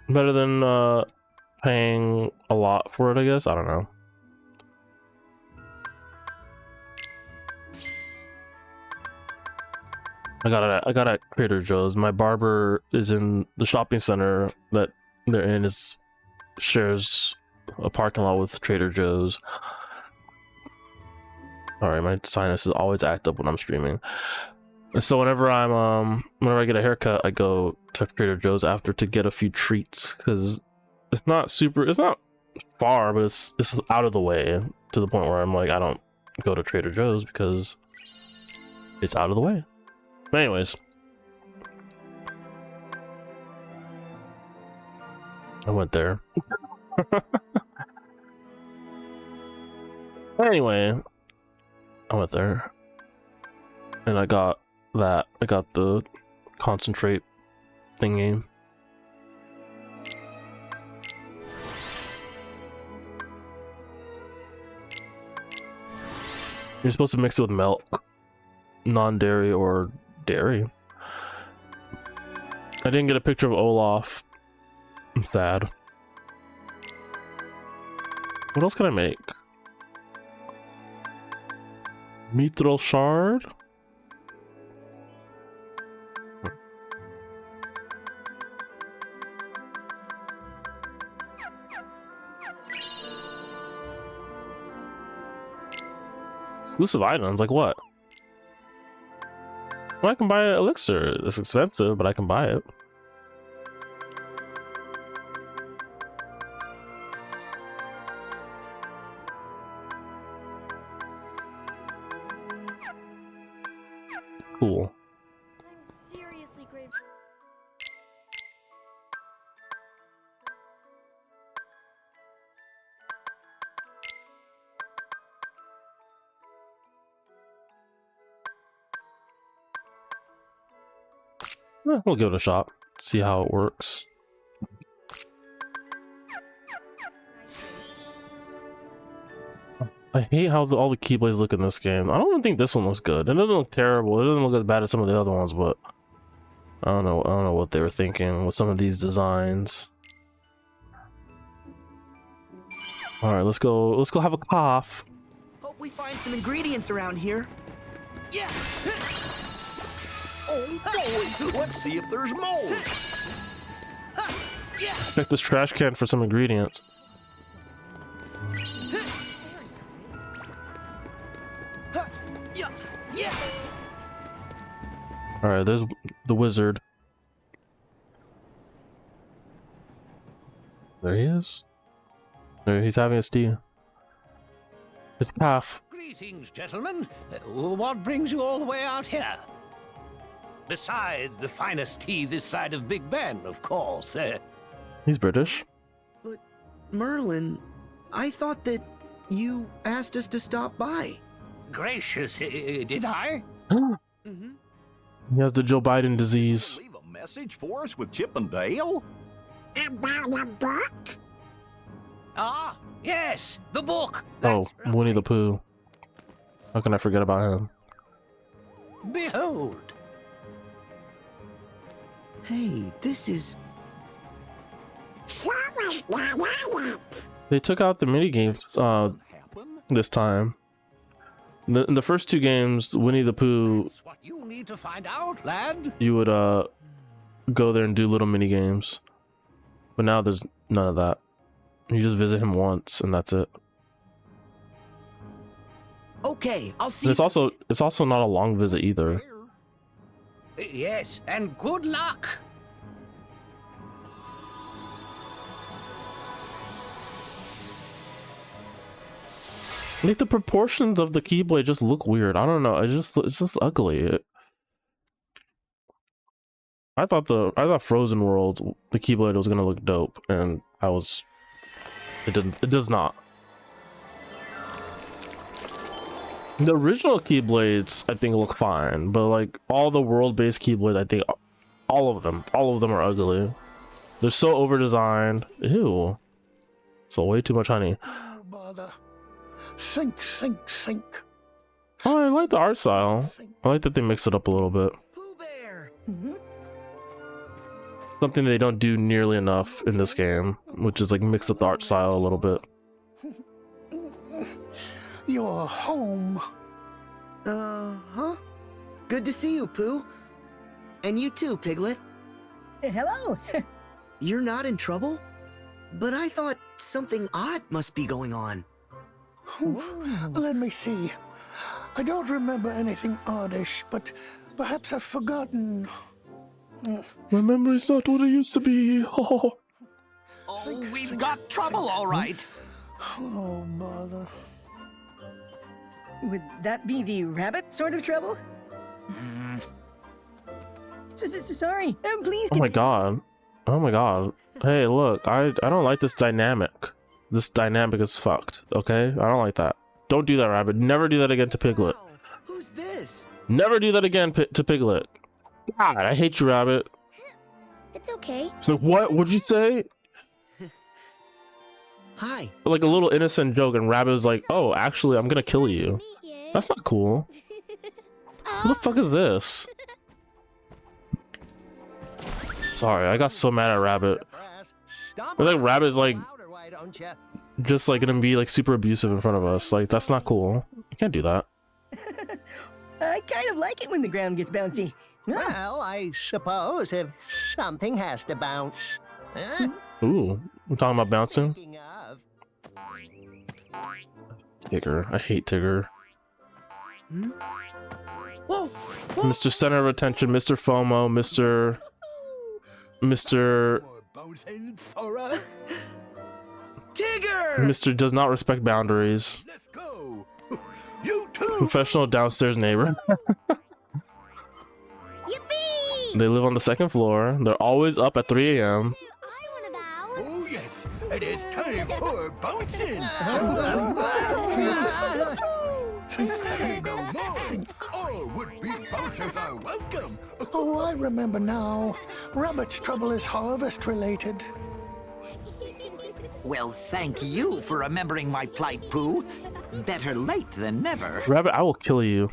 better than paying a lot for it, I guess. I don't know. I got it at Trader Joe's. My barber is in the shopping center that they're in, shares a parking lot with Trader Joe's. Sorry, my sinuses always act up when I'm streaming. And so whenever I get a haircut, I go to Trader Joe's after to get a few treats, because it's not far, but it's out of the way, to the point where I'm like, I don't go to Trader Joe's because it's out of the way. But anyways, I went there. Anyway, I went there and I got that. I got the concentrate thingy. You're supposed to mix it with milk, non-dairy or dairy. I didn't get a picture of Olaf. I'm sad. What else can I make? Mithril shard? Exclusive items? Like what? Well, I can buy an elixir. It's expensive, but I can buy it. Cool. I'm seriously grateful. We'll give it a shot. See how it works. I hate how all the keyblades look in this game. I don't even think this one looks good. It doesn't look terrible. It doesn't look as bad as some of the other ones, but I don't know what they were thinking with some of these designs. All right, let's go. Let's go have a cough. Hope we find some ingredients around here. Yeah. Oh boy, let's see if there's more. Check this trash can for some ingredients. All right, there's the wizard. There he is. There, he's having his tea. His cough. Greetings, gentlemen. What brings you all the way out here? Besides the finest tea this side of Big Ben, of course. He's British. But Merlin, I thought that you asked us to stop by. Gracious, did I? Mm-hmm. He has the Joe Biden disease. Leave a message for us with Chip and Dale? About a book? Ah, yes, the book. Oh, Winnie the Pooh. How can I forget about him? Behold. Hey, this is... They took out the mini games this time. In the first two games, Winnie the Pooh, That's what you need to find out, lad. you would go there and do little mini games. But now there's none of that. You just visit him once and that's it. Okay, I'll see. And it's also not a long visit either. Yes, and good luck. Like the proportions of the Keyblade just look weird. I don't know. It's just ugly. I thought Frozen World, the Keyblade was gonna look dope, and it didn't. It does not. The original Keyblades, I think, look fine, but like all the world-based Keyblades, I think all of them are ugly. They're so over-designed. Ew. So way too much honey. Oh, bother. Sink, sink, sink. Oh, I like the art style. I like that they mix it up a little bit. Pooh Bear. Something they don't do nearly enough in this game, which is like mix up the art style a little bit. You're home. Huh? Good to see you, Pooh. And you too, Piglet. Hello. You're not in trouble? But I thought something odd must be going on. Let me see. I don't remember anything oddish, but perhaps I've forgotten. My memory's not what it used to be. Oh, We've got trouble, all right. Oh, bother. Would that be the rabbit sort of trouble? Sorry. Please. oh my god. Oh my god. Hey, look, I don't like this dynamic. This dynamic is fucked, okay? I don't like that. Don't do that, Rabbit. Never do that again to Piglet. Wow, who's this? Never do that again to Piglet. God, I hate you, Rabbit. It's okay. So what? What'd you say? Hi. Like a little innocent joke, and Rabbit was like, "Oh, actually, I'm gonna kill you." That's not cool. Who the fuck is this? Sorry, I got so mad at Rabbit. I think Rabbit's like just like gonna be like super abusive in front of us. Like that's not cool. You can't do that. I kind of like it when the ground gets bouncy. Well, I suppose if something has to bounce. Ooh, we're talking about bouncing. Speaking of, Tigger, I hate Tigger. Whoa. Mr. Center of Attention, Mr. FOMO, Mr. Tigger! Mr. does not respect boundaries. Let's go. You too. Professional downstairs neighbor. Yippee! They live on the second floor. They're always up at 3 a.m. Oh yes, it is time for bouncing. Say no more. All would-be bouncers are welcome. oh, I remember now. Rabbit's trouble is harvest-related. Well, thank you for remembering my plight, Pooh. Better late than never. Rabbit, I will kill you.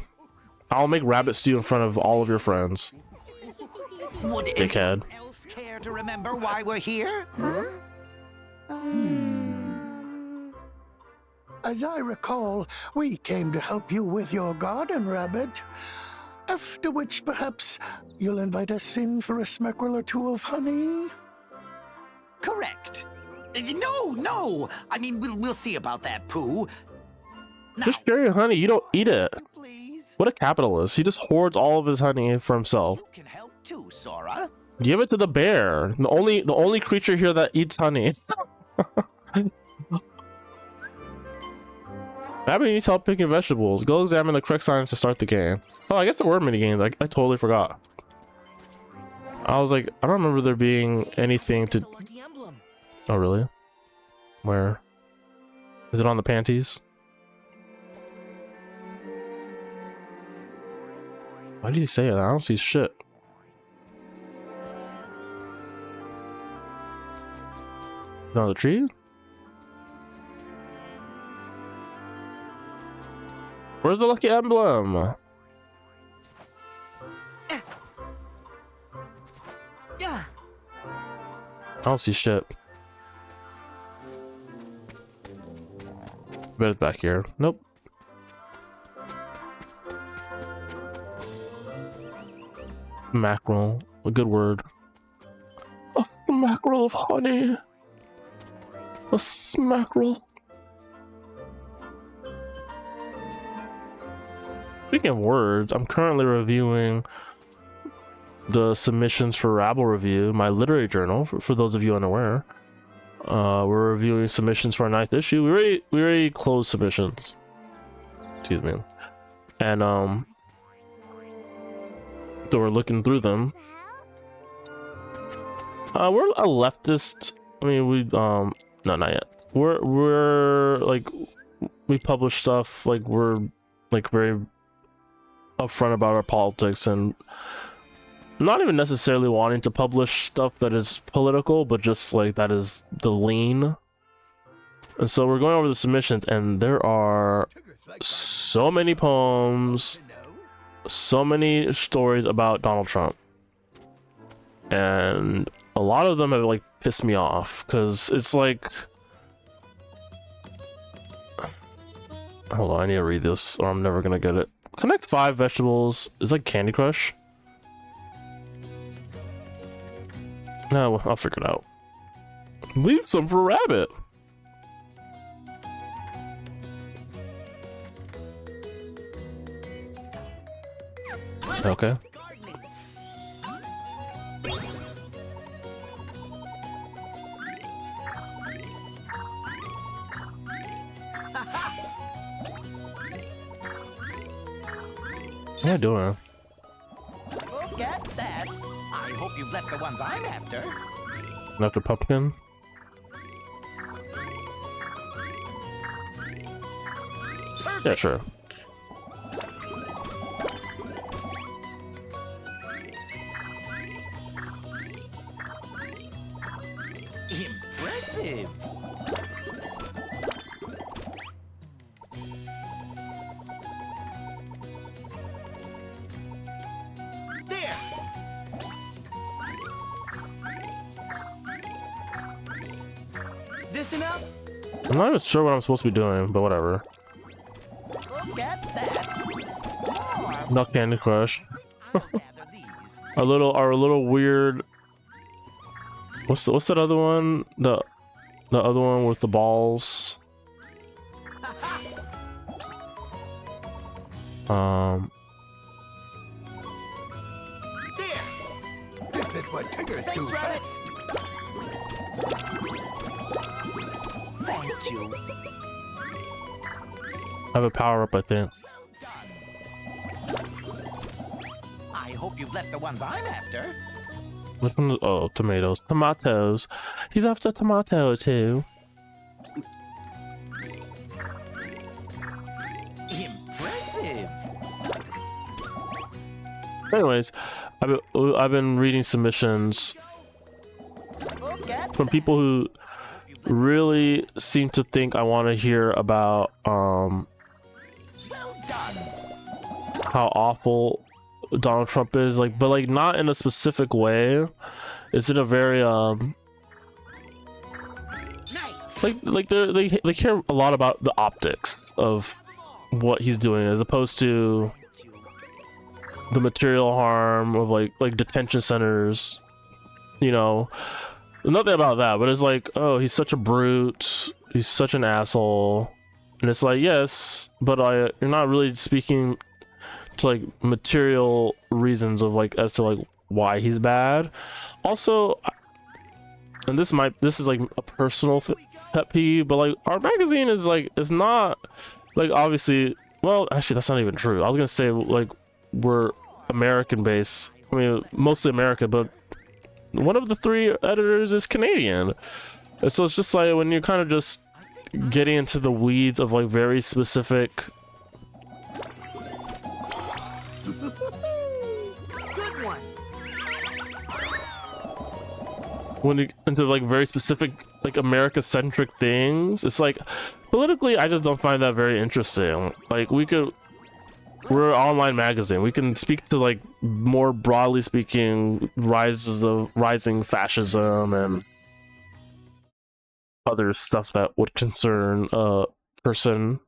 I'll make Rabbit stew in front of all of your friends. Would Dickhead. anyone else care to remember why we're here? As I recall, we came to help you with your garden, Rabbit. After which, perhaps, you'll invite us in for a smackerel or two of honey? Correct. No! I mean, we'll see about that, Pooh. Just share your honey. You don't eat it. What a capitalist. He just hoards all of his honey for himself. You can help too, Sora. Give it to the bear. The only creature here that eats honey. Rabbit needs help picking vegetables. Go examine the correct signs to start the game. Oh, I guess there were mini games. I totally forgot. I was like, I don't remember there being anything to... Oh, really? Where? Is it on the panties? Why did he say that? I don't see shit. On the tree? Where's the lucky emblem? I don't see shit. Bet it's back here. Nope. Mackerel. A good word. A smackerel of honey. A smackerel. Speaking of words, I'm currently reviewing the submissions for Rabble Review, my literary journal, for those of you unaware. We're reviewing submissions for our 9th issue. We already closed submissions. Excuse me. And so we're looking through them. We're a leftist. I mean, no, not yet. We're like, we publish stuff, like we're like very upfront about our politics and not even necessarily wanting to publish stuff that is political, but just like that is the lean. And so we're going over the submissions, and there are so many poems, so many stories about Donald Trump, and a lot of them have like pissed me off because it's like, hold on, I need to read this or I'm never gonna get it. Connect 5 vegetables is like Candy Crush. No, I'll figure it out. Leave some for Rabbit. Okay. What are you doing? Look at that. I hope you've left the ones I'm after. After pumpkin? Perfect. Yeah, sure. Impressive. There. This enough? I'm not even sure what I'm supposed to be doing, but whatever. Look at that. Not Candy Crush. our little weird. What's that other one? The other one with the balls. This is what Tiggers do best. Thank you. I have a power up, I think. I hope you've left the ones I'm after. Which one? Oh, tomatoes. Tomatoes. He's after tomato too. Impressive. Anyways, I've been reading submissions from people who really seem to think I want to hear about how awful Donald Trump is, like, but like not in a specific way. It's in a very Nice. like they care a lot about the optics of what he's doing as opposed to the material harm of like detention centers, you know. Nothing about that, but it's like, oh, he's such a brute, he's such an asshole, and it's like, yes, but you're not really speaking to like material reasons of like as to like why he's bad. Also, and this is like a personal pet peeve, but like our magazine is like, it's not like, obviously, well, actually that's not even true. I was gonna say like we're American based, I mean mostly America, but one of the 3 editors is Canadian, and so it's just like when you're kind of just getting into the weeds of like very specific Good one. when you into like very specific like America-centric things, it's like politically I just don't find that very interesting. Like we're an online magazine, we can speak to like more broadly speaking rising fascism and other stuff that would concern a person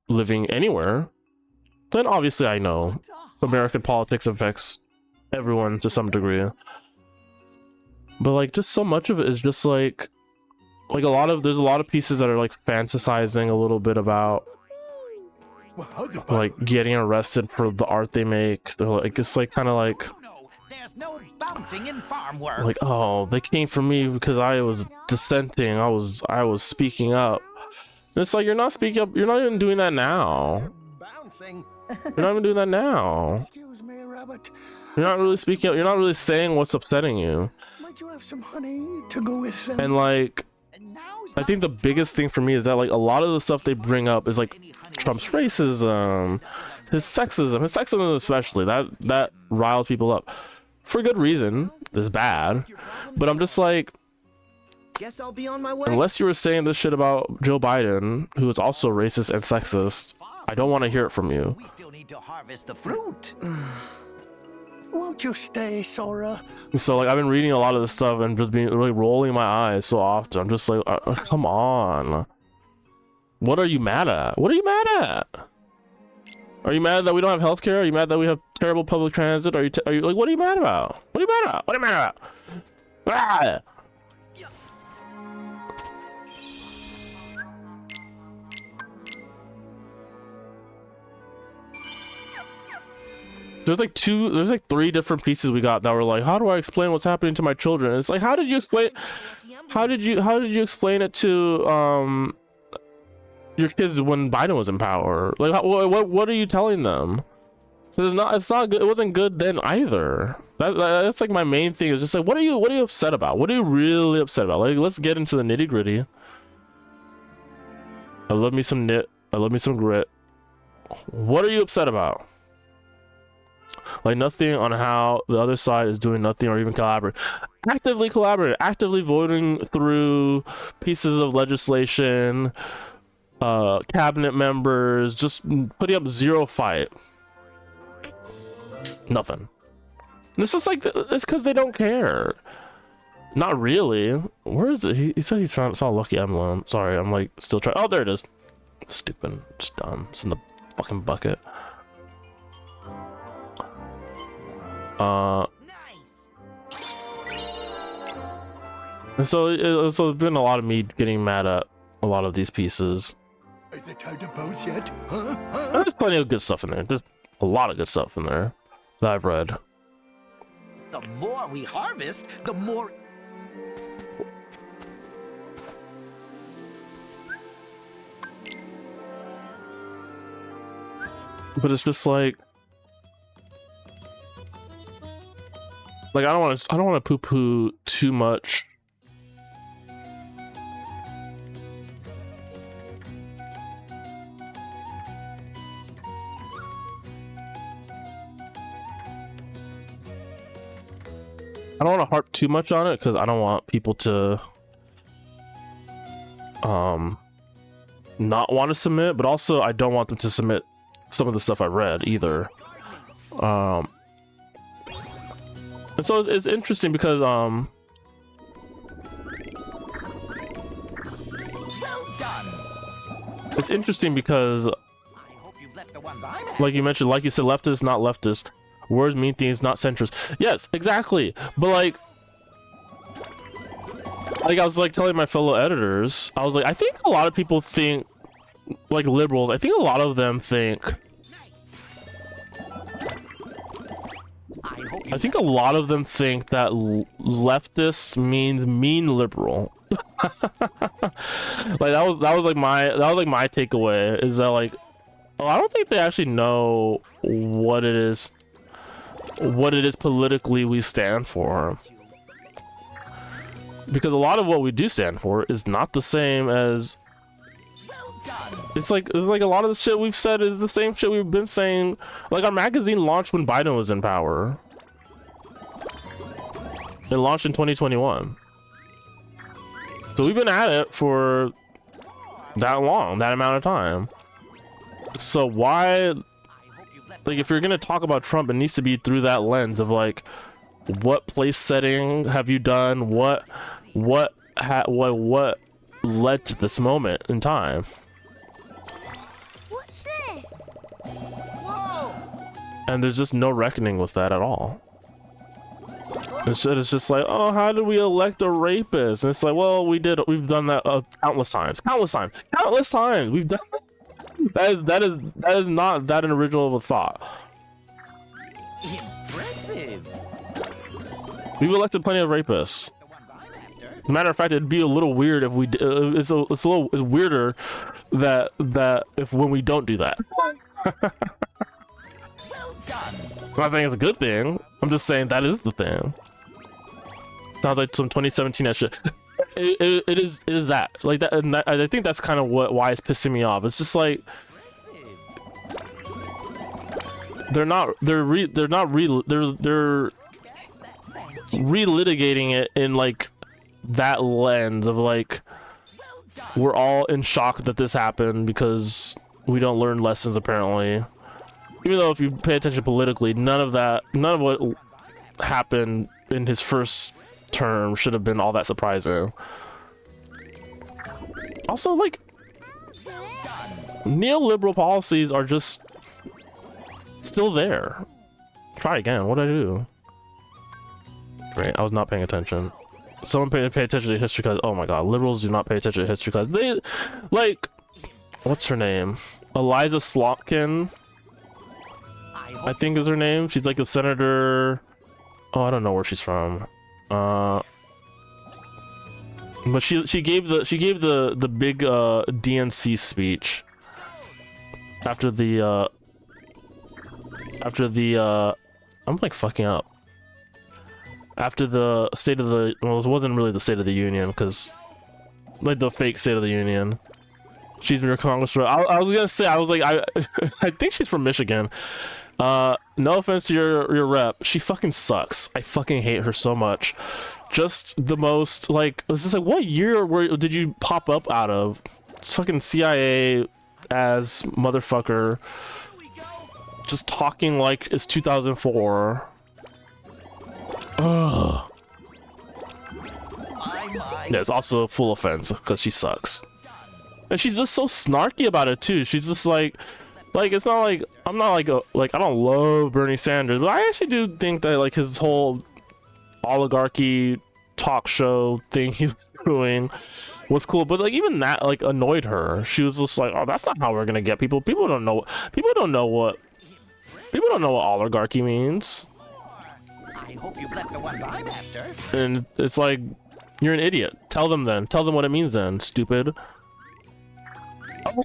living anywhere. Then obviously I know American politics affects everyone to some degree, but like just so much of it is just like there's a lot of pieces that are like fantasizing a little bit about like getting arrested for the art they make. They're like, it's like kind of like, There's no bouncing in farm work. like, oh, they came for me because I was dissenting, I was speaking up. And it's like, you're not speaking up, you're not even doing that now. You're not even doing that now. Excuse me, Rabbit. You're not really speaking up, you're not really saying what's upsetting you. Might you have some honey to go with them? And like, I think the biggest thing for me is that like a lot of the stuff they bring up is like Trump's racism, his sexism especially, that riles people up for good reason. Is bad, but I'm just like, Guess I'll be on my way. unless you were saying this shit about Joe Biden, who is also racist and sexist, I don't want to hear it from you. We still need to harvest the fruit. Won't you stay, Sora? So like I've been reading a lot of this stuff and just being really rolling my eyes so often. I'm just like, come on. What are you mad at? What are you mad at? Are you mad that we don't have healthcare? Are you mad that we have terrible public transit? Are you like, what are you mad about? What are you mad about? What are you mad about? Ah! There's like 3 different pieces we got that were like, how do I explain what's happening to my children? And it's like, how did you explain it to your kids when Biden was in power? Like, what are you telling them? It's not good. It wasn't good then either. That's like my main thing, is just like, what are you upset about? What are you really upset about? Like, let's get into the nitty gritty. I love me some grit. What are you upset about? Like, nothing on how the other side is doing nothing or even actively collaborating, actively voting through pieces of legislation, cabinet members, just putting up zero fight. Nothing. And it's just like, it's because they don't care. Not really. Where is it? He said he saw a lucky emblem. Sorry, I'm like still trying. Oh, there it is. Stupid. It's dumb. It's in the fucking bucket. And so it's been a lot of me getting mad at a lot of these pieces. Is it time to pose yet? Huh? There's plenty of good stuff in there. There's a lot of good stuff in there that I've read. The more we harvest, the more... But it's just like I don't want to poo-poo too much. I don't want to harp too much on it because I don't want people to not want to submit, but also I don't want them to submit some of the stuff I read either. And so it's interesting because it's interesting because, like you mentioned, like you said, leftist, not leftist. Words mean things, not centrist. Yes, exactly. But like I was like telling my fellow editors, I was like, I think a lot of people think, like liberals, I think a lot of them think, I think a lot of them think that leftist means mean liberal. Like that was like my takeaway, is that like, oh, I don't think they actually know what it is politically we stand for, because a lot of what we do stand for is not the same as, it's like a lot of the shit we've said is the same shit we've been saying. Like our magazine launched when Biden was in power. It launched in 2021. So we've been at it for that long, that amount of time. So why, like, if you're gonna talk about Trump, it needs to be through that lens of like, what place setting have you done? What led to this moment in time? What's this? And there's just no reckoning with that at all. It's just like, oh, how did we elect a rapist? And it's like, well, we've done that countless times. We've done that is not that original of a thought. Impressive. We've elected plenty of rapists. Matter of fact, it'd be a little weird if we it's weirder that if when we don't do that. I'm not saying it's a good thing. I'm just saying that is the thing. Sounds like some 2017 shit. It is that like that, and I think that's kind of why it's pissing me off. It's just like they're relitigating it in like that lens of like, we're all in shock that this happened because we don't learn lessons apparently. Even though if you pay attention politically, none of what happened in his first term should have been all that surprising. Also, like, neoliberal policies are just still there. Try again. What did I do? Great, I was not paying attention. Someone pay attention to history class. Oh my god, liberals do not pay attention to history class. They, like, what's her name? Eliza Slotkin, I think is her name. She's like a senator. Oh, I don't know where she's from. But she gave the big DNC speech after the I'm like fucking up. After the State of the, well, it wasn't really the State of the Union, because like the fake State of the Union. She's been your congressman. I was gonna say, I was like, I think she's from Michigan. No offense to your rep, she fucking sucks. I fucking hate her so much. Just the most, like, it's just like, what year did you pop up out of? Fucking CIA as motherfucker, just talking like it's 2004. Ugh. Yeah, it's also a full offense because she sucks, and she's just so snarky about it too. She's just like it's not like, I'm not like I don't love Bernie Sanders, but I actually do think that like his whole oligarchy talk show thing he's doing was cool, but like even that like annoyed her. She was just like, oh, that's not how we're gonna get people. People don't know what oligarchy means. I hope you've left the ones I'm after. And it's like, you're an idiot. Tell them then. Tell them what it means then, stupid. Oh.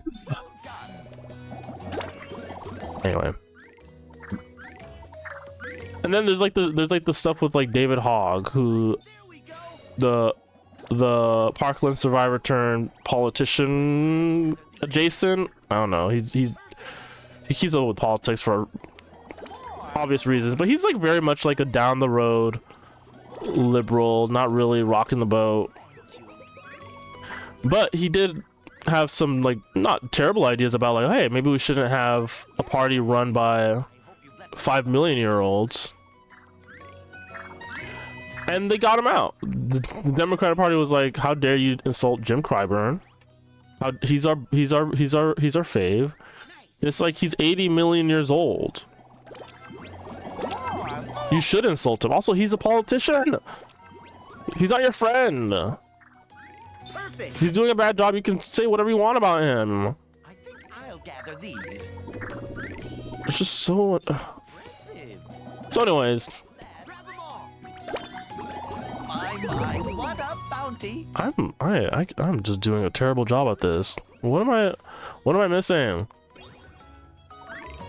Anyway. And then there's like the stuff with like David Hague, who the Parkland survivor turned politician adjacent. I don't know. He keeps up with politics for obvious reasons, but he's like very much like a down the road liberal, not really rocking the boat. But he did have some like not terrible ideas about like, hey, maybe we shouldn't have a party run by 5 million-year-olds. And they got him out. The Democratic Party was like, how dare you insult Jim Clyburn? He's our fave. It's like he's 80 million years old. You should insult him. Also, he's a politician. He's not your friend. Perfect. He's doing a bad job. You can say whatever you want about him. I think I'll gather these. It's just so. So, anyways. My, what a bounty. I'm just doing a terrible job at this. What am I missing?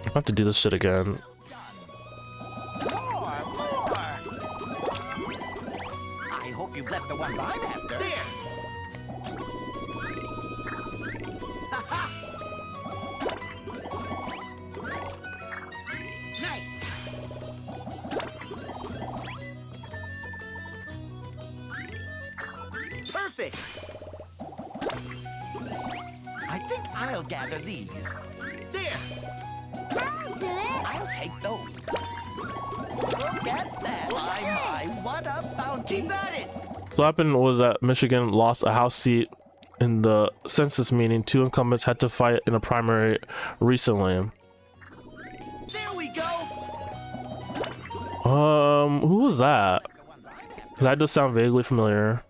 I have to do this shit again. More. I hope you've left the ones I'm after. There. Nice. Perfect. I think I'll gather these. There. I'll do it. I'll take those. Look at that. My, what a bounty. Keep at it. What happened was that Michigan lost a House seat in the census meeting. 2 incumbents had to fight in a primary recently. There we go. Who was that? That does sound vaguely familiar.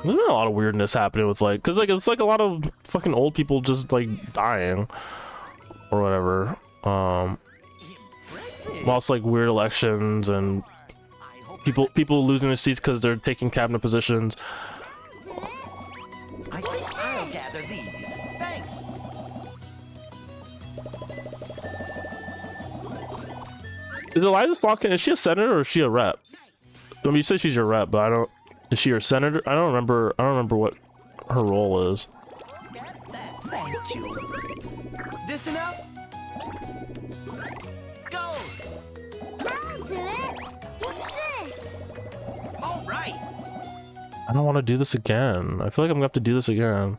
There's been a lot of weirdness happening with like, cause like it's like a lot of fucking old people just like dying or whatever. Whilst like weird elections and people losing their seats because they're taking cabinet positions. I think I'll gather these. Thanks. Is Eliza Slotkin, is she a senator or is she a rep? I mean, you say she's your rep, but I don't. Is she your senator? I don't remember what her role is. Thank you. This enough? Go. I'll do it. What's this? All right. I don't want to do this again. I feel like I'm gonna have to do this again.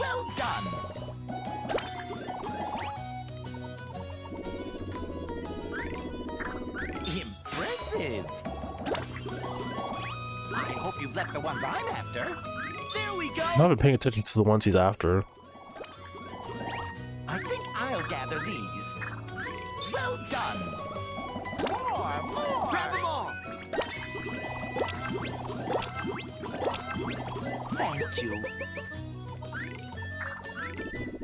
Well done. Impressive. I hope you've left the ones I'm after. There we go. I'm not even paying attention to the ones he's after. I think I'll gather these. Well done. More. Grab them all. Thank you.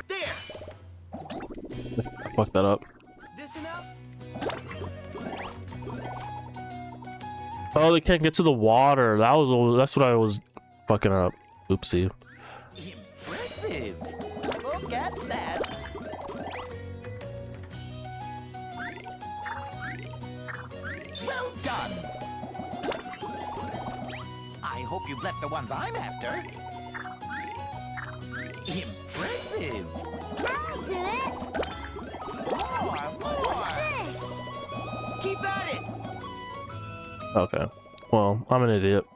There. I fucked that up. This enough? Oh, they can't get to the water. That's what I was fucking up. Oopsie. Impressive. Look at that. Well done. I hope you've left the ones I'm after. Impressive. I'll do it. More. Keep at it. Okay. Well, I'm an idiot.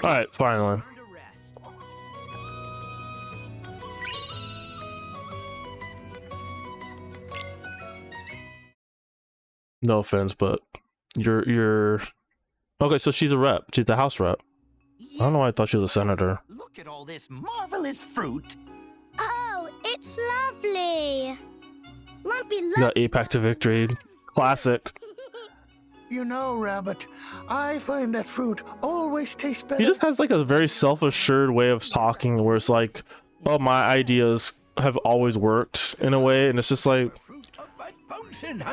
Alright, finally. No offense, but you're okay, so she's a rep. She's the House rep. I don't know why I thought she was a senator. Look at all this marvelous fruit. Oh, it's lovely. Lumpy, You got 8-pack to victory. Classic. You know, Rabbit, I find that fruit always tastes better. He just has like a very self-assured way of talking where it's like, oh, my ideas have always worked in a way, and it's just like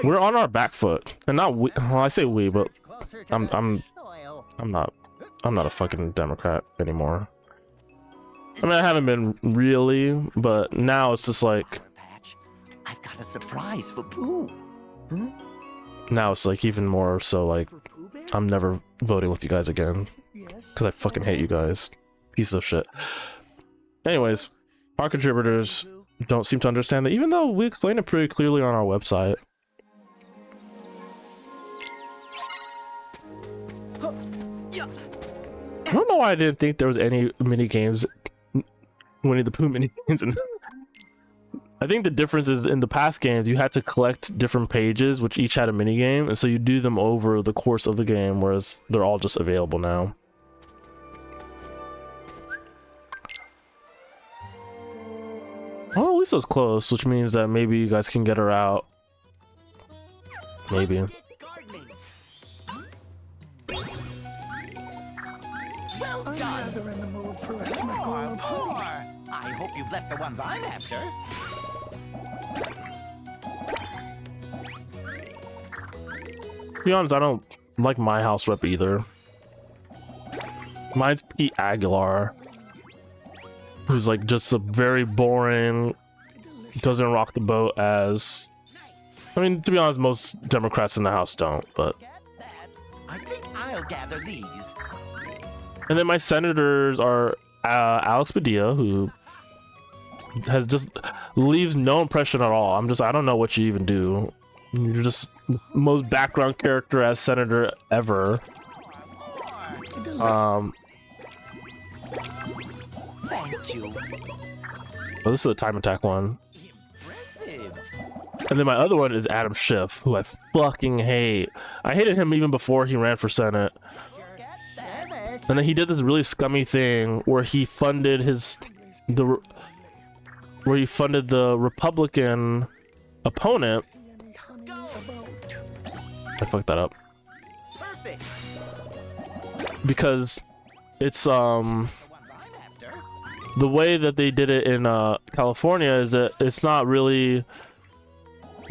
we're on our back foot. And not we, well, I say we, but I'm not a fucking Democrat anymore. I mean, I haven't been really, but now it's just like I've got a surprise for Pooh. now it's like even more so like I'm never voting with you guys again because I fucking hate you guys, pieces of shit. Anyways, our contributors don't seem to understand that, even though we explain it pretty clearly on our website. I don't know why I didn't think there was any mini games, Winnie the Pooh mini games. I think the difference is in the past games you had to collect different pages which each had a mini game, and so you do them over the course of the game, whereas they're all just available now. Melissa's close, which means that maybe you guys can get her out. Maybe. Well done. They're in the mood for a poor. I hope you've left the ones I'm after. To be honest, I don't like my house rep either. Mine's Pete Aguilar, who's like just a very boring, doesn't rock the boat as. I mean, to be honest, most Democrats in the House don't, but. I think I'll gather these. And then my senators are Alex Padilla, who has just leaves no impression at all. I don't know what you even do. You're just most background character as senator ever. Thank you. Well, this is a time attack one. And then my other one is Adam Schiff, who I fucking hate. I hated him even before he ran for Senate. And then he did this really scummy thing where he funded the Republican opponent. I fucked that up. Perfect. Because it's the way that they did it in California is that it's not really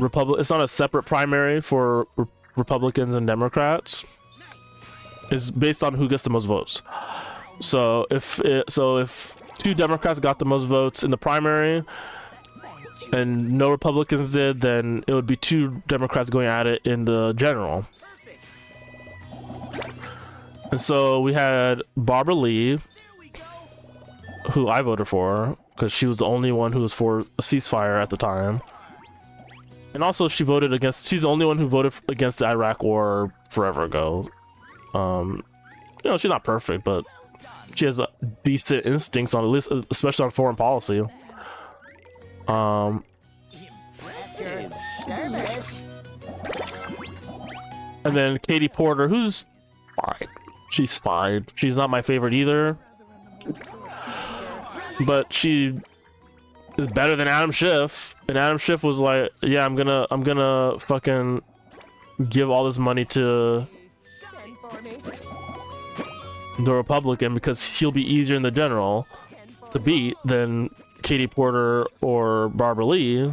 it's not a separate primary for Republicans and Democrats. It's based on who gets the most votes. So if two Democrats got the most votes in the primary and no Republicans did, then it would be two Democrats going at it in the general. And so we had Barbara Lee, who I voted for because she was the only one who was for a ceasefire at the time. And also she's the only one who voted against the Iraq war forever ago. You know, she's not perfect, but she has decent instincts on, at least, especially on foreign policy. And then Katie Porter, who's fine. She's fine. She's not my favorite either, but she is better than Adam Schiff. And Adam Schiff was like, "Yeah, I'm gonna fucking give all this money to the Republican because he'll be easier in the general to beat than Katie Porter or Barbara Lee."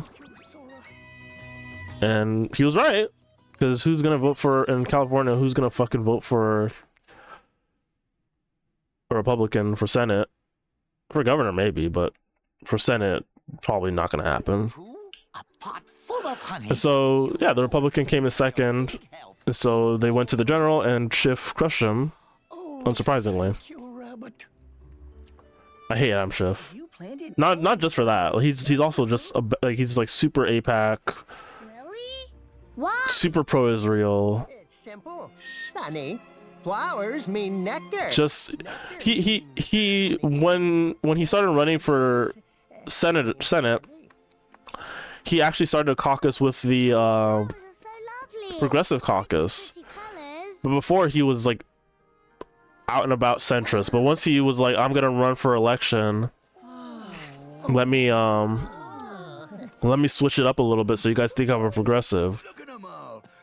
And he was right, because who's gonna vote for in California? Who's gonna fucking vote for a Republican for Senate? For governor, maybe, but for Senate, probably not gonna happen. And so, yeah, the Republican came in second, and so they went to the general, and Schiff crushed him, unsurprisingly. I hate Adam Schiff. Not just for that. He's also just he's like super APAC, What? super pro-Israel. It's simple, honey. Flowers mean nectar. Just he when he started running for Senate, he actually started a caucus with the Progressive Caucus. But before, he was like out and about centrist. But once he was like, I'm gonna run for election, let me switch it up a little bit so you guys think I'm a progressive.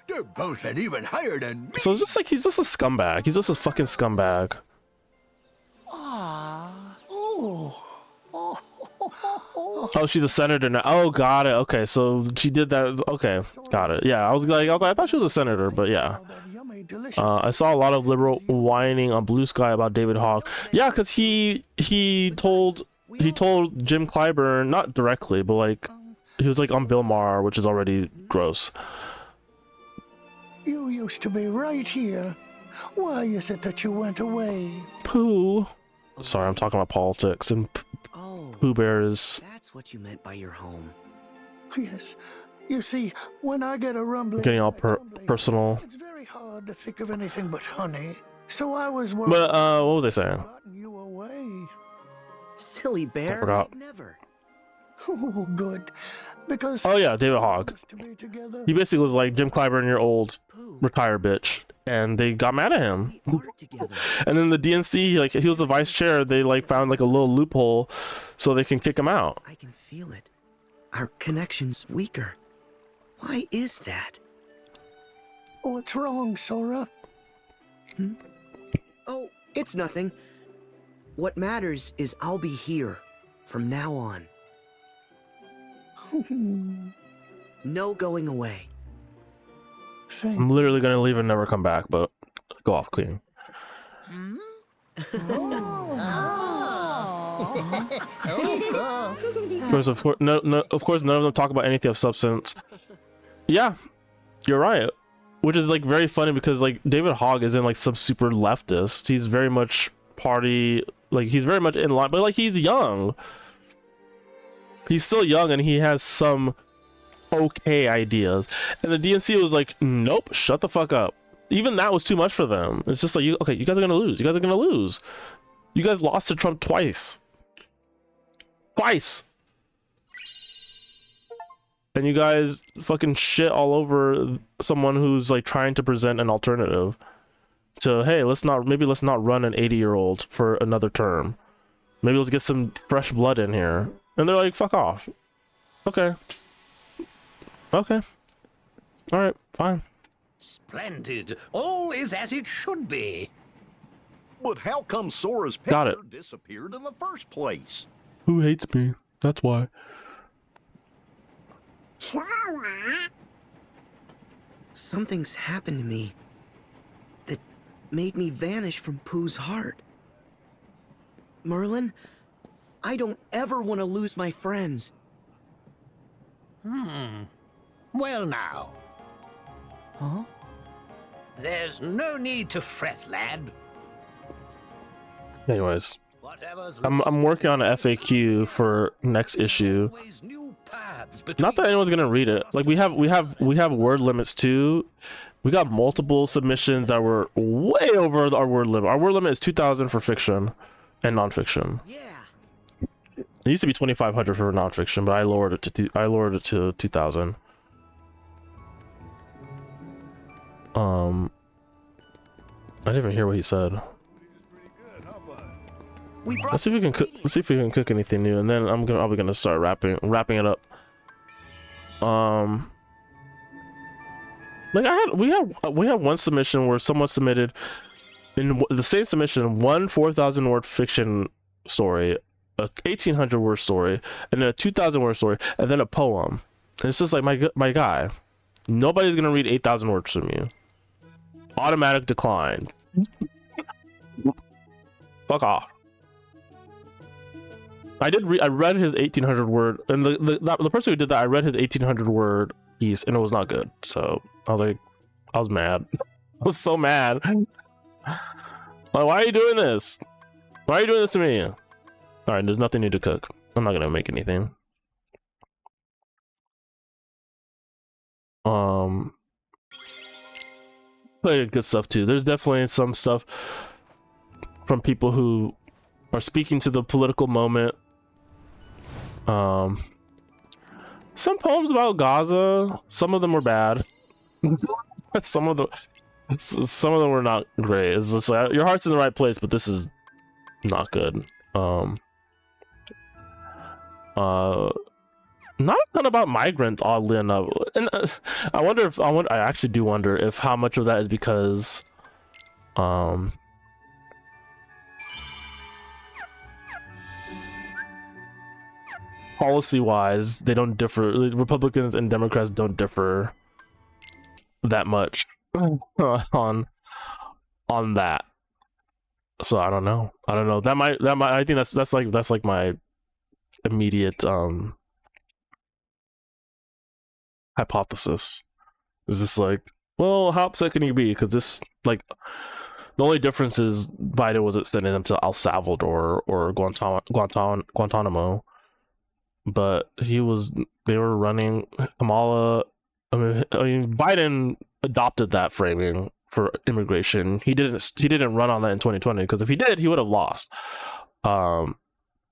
They're both and even higher than me. So it's just like he's just a scumbag. He's just a fucking scumbag. Oh, she's a senator now. Oh, got it. Okay, so she did that. Okay, got it. Yeah, I thought she was a senator, but yeah. I saw a lot of liberal whining on Blue Sky about David Hogg. Yeah, because he told Jim Clyburn, not directly, but like he was like on Bill Maher, which is already gross. You used to be right here. Why is it that you went away? Pooh. Sorry, I'm talking about politics, and Pooh Bear is. That's what you meant by your home. Yes. You see, when I get a rumbling, Getting all personal. it's very hard to think of anything but honey. So I was worried. But what was I saying? You away. Silly bear. I forgot. Never. Oh, good. Because. Oh yeah, David Hogg. He basically was like, Jim Clyburn, you're old, retire, bitch, and they got mad at him. And then the DNC, like he was the vice chair, they like found like a little loophole so they can kick him out. I can feel it. our connection's weaker. Why is that? What's wrong, Sora? Oh, it's nothing. What matters is I'll be here from now on. No going away. I'm literally gonna leave and never come back, but go off, Queen. Of course, none of them talk about anything of substance. Yeah, you're right. Which is like very funny because like David Hague isn't like some super leftist. He's very much party, like he's very much in line, but like he's young. He's still young and he has some okay ideas. And the DNC was like, nope, shut the fuck up. Even that was too much for them. It's just like, you guys are gonna lose. You guys are gonna lose. You guys lost to Trump twice. And you guys fucking shit all over someone who's like trying to present an alternative to, hey, let's not run an 80-year-old for another term. Maybe let's get some fresh blood in here. And they're like, fuck off. Okay. All right, fine. Splendid. All is as it should be. But how come Sora's picture disappeared in the first place? Who hates me? That's why. Something's happened to me that made me vanish from Pooh's heart. Merlin, I don't ever want to lose my friends. Well now. Huh? There's no need to fret, lad. Anyways, I'm working on an FAQ for next issue. Not that anyone's gonna read it. Like we have word limits too. We got multiple submissions that were way over our word limit. Our word limit is 2,000 for fiction and nonfiction. Yeah. It used to be 2,500 for nonfiction, but I lowered it to 2,000. I didn't even hear what he said. Let's see if we can cook. Let's see if we can cook anything new, and then I'm probably gonna start wrapping it up. Like we had one submission where someone submitted in the same submission one 4,000 word fiction story, a 1,800 word story, and then a 2,000 word story, and then a poem. And it's just like my guy, nobody's gonna read 8,000 words from you. Automatic decline. Fuck off. I read his 1,800 word, and the person who did that, I read his 1,800 word piece, and it was not good. So I was mad. I was so mad. Like, why are you doing this? Why are you doing this to me? All right, there's nothing new to cook. I'm not gonna make anything. Played good stuff too. There's definitely some stuff from people who are speaking to the political moment. Some poems about Gaza, some of them were bad. some of them were not great. It's just like your heart's in the right place, but this is not good. Not a ton about migrants, oddly enough. And I actually do wonder if how much of that is because policy-wise, they don't differ. Republicans and Democrats don't differ that much on that. So I don't know. That might. I think that's like my immediate hypothesis. Is this like, well, how upset can you be? Because this, like, the only difference is Biden wasn't sending them to El Salvador or Guantanamo. But they were running Kamala. I mean, Biden adopted that framing for immigration. He didn't run on that in 2020 because if he did, he would have lost. But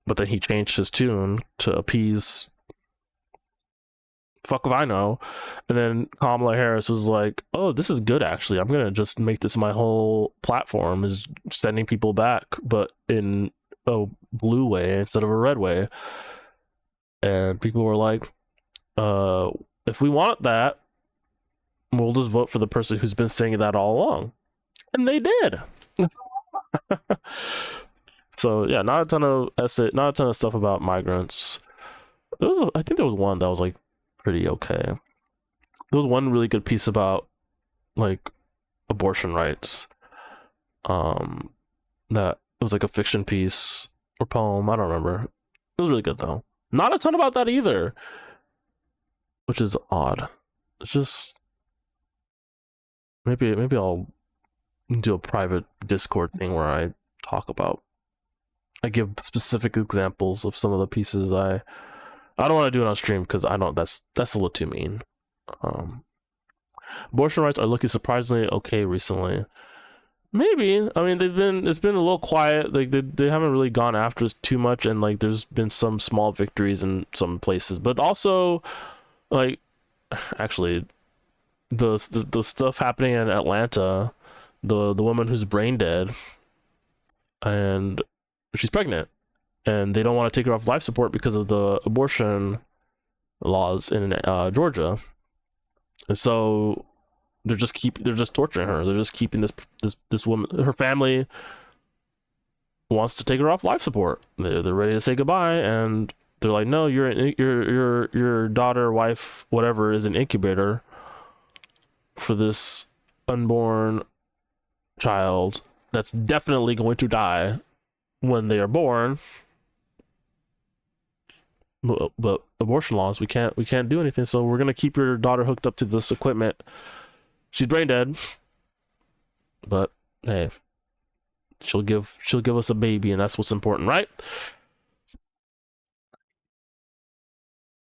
then he changed his tune to appease. Fuck if I know. And then Kamala Harris was like, "Oh, this is good. Actually, I'm gonna just make this my whole platform is sending people back, but in a blue way instead of a red way." And people were like, if we want that, we'll just vote for the person who's been saying that all along. And they did. So yeah, not a ton of stuff about migrants. I think there was one that was like pretty okay. There was one really good piece about like abortion rights. That it was like a fiction piece or poem, I don't remember. It was really good though. Not a ton about that either, which is odd. It's just maybe I'll do a private Discord thing where I give specific examples of some of the pieces. I don't want to do it on stream because I don't. That's a little too mean. Abortion rights are looking surprisingly okay recently. Maybe. I mean, it's been a little quiet. Like they haven't really gone after us too much, and like there's been some small victories in some places, but also like actually the stuff happening in Atlanta, the woman who's brain dead and she's pregnant and they don't want to take her off life support because of the abortion laws in Georgia, and so they're just torturing her. They're just keeping this woman. Her family wants to take her off life support. They're ready to say goodbye, and they're like, no, your daughter, wife, whatever, is an incubator for this unborn child that's definitely going to die when they are born. But abortion laws, we can't do anything. So we're gonna keep your daughter hooked up to this equipment. She's brain dead, but hey, she'll give us a baby, and that's what's important, right?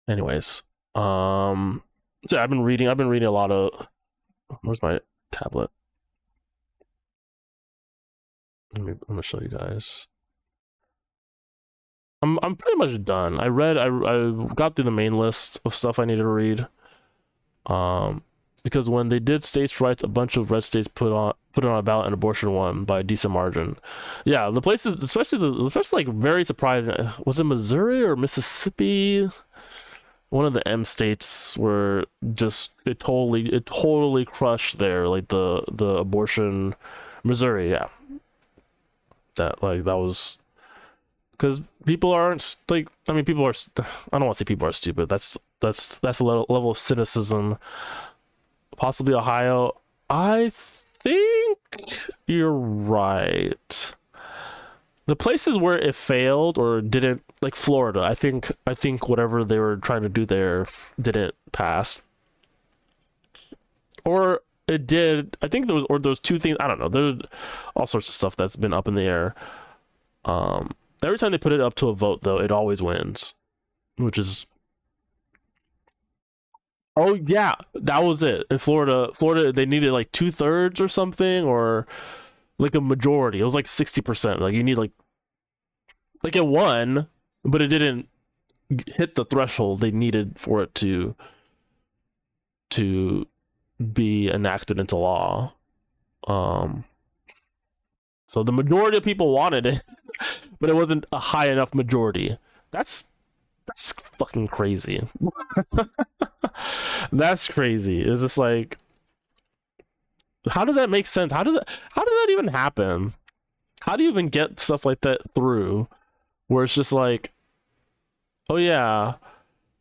Anyways, so I've been reading a lot of. Where's my tablet? Let me show you guys. I'm pretty much done. I got through the main list of stuff I needed to read. Because when they did states' rights, a bunch of red states put on a ballot and abortion won by a decent margin. Yeah, the places, especially like very surprising. Was it Missouri or Mississippi? One of the M states were just it totally crushed there. Like the abortion, Missouri, yeah. That was because people aren't like. I mean, people are. I don't want to say people are stupid. That's a level of cynicism. Possibly Ohio. I think you're right. The places where it failed or didn't, like Florida, I think whatever they were trying to do there didn't pass. Or it did. I think those two things. I don't know. There's all sorts of stuff that's been up in the air. Every time they put it up to a vote, though, it always wins, which is. Oh yeah, that was it. In Florida, they needed like 2/3 or something, or like a majority. It was like 60%. Like you need like it won, but it didn't hit the threshold they needed for it to be enacted into law. So the majority of people wanted it, but it wasn't a high enough majority. That's fucking crazy. That's crazy. It's just like, how does that make sense? How does that even happen? How do you even get stuff like that through, where it's just like, oh yeah,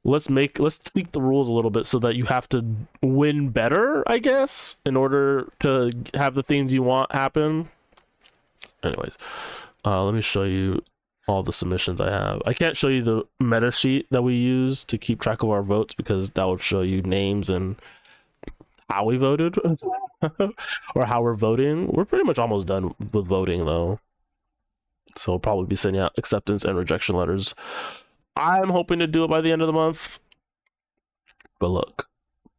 let's tweak the rules a little bit so that you have to win better, I guess, in order to have the things you want happen. Anyways, let me show you all the submissions I have. I can't show you the meta sheet that we use to keep track of our votes because that would show you names and how we voted or how we're voting. We're pretty much almost done with voting though, so we'll probably be sending out acceptance and rejection letters. I'm hoping to do it by the end of the month, but look,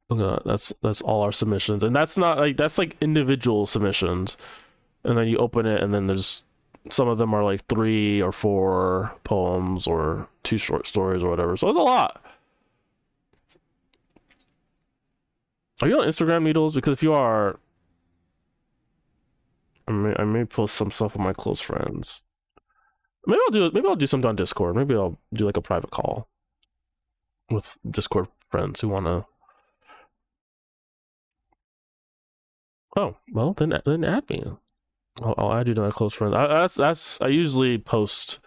that's all our submissions, and that's not like, that's like individual submissions, and then you open it and then there's some of them are like 3 or 4 poems or 2 short stories or whatever. So it's a lot. Are you on Instagram, Needles? Because if you are, I may post some stuff with my close friends. Maybe I'll do something on Discord. Maybe I'll do like a private call with Discord friends who want to. Oh, well, then add me. I'll add you to my close friends. I usually post.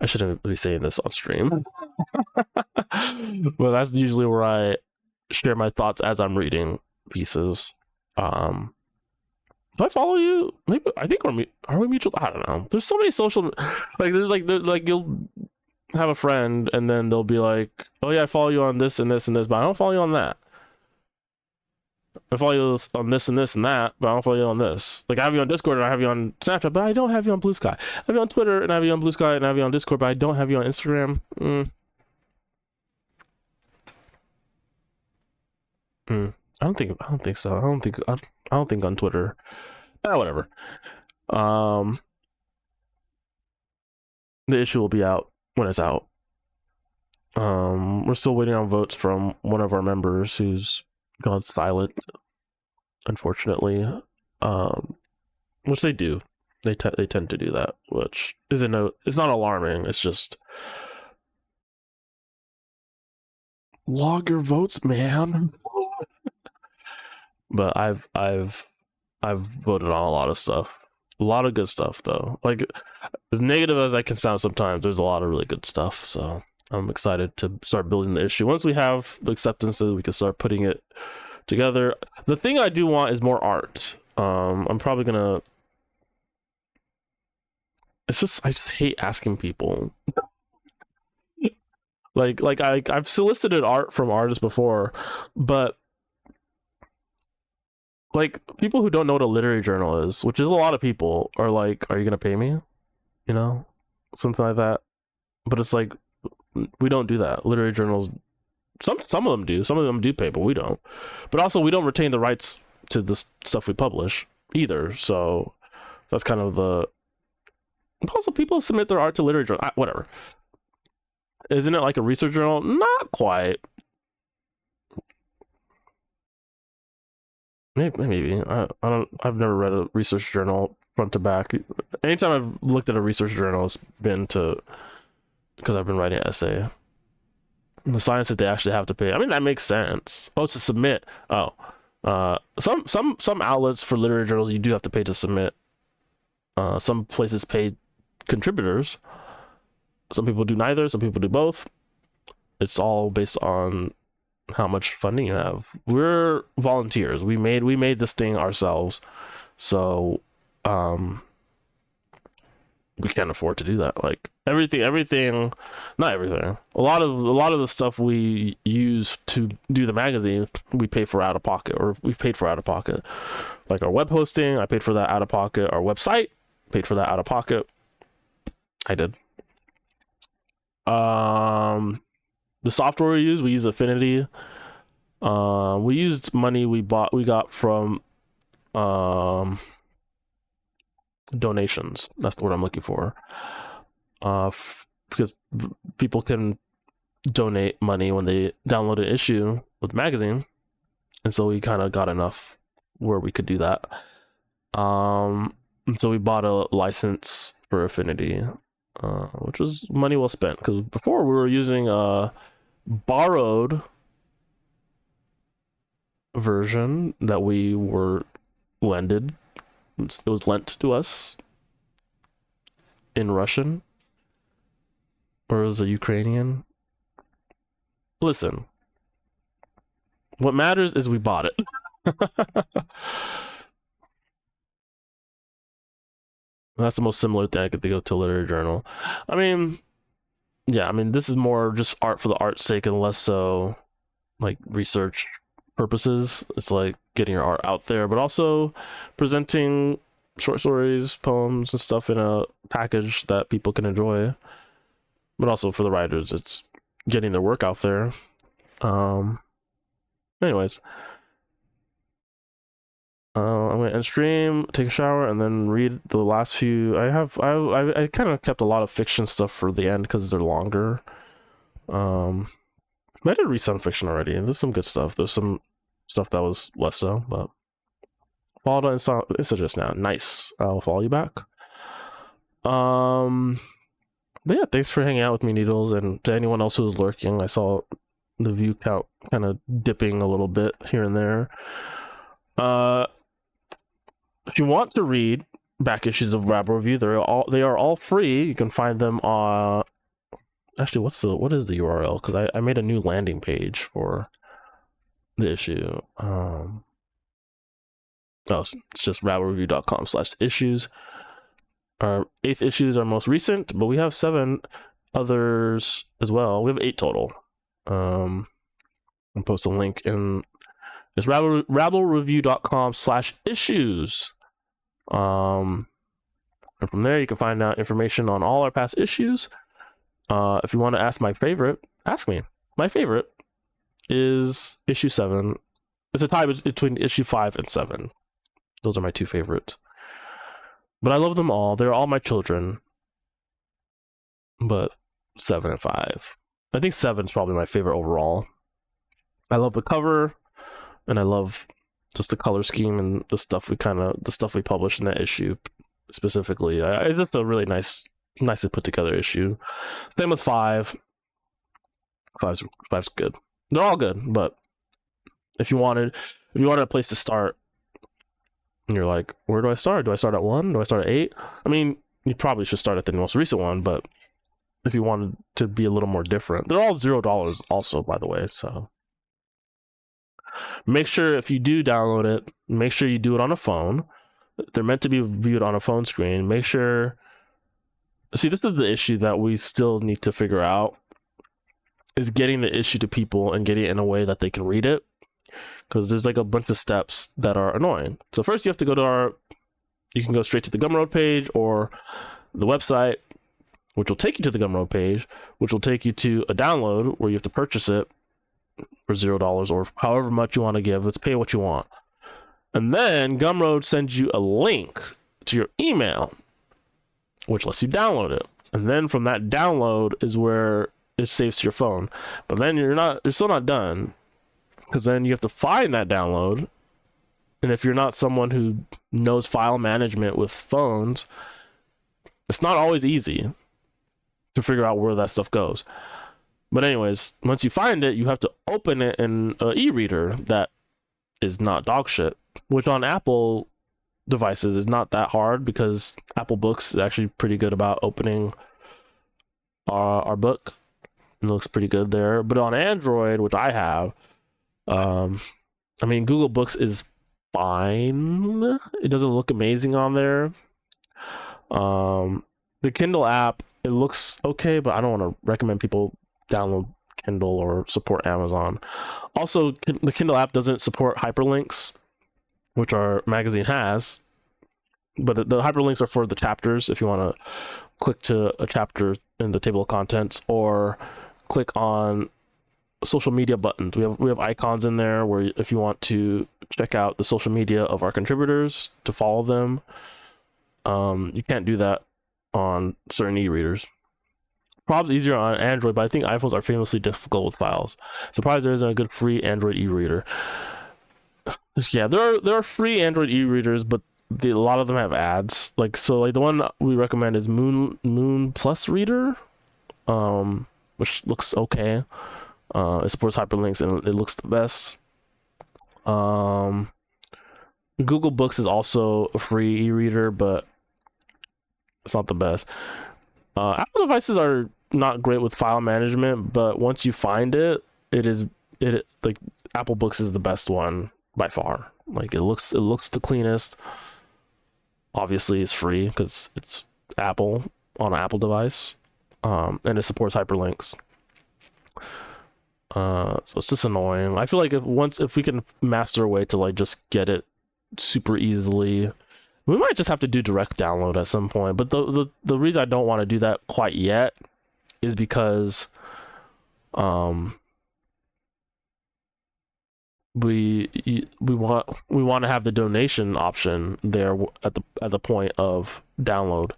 I shouldn't be saying this on stream, but that's usually where I share my thoughts as I'm reading pieces. Do I follow you? Maybe I think are we mutual? I don't know. There's so many social there's like you'll have a friend and then they'll be like, oh yeah, I follow you on this and this and this, but I don't follow you on that. I follow you on this and this and that, but I don't follow you on this. Like I have you on Discord and I have you on Snapchat, but I don't have you on Blue Sky. I have you on Twitter and I have you on Blue Sky and I have you on Discord, but I don't have you on Instagram. I don't think so. I don't think on Twitter. Whatever. The issue will be out when it's out. We're still waiting on votes from one of our members who's gone silent, unfortunately. Which they do. They tend to do that, which it's not alarming. It's just log your votes, man. But I've voted on a lot of stuff. A lot of good stuff, though. Like, as negative as I can sound sometimes, there's a lot of really good stuff. So I'm excited to start building the issue. Once we have the acceptances, we can start putting it together. The thing I do want is more art. I'm probably gonna. I just hate asking people. I've solicited art from artists before, but like people who don't know what a literary journal is, which is a lot of people, are like, are you gonna pay me? You know, something like that. But it's like, we don't do that. Literary journals, some of them do, some of them do pay, but we don't. But also we don't retain the rights to the stuff we publish either. So that's kind of the. Also, people submit their art to literary journal. Whatever. Isn't it like a research journal? Not quite. Maybe. I've never read a research journal front to back. Anytime I've looked at a research journal, it's been because I've been writing an essay. The science that they actually have to pay. I mean, that makes sense. Oh, to submit. Oh, some outlets for literary journals you do have to pay to submit. Some places pay contributors. Some people do neither. Some people do both. It's all based on how much funding you have. We're volunteers. We made this thing ourselves, so we can't afford to do that. Like everything, not everything. A lot of the stuff we use to do the magazine, we pay for out of pocket, or we paid for out of pocket. Like our web hosting, I paid for that out of pocket. Our website, paid for that out of pocket. I did. The software we use Affinity. We used money we got from donations. That's the word I'm looking for. Because people can donate money when they download an issue with the magazine, and so we kind of got enough where we could do that. And so we bought a license for Affinity, which was money well spent, because before we were using a borrowed version that we were lended. It was lent to us in Russian, or was it Ukrainian? Listen, what matters is we bought it. That's the most similar thing I could think of to a literary journal. I mean, yeah, I mean, this is more just art for the art's sake and less so like research purposes. It's like getting your art out there, but also presenting short stories, poems, and stuff in a package that people can enjoy. But also for the writers, it's getting their work out there. Anyways, I'm gonna end stream, take a shower, and then read the last few. I kind of kept a lot of fiction stuff for the end because they're longer. I did read some fiction already, and there's some good stuff. There's some stuff that was less so, but follow it's just now. Nice. I'll follow you back. But yeah, thanks for hanging out with me, Needles, and to anyone else who was lurking. I saw the view count kind of dipping a little bit here and there. If you want to read back issues of Rabbit Review, they are all free. You can find them on. Actually, what is the URL? Because I made a new landing page for the issue. It's just rabbitreview.com/issues. Our 8th issue is our most recent, but we have 7 others as well. We have 8 total. I'll post a link in. It's rabblereview.com/issues. And from there you can find out information on all our past issues. If you want to ask my favorite, ask me. My favorite is issue 7. It's a tie between issue 5 and 7. Those are my 2 favorites. But I love them all. They're all my children. But 7 and 5. I think 7 is probably my favorite overall. I love the cover, and I love just the color scheme and the stuff we published in that issue specifically. It's just a really nicely put together issue. Same with 5. 5's good. They're all good, but if you wanted a place to start, and you're like, where do I start? Do I start at 1? Do I start at 8? I mean, you probably should start at the most recent one, but if you wanted to be a little more different, they're all $0 also, by the way. So make sure if you do download it, make sure you do it on a phone. They're meant to be viewed on a phone screen. Make sure. See, this is the issue that we still need to figure out, is getting the issue to people and getting it in a way that they can read it, because there's like a bunch of steps that are annoying. So first you have to go you can go straight to the Gumroad page or the website, which will take you to the Gumroad page, which will take you to a download where you have to purchase it for $0 or however much you want to give. Let's pay what you want. And then Gumroad sends you a link to your email, which lets you download it. And then from that download is where it saves to your phone. But then you're still not done, because then you have to find that download. And if you're not someone who knows file management with phones, it's not always easy to figure out where that stuff goes. But anyways, once you find it, you have to open it in an e-reader that is not dog shit, which on Apple devices is not that hard, because Apple Books is actually pretty good about opening our book. It looks pretty good there. But on Android, which I have, I mean, Google Books is fine. It doesn't look amazing on there. The Kindle app, it looks okay, but I don't want to recommend people download Kindle or support Amazon. Also, the Kindle app doesn't support hyperlinks, which our magazine has, but the hyperlinks are for the chapters. If you want to click to a chapter in the table of contents, or click on social media buttons. We have icons in there where if you want to check out the social media of our contributors to follow them, you can't do that on certain e-readers. Probably easier on Android, but I think iPhones are famously difficult with files. Surprised there isn't a good free Android e-reader. Yeah, there are free Android e-readers, but a lot of them have ads. Like the one we recommend is Moon Plus Reader, which looks okay. It supports hyperlinks and it looks the best. Google Books is also a free e-reader, but it's not the best. Apple devices are not great with file management, but once you find it like Apple Books is the best one by far. Like it looks the cleanest. Obviously it's free because it's Apple on an Apple device, and it supports hyperlinks. So it's just annoying. I feel like if we can master a way to like just get it super easily, we might just have to do direct download at some point. But the reason I don't want to do that quite yet is because we want to have the donation option there at the point of download,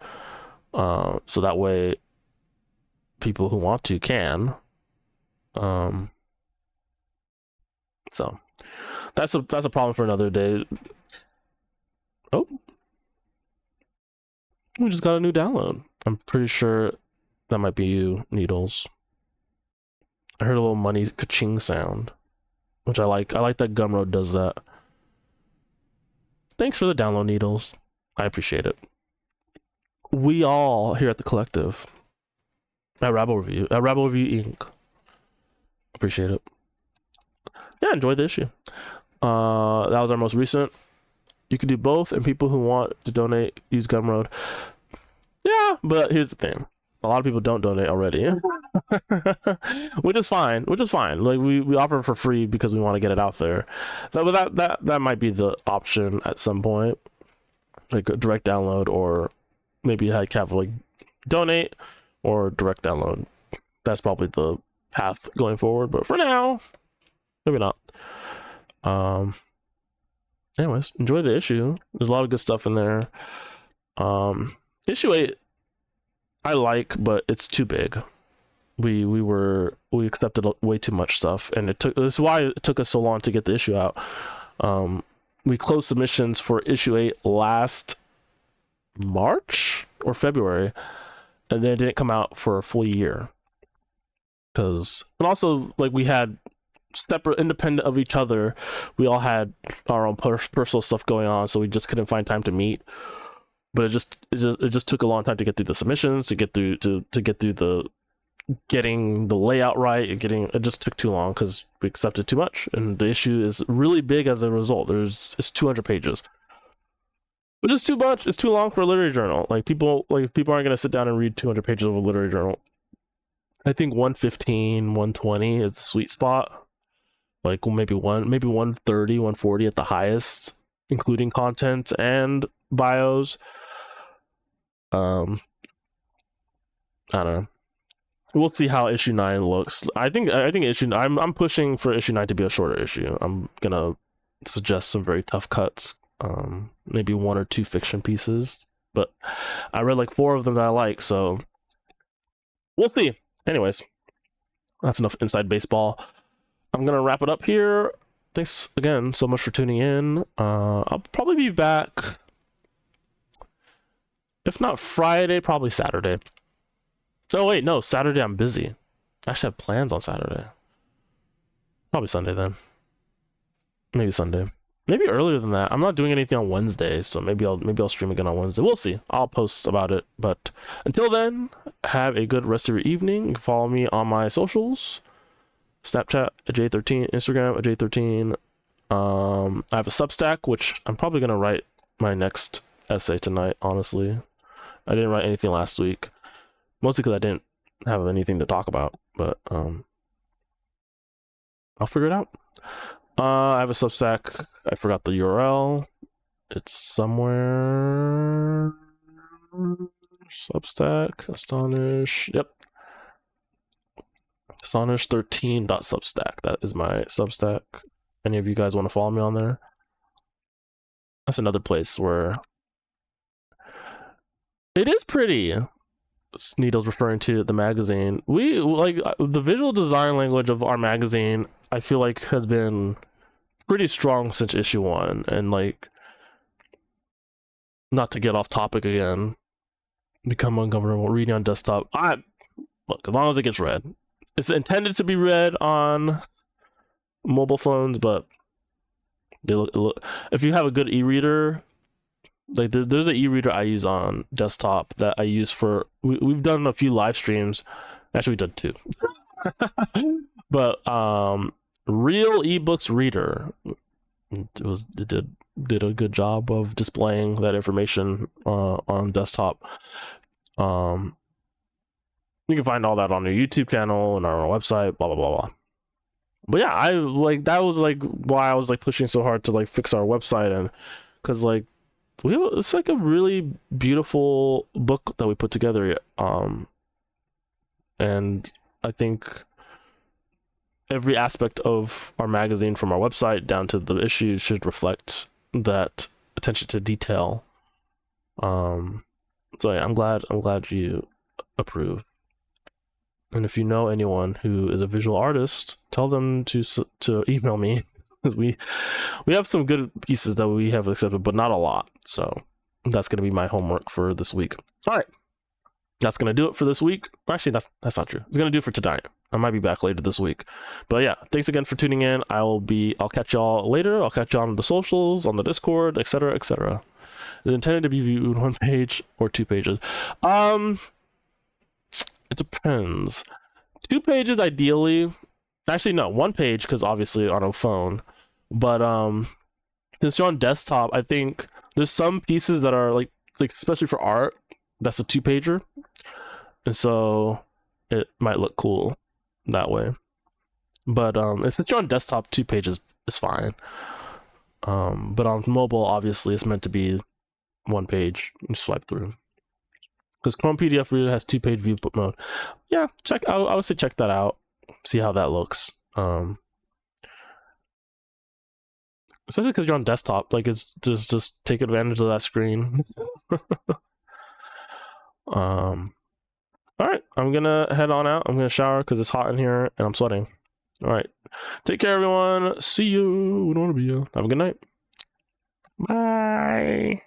so that way people who want to can. So that's a problem for another day. Oh, we just got a new download. I'm pretty sure that might be you, Needles. I heard a little money ka-ching sound. which I like. I like that Gumroad does that. Thanks for the download, Needles. I appreciate it. We all here at the collective, at Rabble Review Inc. Appreciate it. Yeah, enjoy the issue. That was our most recent. You can do both, and people who want to donate use Gumroad. Yeah, but here's the thing: a lot of people don't donate already, which is fine. Like we offer it for free because we want to get it out there. So that might be the option at some point, like a direct download, or maybe have like donate or direct download. That's probably the path going forward. But for now, maybe not. Anyways, enjoy the issue. There's a lot of good stuff in there. Issue 8 I like, but it's too big. We accepted way too much stuff, and this is why it took us so long to get the issue out. We closed submissions for issue 8 last March or February, and then it didn't come out for a full year. And also, like, we had separate, independent of each other, we all had our own personal stuff going on, so we just couldn't find time to meet. But it just took a long time to get through the submissions, to get through the getting the layout right, it just took too long because we accepted too much, and the issue is really big as a result. It's 200 pages, which is too much. It's too long for a literary journal. People aren't gonna sit down and read 200 pages of a literary journal. I think 115, 120 is the sweet spot. Like maybe 130, 140 at the highest, including content and bios. I don't know. We'll see how issue 9 looks. I think I'm pushing for issue 9 to be a shorter issue. I'm gonna suggest some very tough cuts. Maybe 1 or 2 fiction pieces. But I read like 4 of them that I like, so we'll see. Anyways, that's enough inside baseball. I'm gonna wrap it up here. Thanks again so much for tuning in. I'll probably be back, if not Friday, probably Saturday. Oh wait, no, Saturday I'm busy. I actually have plans on Saturday. Probably Sunday then. Maybe Sunday. Maybe earlier than that. I'm not doing anything on Wednesday, so maybe I'll stream again on Wednesday. We'll see. I'll post about it. But until then, have a good rest of your evening. You can follow me on my socials. Snapchat, Adjei13, Instagram, Adjei13. I have a Substack, which I'm probably gonna write my next essay tonight, honestly. I didn't write anything last week. Mostly because I didn't have anything to talk about, but I'll figure it out. I have a Substack. I forgot the URL. It's somewhere. Substack. Astonish. Yep. Astonish13.substack. That is my Substack. Any of you guys want to follow me on there? That's another place where it is pretty. Needle's referring to the magazine. We like the visual design language of our magazine. I feel like has been pretty strong since issue 1, and like, not to get off topic again, become uncomfortable reading on desktop. Look, as long as it gets read, it's intended to be read on mobile phones, but they look if you have a good e-reader. Like there's an e-reader I use on desktop that I use for we've done a few live streams. Actually, we've done 2. But Real eBooks Reader, it did a good job of displaying that information on desktop. You can find all that on our YouTube channel and our website, blah blah blah blah. But yeah, I like that was like why I was like pushing so hard to like fix our website, and because like it's like a really beautiful book that we put together, and I think every aspect of our magazine, from our website down to the issues, should reflect that attention to detail. So yeah, I'm glad you approve. And if you know anyone who is a visual artist, tell them to email me, because we have some good pieces that we have accepted, but not a lot. So that's going to be my homework for this week. All right, that's going to do it for this week. Actually, that's not true. It's going to do it for tonight. I might be back later this week. But yeah, thanks again for tuning in. I'll catch y'all later. I'll catch y'all on the socials, on the Discord, etc., etc. It's intended to be viewed 1 page or 2 pages. It depends. 2 pages ideally. Actually, no, 1 page because obviously on a phone. But since you're on desktop, I think there's some pieces that are like especially for art, that's a 2-pager, and so it might look cool that way. But since you're on desktop, 2 pages is fine. But on mobile, obviously, it's meant to be 1 page. You swipe through. Because Chrome PDF Reader has 2-page view mode. Yeah, I would say check that out. See how that looks. Especially because you're on desktop, like it's just take advantage of that screen. All right, I'm gonna head on out. I'm gonna shower because it's hot in here and I'm sweating. All right, take care, everyone. See you. We don't want to be you. Have a good night. Bye.